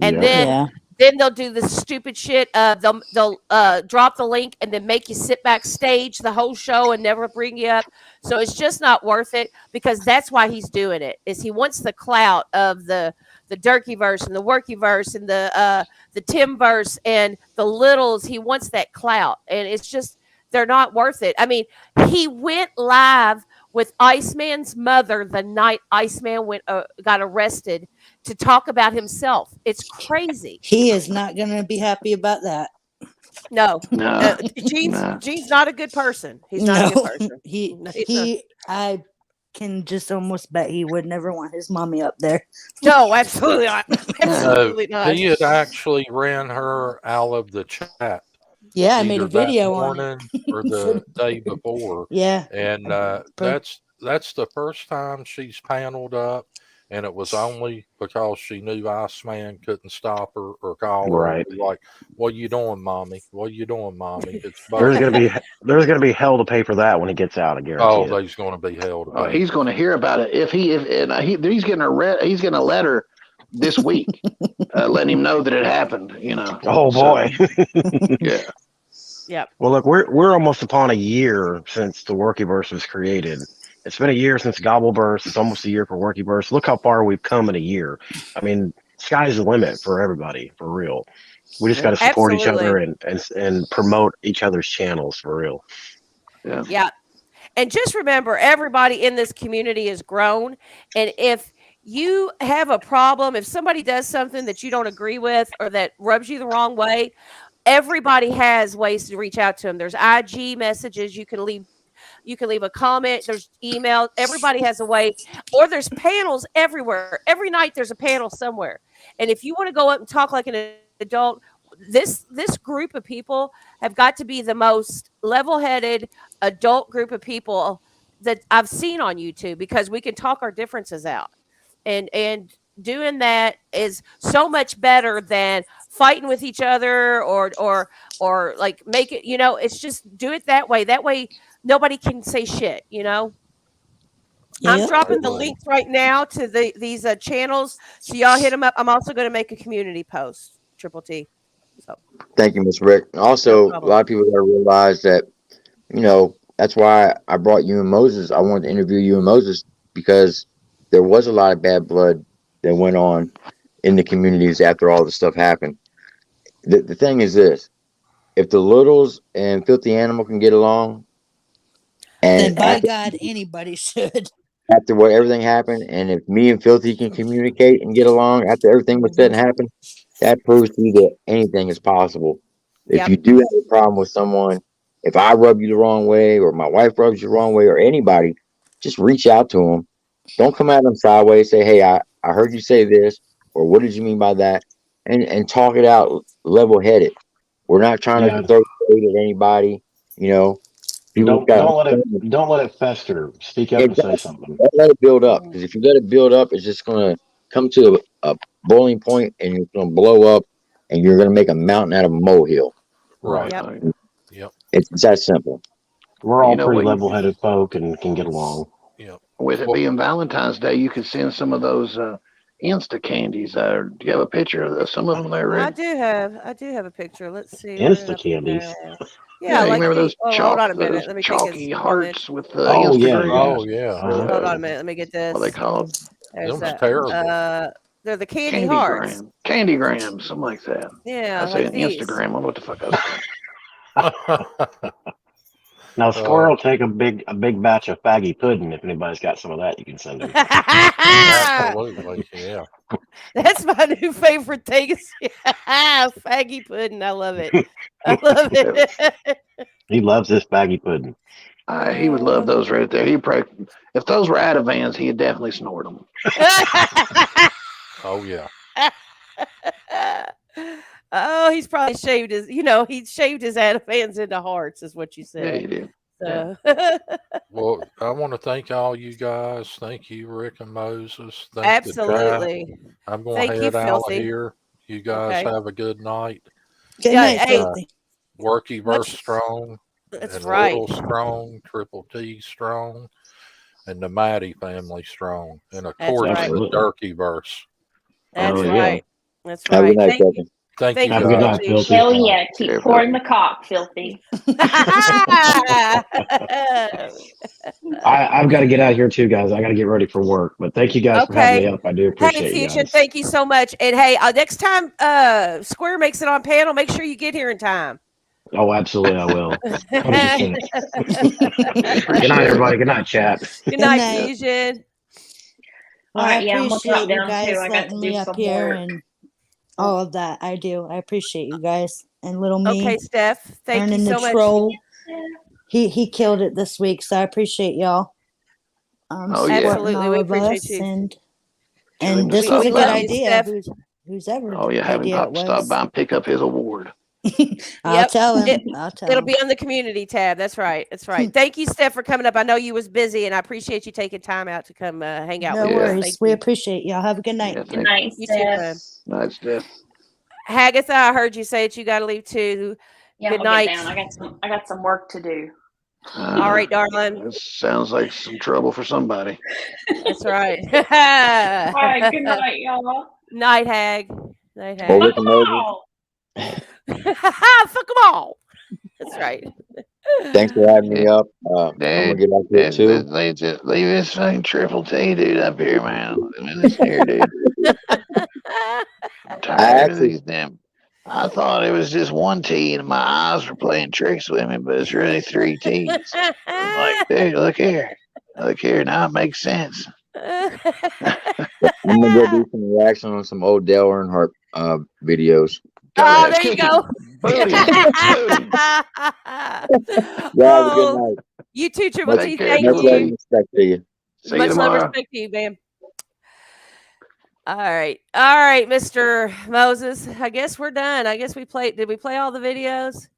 And then they'll do this stupid shit. They'll drop the link and then make you sit backstage the whole show and never bring you up. So it's just not worth it, because that's why he's doing it. Is he wants the clout of the Durkeyverse and the Workyverse and the Timverse and the Littles. He wants that clout, and it's just they're not worth it. I mean, he went live with Iceman's mother the night Iceman got arrested to talk about himself. It's crazy. He is not going to be happy about that. No, No. Gene's not a good person. He's not a good person. I can just almost bet he would never want his mommy up there. No, absolutely not. Absolutely not. He had actually ran her out of the chat. Yeah, I made a either that video on morning it. or the day before. Yeah. And that's the first time she's paneled up, and it was only because she knew Iceman couldn't stop her or call her. Right. And be like, what are you doing, mommy? What are you doing, mommy? It's There's gonna be hell to pay for that when he gets out. I guarantee. Oh, it. there's going to be hell to pay. He's going to hear about it he's getting he's getting a letter this week, letting him know that it happened. You know. Oh boy. Yeah. Yep. Well, look, we're almost upon a year since the Workyverse was created. It's been a year since Gobbleverse. It's almost a year for Workyverse. Look how far we've come in a year. I mean, sky's the limit for everybody, for real. We just got to support each other and promote each other's channels, for real. Yeah. Yeah. And just remember, everybody in this community is grown. And if you have a problem, if somebody does something that you don't agree with or that rubs you the wrong way, everybody has ways to reach out to them. There's IG messages you can leave. You can leave a comment. There's email. Everybody has a way. Or there's panels everywhere. Every night there's a panel somewhere. And if you want to go up and talk like an adult, this group of people have got to be the most level-headed adult group of people that I've seen on YouTube, because we can talk our differences out. And doing that is so much better than fighting with each other or like make it, it's just do it that way. That way nobody can say shit, I'm Yep. dropping the links right now to these channels, so y'all hit them up. I'm also going to make a community post. Triple T. So Thank you, Miss Rick. no Also, a problem. lot of people gotta realize that, that's why I brought you and Moses. I wanted to interview you and Moses because there was a lot of bad blood that went on in the communities after all this stuff happened. The thing is this: if the Littles and Filthy Animal can get along, Then and by God, anybody should. after what everything happened, and if me and Filthy can communicate and get along after everything was said and happened, that proves to you that anything is possible. If Yep. you do have a problem with someone, if I rub you the wrong way, or my wife rubs you the wrong way, or anybody, just reach out to them. Don't come at them sideways. Say, hey, I heard you say this, or what did you mean by that? And talk it out level headed. We're not trying Yeah. to throw shade at anybody. People got Don't let it fester. Speak up and say exactly. something. Don't let it build up, because if you let it build up, it's just gonna come to a boiling point, and it's gonna blow up, and you're gonna make a mountain out of a molehill. Right. Yep. It's that simple. We're all You know pretty what? level-headed folk and can get along. Yep. With it being Valentine's Day, you could send some of those Insta candies. Do you have a picture of some of them there, I Rick? do have a picture. Let's see. Where did Insta I put candies. that? Yeah, Yeah, you like remember the. those Oh, hold on a minute. Let me take his chalky comment. hearts with Oh yeah, Instagram? Oh yeah. Hold on a minute. Let me get this. What are they called? There's Them's that. terrible. They're the candy hearts. Candygrams, something like that. Yeah, I say like these. Instagram. I don't know what the fuck I said. Now Squirrel take a big batch of faggy pudding. If anybody's got some of that, you can send them. Absolutely, yeah. That's my new favorite thing. Faggy pudding. I love it. I love it. He loves this faggy pudding. He would love those right there. He probably, if those were Adavans, he'd definitely snort them. Oh yeah. Oh, he's probably shaved his. He shaved his Adavans into hearts, is what you Yeah, said. he did. So. Well, I want to thank all you guys. Thank you, Rick and Moses. Thank the chat. Absolutely. I'm going Thank to you, head out of Filthy. here. You guys Okay. have a good night. Good night, Filthy. Workyverse Much- strong. That's and right. Little strong. Triple T strong. And the Maddie family strong. And of That's course, right. the Durkyverse. That's yeah. right. That's Have a right. good night, Filthy. Thank you, Have a good night, guys. Filthy. Hell yeah, keep Yeah, pouring the cock, Filthy. I've got to get out of here too, guys. I got to get ready for work. But thank you guys for having me Okay. up. I do Hey, appreciate you Fusion, guys. thank you so much. And hey, next time Square makes it on panel, make sure you get here in time. Oh, absolutely, I will. 100%. Good night, everybody. Good night, chat. Good night, night. Fusion. Well, All I right, yeah, I'm gonna appreciate drop you down guys too. I got to letting do me up some here work. and all of that. I do. I appreciate you guys and little me. Okay, Steph. Thank you earning so the much. troll. He killed it this week, so I appreciate y'all Oh, supporting yeah. Absolutely, all we of appreciate us. you. Tell him And to this stop was a We good love you, idea. Steph. Whose ever Oh, yeah, having idea it Pop stop was. by and pick up his award. I'll Yep. tell him. I'll tell It'll him. be on the community tab. That's right. That's right. Thank you, Steph, for coming up. I know you was busy, and I appreciate you taking time out to come hang out No with us. worries. Thank We you. appreciate y'all. Have a good night. Yeah, Good night, You too, man. Night, Steph. Hagatha, I heard you say that you got to leave too. Yeah, Good I'm gonna night. get down. I got some work to do. All right, darling. This sounds like some trouble for somebody. That's right. All right, good night, y'all. Night, Hag. Night, Well, Hag. Rick and Moses, Fuck them all. That's right. thanks for having me up. I'm gonna get out here too. Leave this fucking Triple T dude up here, man. Listen here, dude. I'm tired of these damn. I thought it was just one T and my eyes were playing tricks with me, but it's really three T's. I'm like, dude, look here. Look here. Now it makes sense. I'm gonna go do some reaction on some old Dale Earnhardt videos. Oh, there you go. Booty. Yeah, have a good night. You too, Triple Much, T. Thank much love and you. respect to you. See you Much love and tomorrow. respect to you, man. All right, Mr. Moses. I guess we're done. I guess we played. Did we play all the videos?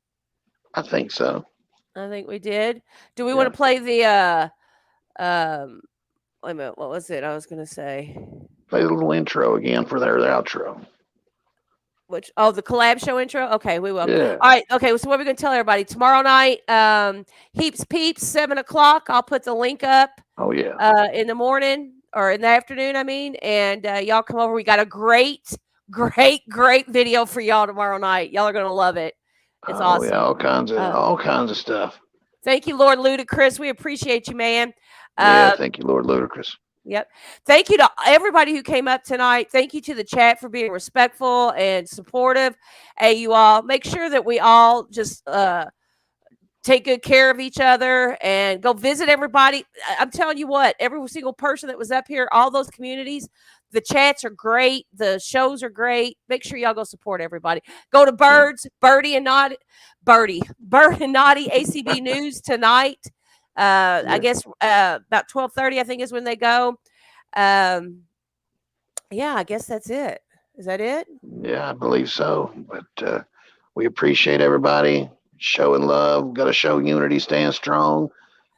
I think so. I think we did. Do we want to play the wait a minute, what was it I was gonna say? Play a little intro again for their outro. The collab show intro? Okay, we will. Yeah. All right, okay, so what are we gonna tell everybody? Tomorrow night, Heaps Peeps, 7:00. I'll put the link up. Oh yeah. In the morning or in the afternoon, I mean, and y'all come over. We got a great video for y'all tomorrow night. Y'all are gonna love it. It's awesome. Yeah, all kinds of stuff. Thank you, Lord Ludacris. We appreciate you, man. Yeah, thank you, Lord Ludacris. Yep. Thank you to everybody who came up tonight. Thank you to the chat for being respectful and supportive. Hey, you all, make sure that we all just take good care of each other and go visit everybody. I'm telling you what, every single person that was up here, all those communities, the chats are great. The shows are great. Make sure y'all go support everybody. Go to Bird and Naughty ACB News tonight. I guess about 12:30, I think is when they go. Yeah, I guess that's it. Is that it? Yeah, I believe so. But we appreciate everybody showing love. Got to show unity, stand strong,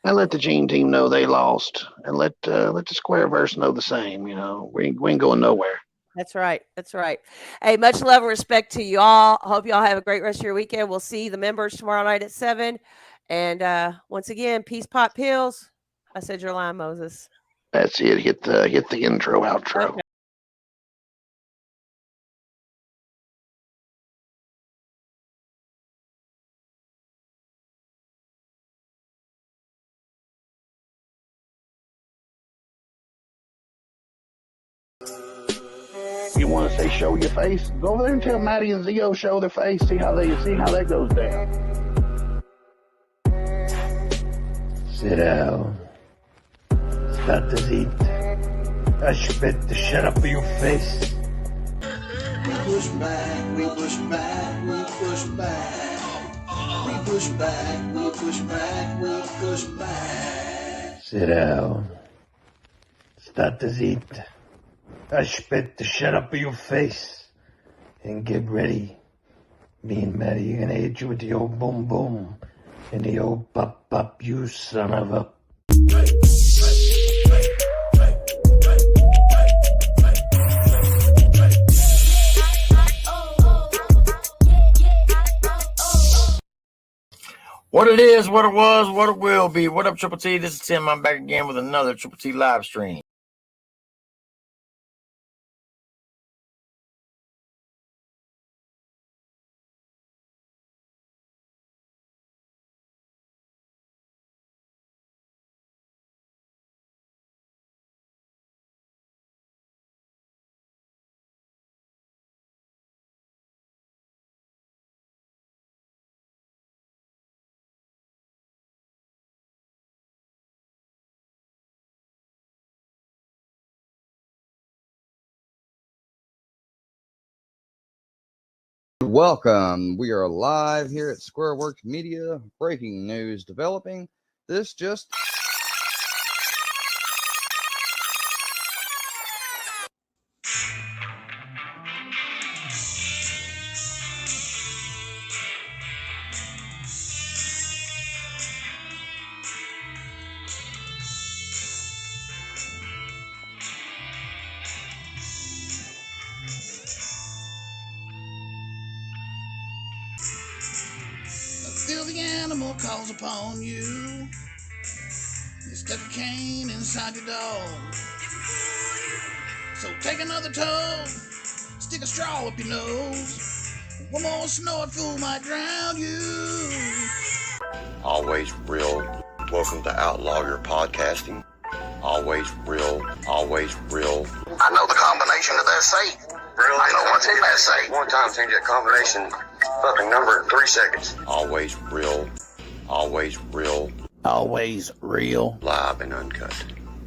and let the Gene team know they lost, and let the Squareverse know the same. You know, we ain't going nowhere. That's right. That's right. Hey, much love and respect to you all. I hope you all have a great rest of your weekend. We'll see the members tomorrow night at 7. And once again, peace, pot, pills. I said your line, Moses. That's it. Hit the intro, outro. Okay. You want to say show your face? Go over there and tell Maddie and Zios show their face. See how that goes down. Sit down. Start to eat. I spit the shit up of your face. We push back, we push back, we push back. We push back, we push back, we push back. Sit down. Start to eat. I spit the shit up of your face. And get ready. Me and Maddie are gonna hit you with the old boom boom. And the old pop pop, you son of a... What it is, what it was, what it will be. What up, Triple T? This is Tim. I'm back again with another Triple T live stream. Welcome. We are live here at SquareWorks Media. Breaking news developing. This just... Till the animal calls upon you. You stuck a cane inside your dog. So take another toe, stick a straw up your nose. One more snort fool might drown you. Always real. Welcome to Outlawyer Podcasting. Always real. Always real. I know the combination of that safe. Really? I know what's in that safe. One time change that combination fucking number in 3 seconds. Always real. Always real. Always real. Live and uncut.